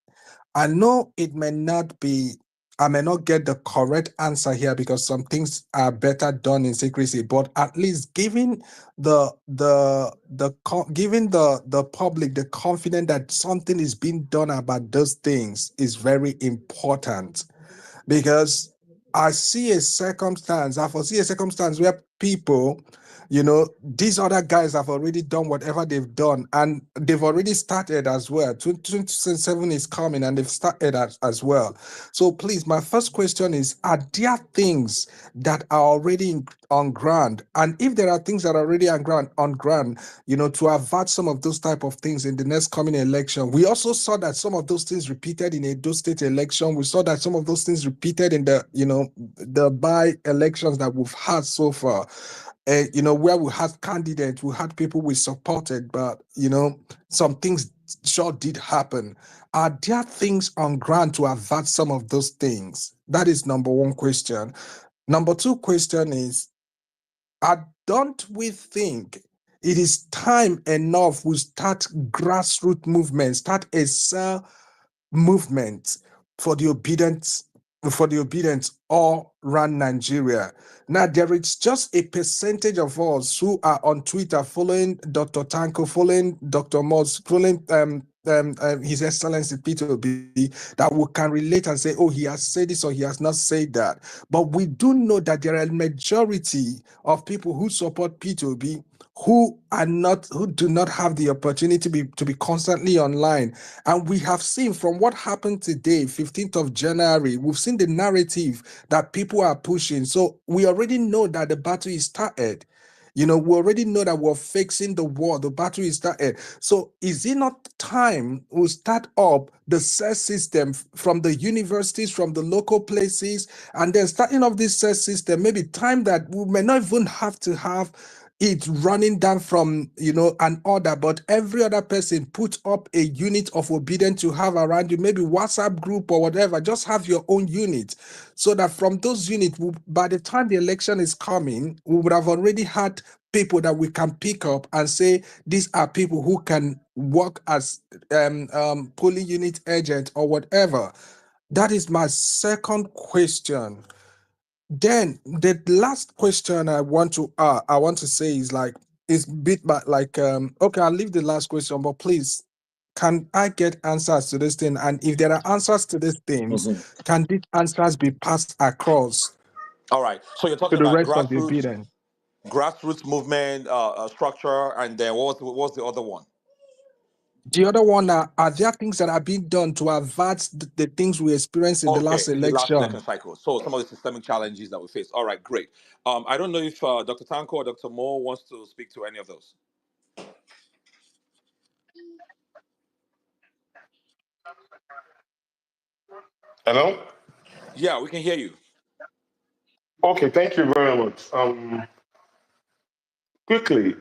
I know it may not be, I may not get the correct answer here because some things are better done in secrecy, but at least giving giving the public the confidence that something is being done about those things is very important, because I foresee a circumstance where people, these other guys have already done whatever they've done and they've already started as well. 2027 is coming and they've started as well. So please, my first question is, are there things that are already on ground? And if there are things that are already on ground, to avert some of those type of things in the next coming election. We also saw that some of those things repeated in Edo State election. We saw that some of those things repeated in the by-elections that we've had so far. Where we had candidates, we had people we supported, but some things sure did happen. Are there things on ground to avert some of those things? That is number one question. Number two question is, don't we think it is time enough we start grassroots movement, start a cell movement for the obedience all around Nigeria? Now there is just a percentage of us who are on Twitter following Dr. Tanko, following Dr. Moss, following His Excellency P2B, that we can relate and say, oh, he has said this or he has not said that. But we do know that there are a majority of people who support P2B who do not have the opportunity to be constantly online. And we have seen from what happened today, 15th of January, we've seen the narrative that people are pushing. So we already know that the battle is started. We already know that we're fixing the war. The battle is started. So is it not time we start up the CES system from the universities, from the local places, and then starting up this CES system, maybe time that we may not even have to have it running down from an order, but every other person put up a unit of obedience to have around you, maybe WhatsApp group or whatever. Just have your own unit, so that from those units, by the time the election is coming, we would have already had people that we can pick up and say these are people who can work as polling unit agent or whatever. That is my second question. Then the last question I want to say is like, is bit by like okay, I'll leave the last question, but please, can I get answers to this thing? And if there are answers to these things, Mhm. can these answers be passed across All right. So you're to talking the about rest of the obedient? grassroots movement structure, and then what was the other one? The other one are there things that are being done to avert the things we experienced in the last Okay, in the last election election? cycle. So some of the systemic challenges that we face. All right, great. I don't know if Dr. Tanko or Dr. Moore wants to speak to any of those. Hello? Yeah, we can hear you. Okay, thank you very much. Quickly,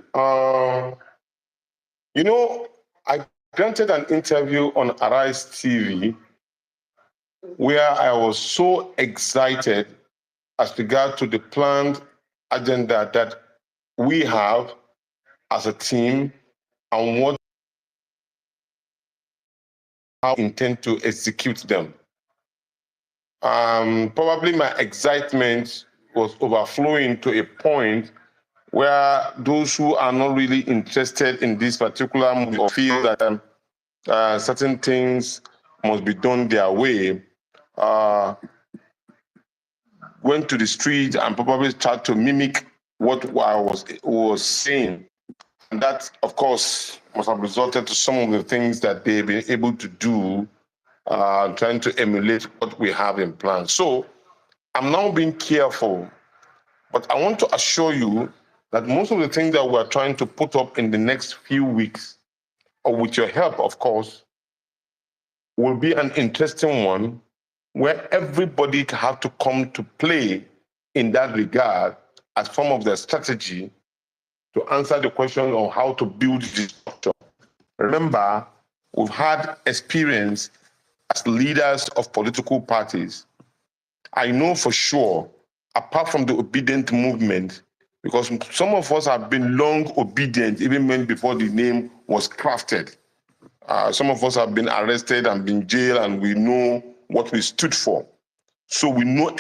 I granted an interview on Arise TV where I was so excited as regard to the planned agenda that we have as a team and what how we intend to execute them. Probably my excitement was overflowing to a point where those who are not really interested in this particular movie or feel that certain things must be done their way, went to the street and probably tried to mimic what I was saying. And that, of course, must have resulted to some of the things that they've been able to do, trying to emulate what we have in plan. So I'm now being careful, but I want to assure you that most of the things that we're trying to put up in the next few weeks, or with your help, of course, will be an interesting one where everybody have to come to play in that regard as form of their strategy to answer the question on how to build this structure. Remember, we've had experience as leaders of political parties. I know for sure, apart from the obedient movement, because some of us have been long obedient even when before the name was crafted. Some of us have been arrested and been jailed, and we know what we stood for. So we know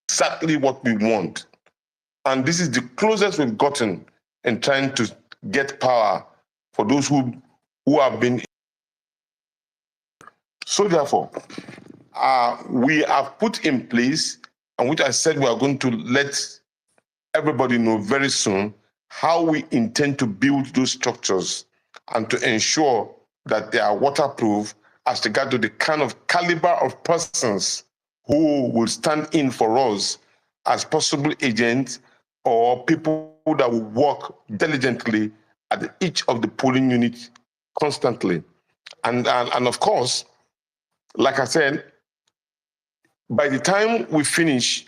exactly what we want. And this is the closest we've gotten in trying to get power for those who have been. So therefore, we have put in place, and which I said we are going to let everybody know very soon, how we intend to build those structures and to ensure that they are waterproof as regard to the kind of caliber of persons who will stand in for us as possible agents or people that will work diligently at each of the polling units constantly. And of course, like I said, by the time we finish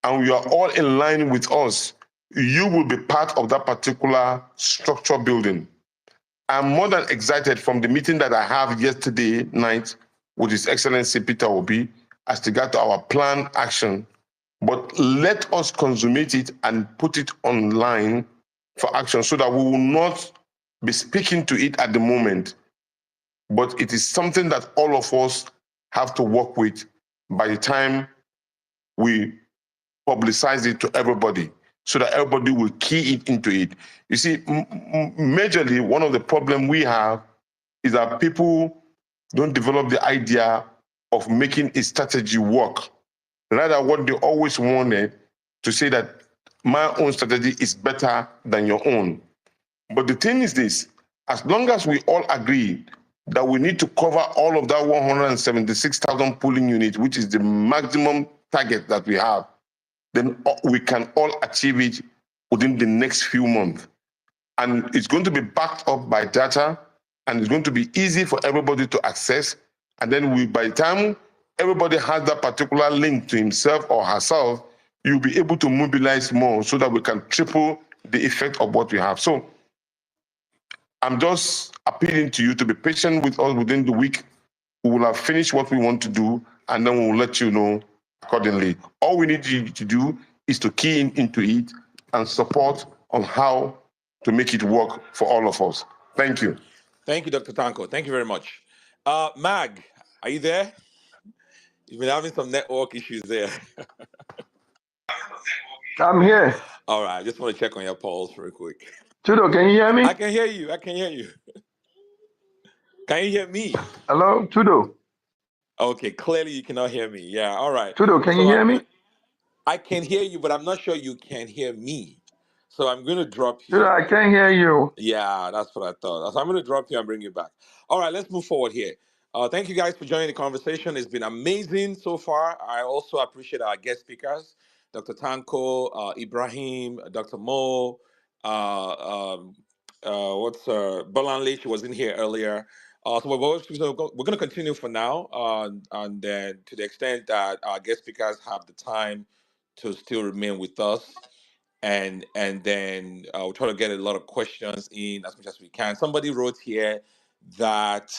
and you are all in line with us, you will be part of that particular structure building. I'm more than excited from the meeting that I have yesterday night with His Excellency Peter Obi as regard to our planned action. But let us consummate it and put it online for action so that we will not be speaking to it at the moment. But it is something that all of us have to work with by the time we publicize it to everybody so that everybody will key it into it. You see, majorly, one of the problems we have is that people don't develop the idea of making a strategy work. Rather, what they always wanted to say that my own strategy is better than your own. But the thing is this, as long as we all agree that we need to cover all of that 176,000 polling units, which is the maximum target that we have, then we can all achieve it within the next few months. And it's going to be backed up by data, and it's going to be easy for everybody to access. And then by the time everybody has that particular link to himself or herself, you'll be able to mobilize more so that we can triple the effect of what we have. So I'm just appealing to you to be patient with us within the week. We will have finished what we want to do, and then we'll let you know accordingly. All we need you to do is to key into it and support on how to make it work for all of us. Thank you. Thank you, Dr. Tanko. Thank you very much. Mag, are you there? You've been having some network issues there. I'm here. All right, I just want to check on your pulse real quick. Tudo, can you hear me? I can hear you. I can hear you. Can you hear me? Hello, Tudo. Okay, clearly you cannot hear me. Yeah, all right. Tudo, can you So hear me? I can hear you, but I'm not sure you can hear me. So I'm going to drop Judah, you. I can't hear you. Yeah, that's what I thought. So I'm going to drop you and bring you back. All right, let's move forward here. Thank you guys for joining the conversation. It's been amazing so far. I also appreciate our guest speakers, Dr. Tanko, Ibrahim, Dr. Mo, what's Bolanle, she was in here earlier. So we're going to continue for now, and then to the extent that our guest speakers have the time to still remain with us, and then we'll try to get a lot of questions in as much as we can. Somebody wrote here that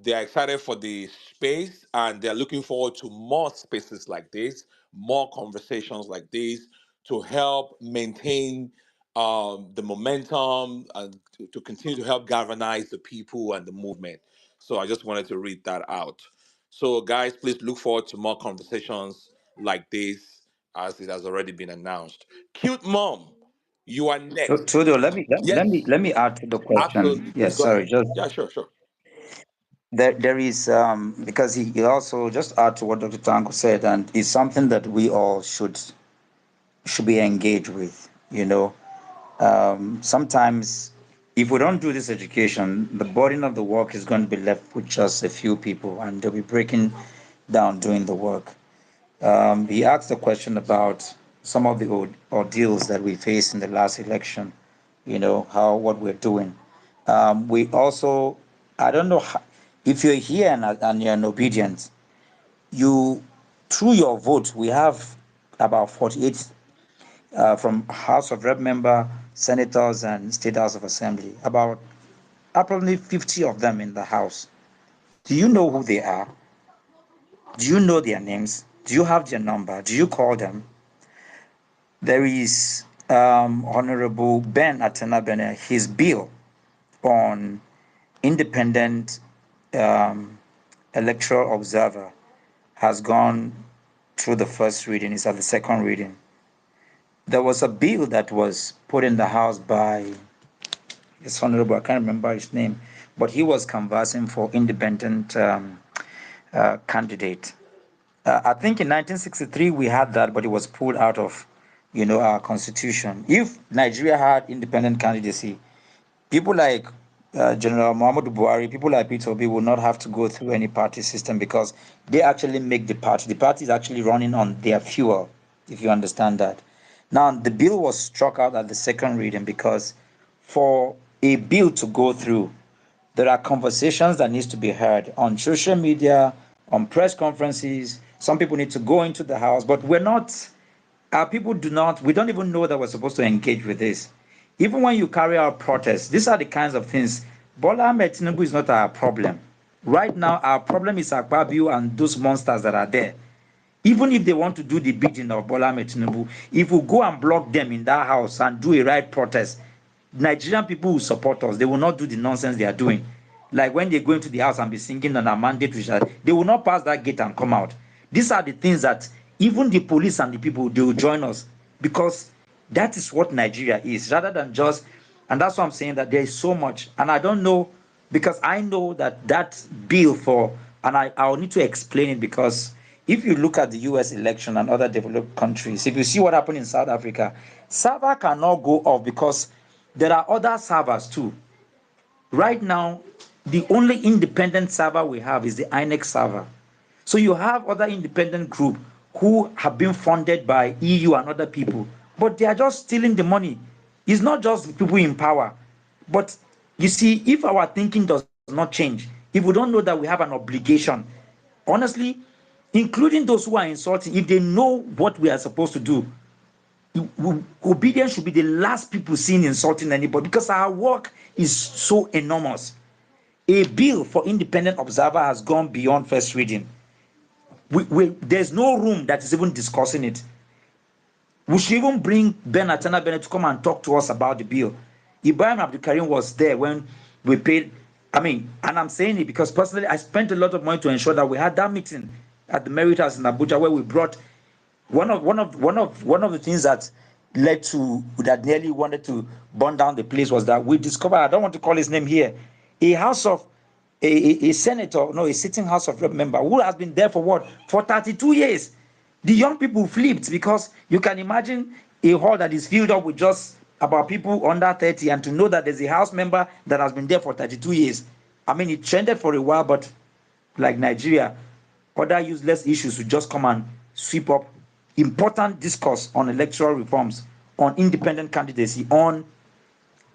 they're excited for the space and they're looking forward to more spaces like this, more conversations like this to help maintain the momentum and to continue to help galvanize the people and the movement. So I just wanted to read that out. So, guys, please look forward to more conversations like this as it has already been announced. Cute mom, you are next. Trudeau, Yes, let me add to the question. absolutely. Please Yes, go sorry, ahead. just Yeah, sure, sure. there is because he also just add to what Dr. Tango said, and it's something that we all should be engaged with. Sometimes if we don't do this education, the burden of the work is going to be left with just a few people, and they'll be breaking down doing the work. He asked a question about some of the ordeals that we faced in the last election. How what we're doing. We also, I don't know if you're here and you're an obedient. You through your vote, we have about 48 from House of Rep member, senators, and State House of Assembly. About approximately 50 of them in the House. Do you know who they are? Do you know their names? Do you have their number? Do you call them? There is Honorable Ben Atenabene, his bill on independent um, electoral observer has gone through the first reading. It's at the second reading. There was a bill that was put in the House by this honorable, I can't remember his name, but he was canvassing for independent candidate. I think in 1963 we had that, but it was pulled out of, our constitution. If Nigeria had independent candidacy, people like General Muhammadu Buhari, people like Peter Obi will not have to go through any party system because they actually make the party. The party is actually running on their fuel, if you understand that. Now, the bill was struck out at the second reading because for a bill to go through, there are conversations that needs to be heard on social media, on press conferences. Some people need to go into the house, but we're not, our people do not, we don't even know that we're supposed to engage with this. Even when you carry out protests, these are the kinds of things. Bola Ahmed Tinubu is not our problem. Right now, our problem is Akpabio and those monsters that are there. Even if they want to do the bidding of Bola Ahmed Tinubu, if we go and block them in that house and do a right protest, Nigerian people will support us. They will not do the nonsense they are doing. Like when they go into the house and be singing on a mandate, they will not pass that gate and come out. These are the things that even the police and the people, they will join us because that is what Nigeria is, rather than just, and that's why I'm saying that there is so much. And I don't know, because I know that that bill for, and I'll need to explain it because if you look at the US election and other developed countries, if you see what happened in South Africa, server cannot go off because there are other servers too. Right now, the only independent server we have is the INEC server. So you have other independent group who have been funded by EU and other people, but they are just stealing the money. It's not just the people in power. But you see, if our thinking does not change, if we don't know that we have an obligation, honestly, including those who are insulting, if they know what we are supposed to do, obedience should be the last people seen insulting anybody because our work is so enormous. A bill for independent observer has gone beyond first reading. There's no room that is even discussing it. We should even bring Ben Atana Bennett to come and talk to us about the bill. Ibrahim Abdul Karim was there when we paid. I mean, and I'm saying it because personally, I spent a lot of money to ensure that we had that meeting at the Merit House in Abuja where we brought one of the things that led to that nearly wanted to burn down the place was that we discovered, I don't want to call his name here, a house of a senator, no, a sitting House of Rep member who has been there for what? For 32 years. The young people flipped because you can imagine a hall that is filled up with just about people under 30, and to know that there's a house member that has been there for 32 years. I mean, it trended for a while, but like Nigeria, other useless issues will just come and sweep up important discourse on electoral reforms, on independent candidacy, on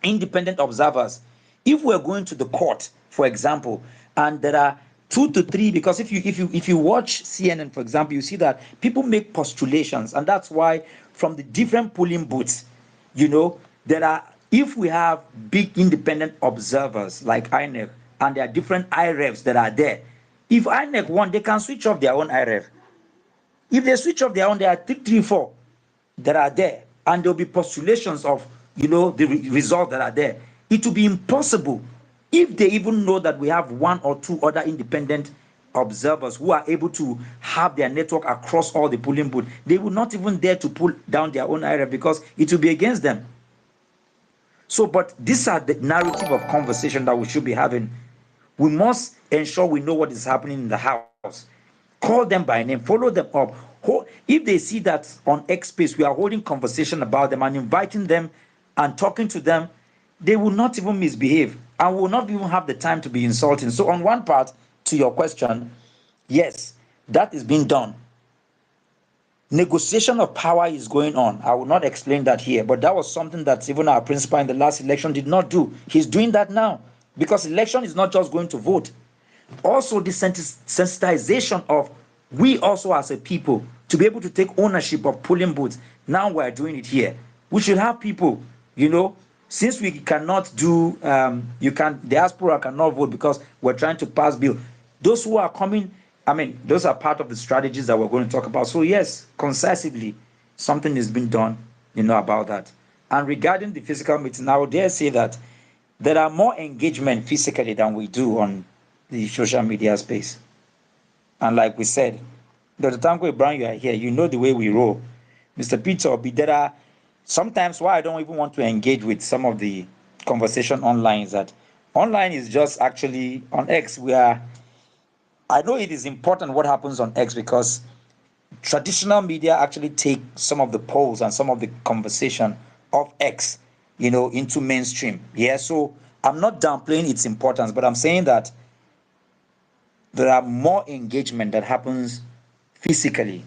independent observers. If we're going to the court, for example, and there are 2 to 3, because if you watch CNN, for example, you see that people make postulations, and that's why from the different polling booths, there are, if we have big independent observers like INEC, and there are different IREVs that are there, if INEC want, they can switch off their own IREV. If they switch off their own, there are 3, 3, 4 that are there, and there'll be postulations of the results that are there. It will be impossible if they even know that we have 1 or 2 other independent observers who are able to have their network across all the polling booths. They will not even dare to pull down their own area because it will be against them. So, but these are the narrative of conversation that we should be having. We must ensure we know what is happening in the house. Call them by name, follow them up. If they see that on X space we are holding conversation about them and inviting them and talking to them, they will not even misbehave and will not even have the time to be insulting. So, on one part, to your question, yes, that is being done. Negotiation of power is going on. I will not explain that here, but that was something that even our principal in the last election did not do. He's doing that now because election is not just going to vote. Also, the sensitization of we also as a people to be able to take ownership of polling booths. Now we're doing it here. We should have people, since we cannot do, diaspora cannot vote because we're trying to pass bill. Those who are coming, I mean, those are part of the strategies that we're going to talk about. So yes, concisely, something is being done, about that. And regarding the physical meeting, I would dare say that there are more engagement physically than we do on the social media space. And like we said, Dr. Tanko Brown, you are here. You know the way we roll. Mr. Peter Obi, there are sometimes why I don't even want to engage with some of the conversation online is that online is just actually on X. I know it is important what happens on X because traditional media actually take some of the polls and some of the conversation of X, into mainstream. Yeah, so I'm not downplaying its importance, but I'm saying that there are more engagement that happens physically.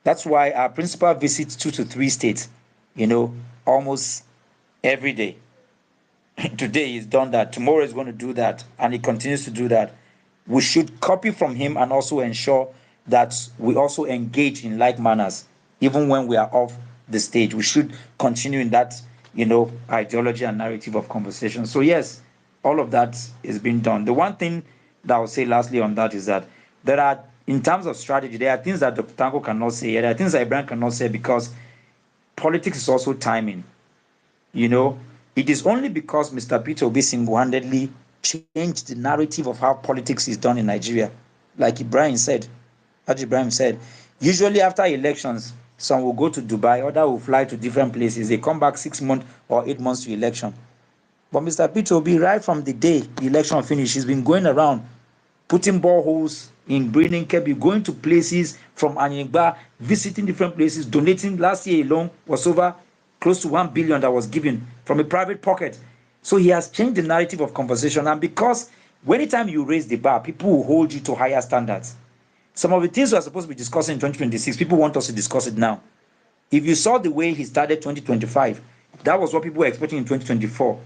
That's why our principal visits 2 to 3 states, almost every day. Today he's done that, tomorrow he's going to do that, and he continues to do that. We should copy from him and also ensure that we also engage in like manners, even when we are off the stage. We should continue in that, ideology and narrative of conversation. So yes, all of that is being done. The one thing that I would say lastly on that is that there are, in terms of strategy, there are things that Dr. Tanko cannot say, there are things that Ibrahim cannot say because politics is also timing. It is only because Mr. Peter Obi single-handedly changed the narrative of how politics is done in Nigeria. Like Haji Ibrahim said, usually after elections, some will go to Dubai, others will fly to different places. They come back 6 months or 8 months to election. But Mr. Peter Obi, right from the day the election finished, he's been going around putting boreholes in Breeding Kebbi, going to places from Anyigba, visiting different places, donating. Last year alone was over close to 1 billion that was given from a private pocket. So he has changed the narrative of conversation. And because anytime you raise the bar, people will hold you to higher standards. Some of the things we are supposed to be discussing in 2026, people want us to discuss it now. If you saw the way he started 2025, that was what people were expecting in 2024.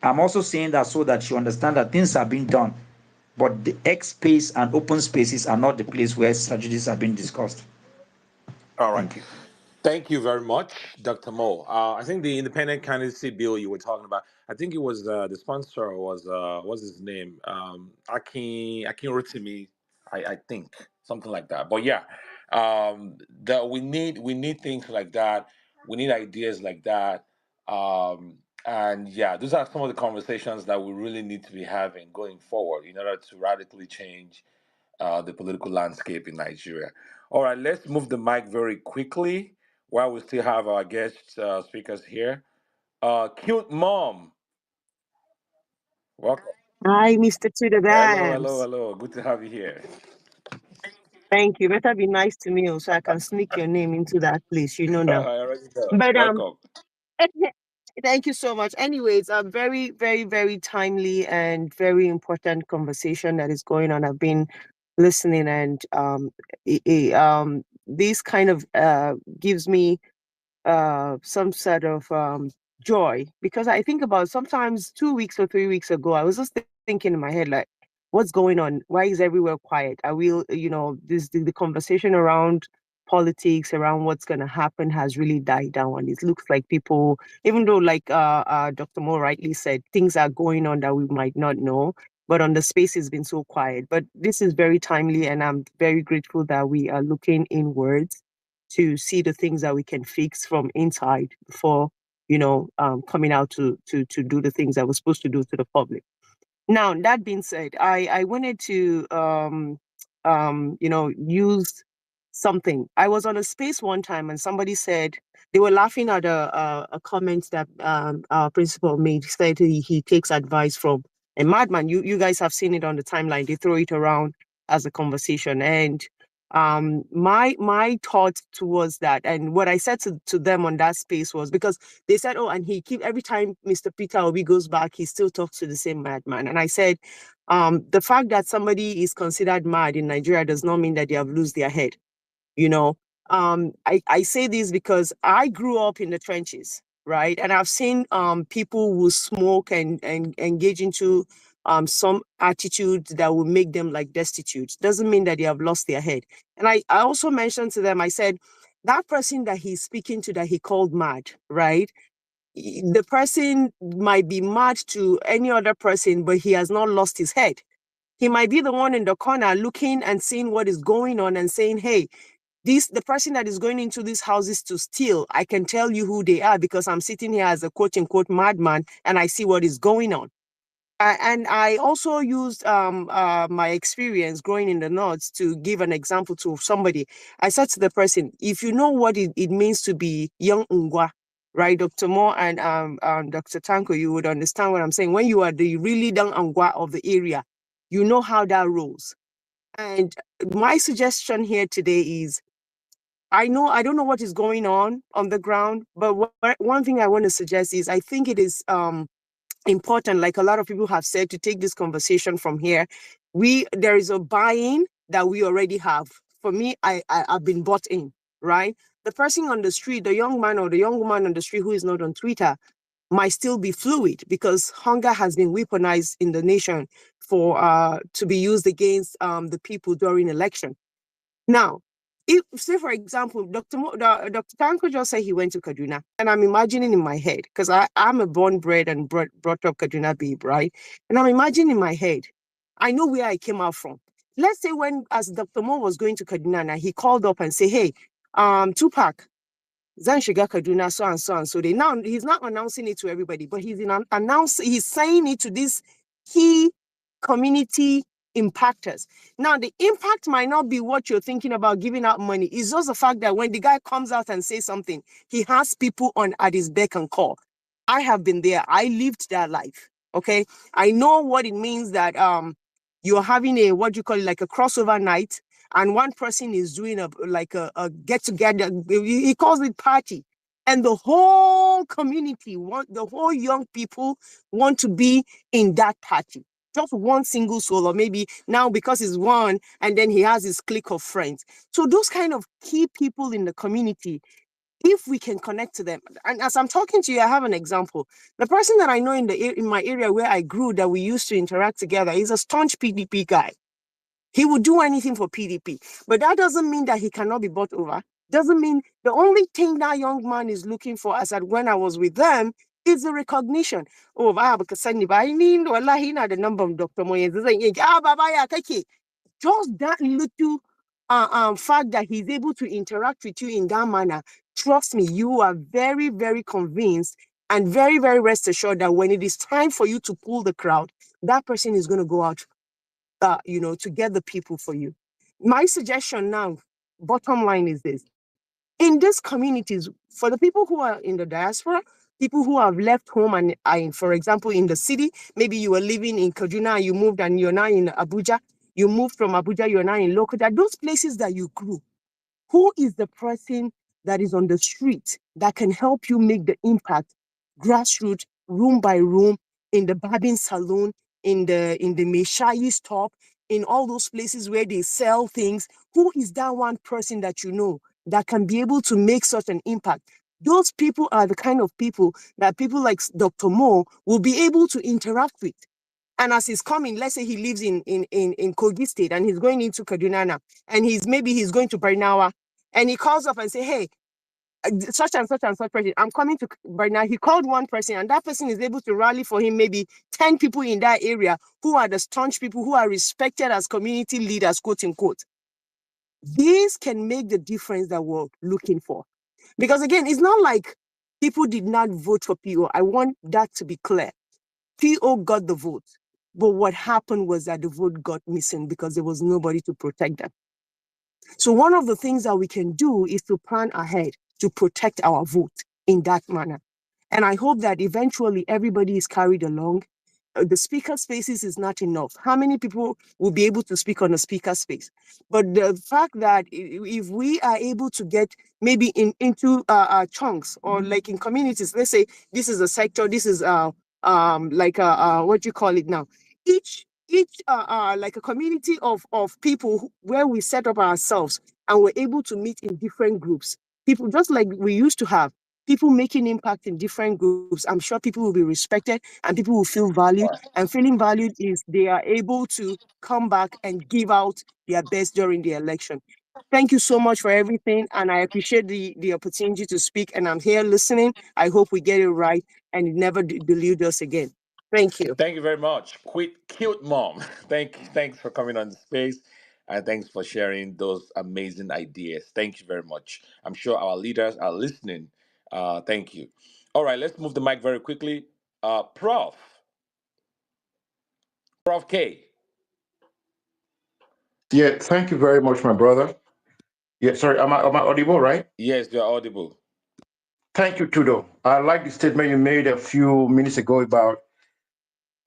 I'm also saying that so that you understand that things are being done, but the X space and open spaces are not the place where strategies are being discussed. All right. Thank you. Thank you very much, Dr. Mo. I think the independent candidacy bill you were talking about, I think it was the sponsor was what's his name? Akin Rotimi, I think something like that. But yeah, that we need things like that. We need ideas like that. And yeah, those are some of the conversations that we really need to be having going forward in order to radically change the political landscape in Nigeria. All right, let's move the mic very quickly while we still have our guest speakers here. Cute mom, welcome. Hi, Mr. Hello, hello, Tudor. hello. Good to have you here. Thank you. Better be nice to me, so I can sneak your name into that place. You know I now. already know. But Welcome. thank you so much. Anyways, a very, very, very timely and very important conversation that is going on. I've been listening, and this kind of gives me some sort of joy, because I think about sometimes 2 weeks or 3 weeks ago, I was just thinking in my head, like, what's going on? Why is everywhere quiet? I will, the conversation around politics, around what's going to happen, has really died down. And it looks like people, even though, like Dr. Moore rightly said, things are going on that we might not know, but on the space it's been so quiet. But this is very timely, and I'm very grateful that we are looking inwards to see the things that we can fix from inside before, coming out to do the things that we're supposed to do to the public. Now, that being said, I wanted to use something. I was on a space one time, and somebody said they were laughing at a comment that our principal made. He said he takes advice from a madman. You guys have seen it on the timeline. They throw it around as a conversation, and my thought towards that, and what I said to them on that space was, because they said, oh, and every time Mr. Peter Obi goes back, he still talks to the same madman. And I said, the fact that somebody is considered mad in Nigeria does not mean that they have lost their head. I say this because I grew up in the trenches, right? And I've seen people who smoke and engage into some attitude that will make them like destitute. Doesn't mean that they have lost their head. And I also mentioned to them, I said, that person that he's speaking to, that he called mad, right? The person might be mad to any other person, but he has not lost his head. He might be the one in the corner looking and seeing what is going on and saying, hey, the person that is going into these houses to steal, I can tell you who they are because I'm sitting here as a quote unquote madman and I see what is going on. And I also used my experience growing in the North to give an example to somebody. I said to the person, if you know what it means to be young Ungwa, right, Dr. Moore and Dr. Tanko, you would understand what I'm saying. When you are the really young Ungwa of the area, you know how that rolls. And my suggestion here today is, I don't know what is going on the ground, but one thing I want to suggest is, I think it is important, like a lot of people have said, to take this conversation from here. There is a buy-in that we already have. For me, I've been bought in, right? The person on the street, the young man or the young woman on the street who is not on Twitter, might still be fluid, because hunger has been weaponized in the nation to be used against the people during election. Now, if, say for example, Dr. Tanko just said he went to Kaduna, and I'm imagining in my head, because I'm a born, bred, and brought up Kaduna babe, right? And I'm imagining in my head, I know where I came out from. Let's say as Dr. Mo was going to Kaduna, now he called up and say, hey, Tupac, zan shiga Kaduna, so and so and so. He's not announcing it to everybody, but he's saying it to these key community impactors. Now, the impact might not be what you're thinking about giving out money. It's just the fact that when the guy comes out and says something, he has people at his beck and call. I have been there. I lived that life. Okay. I know what it means that you're having like a crossover night, and one person is doing a get together. He calls it party. And the whole community the whole young people want to be in that party. Just one single soul, or maybe now because he's one, and then he has his clique of friends. So those kind of key people in the community, if we can connect to them, and as I'm talking to you, I have an example. The person that I know in my area where I grew, that we used to interact together, is a staunch PDP guy. He would do anything for PDP, but that doesn't mean that he cannot be bought over. Doesn't mean the only thing that young man is looking for, as at when I was with them, is the recognition. Oh, because the number of Dr. Moyes. Just that little fact that he's able to interact with you in that manner, trust me, you are very, very convinced and very, very rest assured that when it is time for you to pull the crowd, that person is going to go out, to get the people for you. My suggestion now, bottom line is this. In these communities, for the people who are in the diaspora, people who have left home and, for example, in the city, maybe you were living in Kaduna, you moved and you're now in Abuja, You moved from Abuja, you're now in Lokoja. Those places that you grew, who is the person that is on the street that can help you make the impact, grassroots, room by room, in the barbing salon, in the Meshayi stop, in all those places where they sell things? Who is that one person that you know that can be able to make such an impact? Those people are the kind of people that people like Dr. Mo will be able to interact with. And as he's coming, let's say he lives in Kogi State and he's going into Kaduna now, and he's going to Barnawa, and he calls up and say, hey, such and such and such person, I'm coming to Barnawa. He called one person, and that person is able to rally for him maybe 10 people in that area who are the staunch people who are respected as community leaders, quote unquote. These can make the difference that we're looking for. Because again, it's not like people did not vote for PO. I want that to be clear. PO got the vote. But what happened was that the vote got missing because there was nobody to protect them. So one of the things that we can do is to plan ahead to protect our vote in that manner. And I hope that eventually everybody is carried along. The speaker spaces is not enough. How many people will be able to speak on a speaker space? But the fact that if we are able to get maybe into chunks or like in communities, let's say this is a sector, this is what do you call it now? Each like a community of people where we set up ourselves and we're able to meet in different groups. People just like we used to have. People making impact in different groups. I'm sure people will be respected and people will feel valued. And feeling valued is they are able to come back and give out their best during the election. Thank you so much for everything. And I appreciate the opportunity to speak. And I'm here listening. I hope we get it right and it never delude us again. Thank you. Thank you very much. Cute mom. Thanks for coming on the space, and thanks for sharing those amazing ideas. Thank you very much. I'm sure our leaders are listening. Thank you. All right, let's move the mic very quickly. Prof K. Yeah, thank you very much, my brother. Yeah, sorry, am I audible, right? Yes, you're audible. Thank you, Tudo. I like the statement you made a few minutes ago about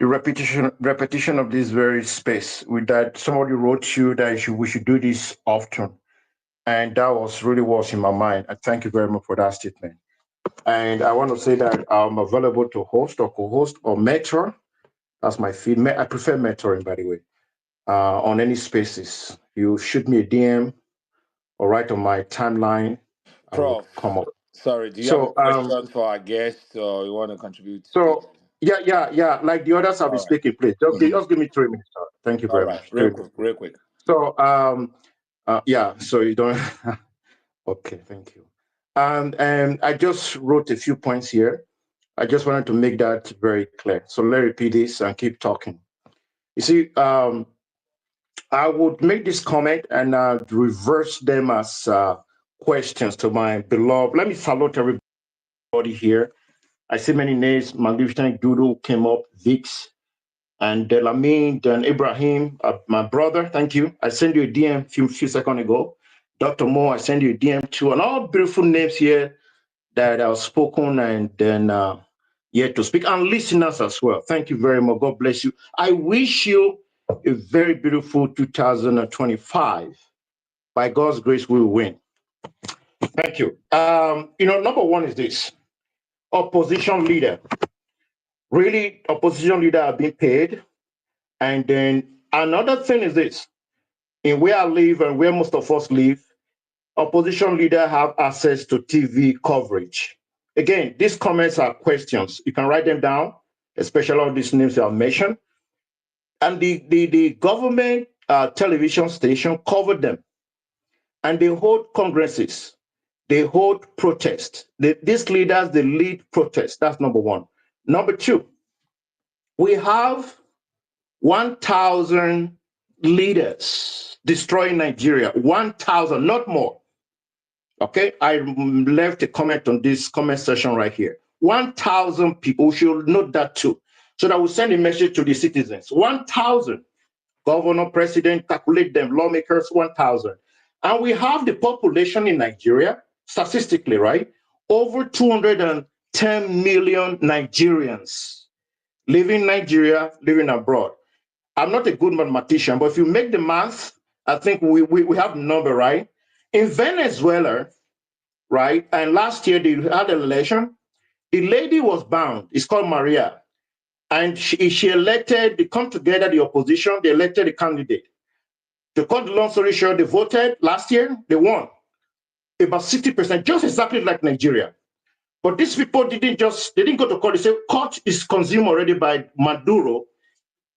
the repetition of this very space. With that, somebody wrote you that we should do this often, and that really was in my mind. I thank you very much for that statement. And I want to say that I'm available to host or co-host or mentor. That's my feed. I prefer mentoring, by the way. On any spaces, you shoot me a DM or write on my timeline. I would Prof, come up. sorry, do you have a So, question for our guest or you want to contribute? yeah. Like the others have been All right. speaking, please just give me 3 minutes. Sir. Thank you All very right, much. real 3 quick, minutes. real quick. So, yeah. So you don't. Okay, thank you. And I just wrote a few points here. I just wanted to make that very clear. So let me repeat this and keep talking. You see, I would make this comment and reverse them as questions to my beloved. Let me salute everybody here. I see many names. Magnificent Doodle came up, Vix, and Delamin, then Ibrahim, my brother. Thank you. I sent you a DM a few seconds ago. Dr. Moore, I sent you a DM too, and all beautiful names here that are spoken and then yet to speak, and listeners as well. Thank you very much. God bless you. I wish you a very beautiful 2025. By God's grace, we will win. Thank you. Number one is this: opposition leader. Really, opposition leader are being paid. And then another thing is this: in where I live and where most of us live, opposition leader have access to TV coverage. Again, these comments are questions. You can write them down, especially all these names that I mentioned. And the government television station covered them. And they hold congresses. They hold protests. These leaders, they lead protests. That's number one. Number two, we have 1,000 leaders destroying Nigeria. 1,000, not more. Okay, I left a comment on this comment section right here. 1,000 people, we should note that too, so that we send a message to the citizens. 1,000, governor, president, calculate them, lawmakers, 1,000. And we have the population in Nigeria, statistically, right? Over 210 million Nigerians living in Nigeria, living abroad. I'm not a good mathematician, but if you make the math, I think we have a number, right? In Venezuela, right, and last year they had an election, the lady was bound. It's called Maria. And she elected, they come together, the opposition, they elected a candidate. To cut the long story short, they voted last year, they won. About 60%, just exactly like Nigeria. But these people they didn't go to court. They said court is consumed already by Maduro.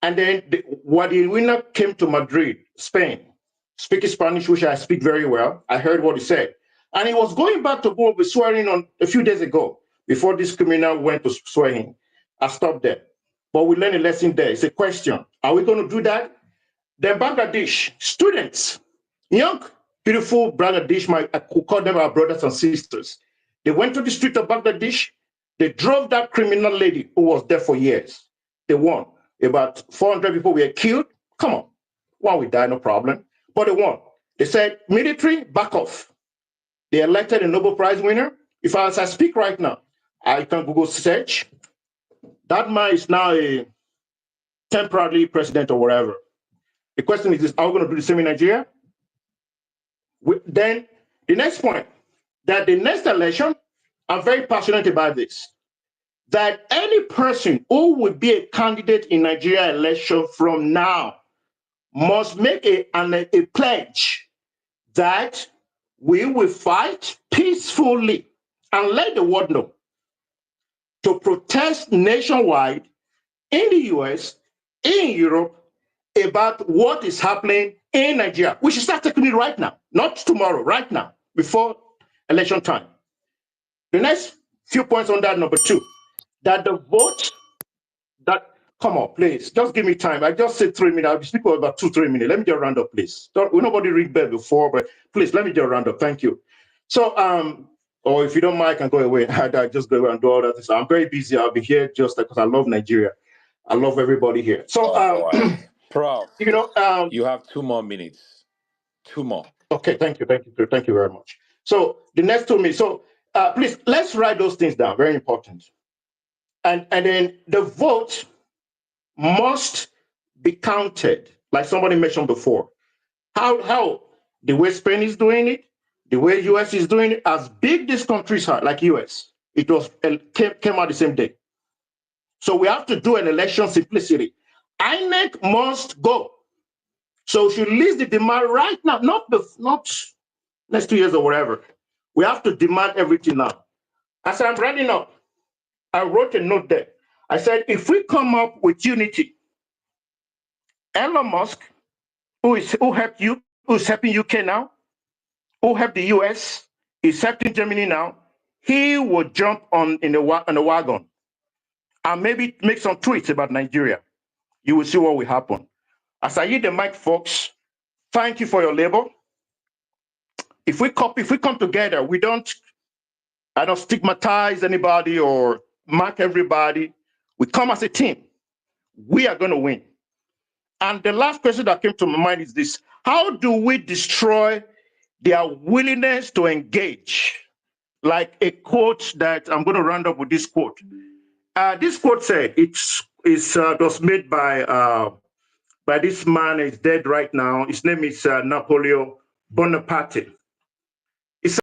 And then Guadiana came to Madrid, Spain, speaking Spanish, which I speak very well. I heard what he said. And he was going back to go be swearing on a few days ago before this criminal went to swear him. I stopped there. But we learned a lesson there. It's a question. Are we going to do that? Then Bangladesh, students, young, beautiful Bangladesh, I could call them our brothers and sisters. They went to the street of Bangladesh. They drove that criminal lady who was there for years. They won. About 400 people were killed. Come on. One will die, no problem. But they won. They said, military, back off. They elected a Nobel Prize winner. As I speak right now, I can Google search. That man is now a temporary president or whatever. The question is, are we going to do the same in Nigeria? Then the next point, that the next election, I'm very passionate about this, that any person who would be a candidate in Nigeria election from now must make a pledge that we will fight peacefully and let the world know to protest nationwide in the US, in Europe, about what is happening in Nigeria. We should start taking it right now, not tomorrow, right now, before election time. The next few points on that, number two, that the vote, come on, please, just give me time. I just said 3 minutes. I'll be speaking for about 2-3 minutes. Let me just round up, please. Nobody ring bell before, but please, let me just round up. Thank you. So, or if you don't mind, I can go away. I just go away and do all that. So I'm very busy. I'll be here just because I love Nigeria. I love everybody here. So, Prof, you have 2 more minutes. 2 more. Okay, thank you very much. So the next 2 minutes. So please, let's write those things down. Very important. And then the vote must be counted, like somebody mentioned before. How the way Spain is doing it, the way US is doing it, as big these countries are, like US, it was came out the same day. So we have to do an election simplicity. INEC must go. So she release the demand right now, not next 2 years or whatever. We have to demand everything now. As I'm writing up, I wrote a note there. I said, if we come up with unity, Elon Musk, who's helping UK now, who helped the US, is helping Germany now, he will jump on the wagon and maybe make some tweets about Nigeria. You will see what will happen. As I yield the mic, folks, thank you for your labor. If we come together, I don't stigmatize anybody or mark everybody. We come as a team. We are going to win. And the last question that came to my mind is this: how do we destroy their willingness to engage? Like a quote that I'm going to round up with this quote. This quote said, it was made by this man, is dead right now. His name is Napoleon Bonaparte. It's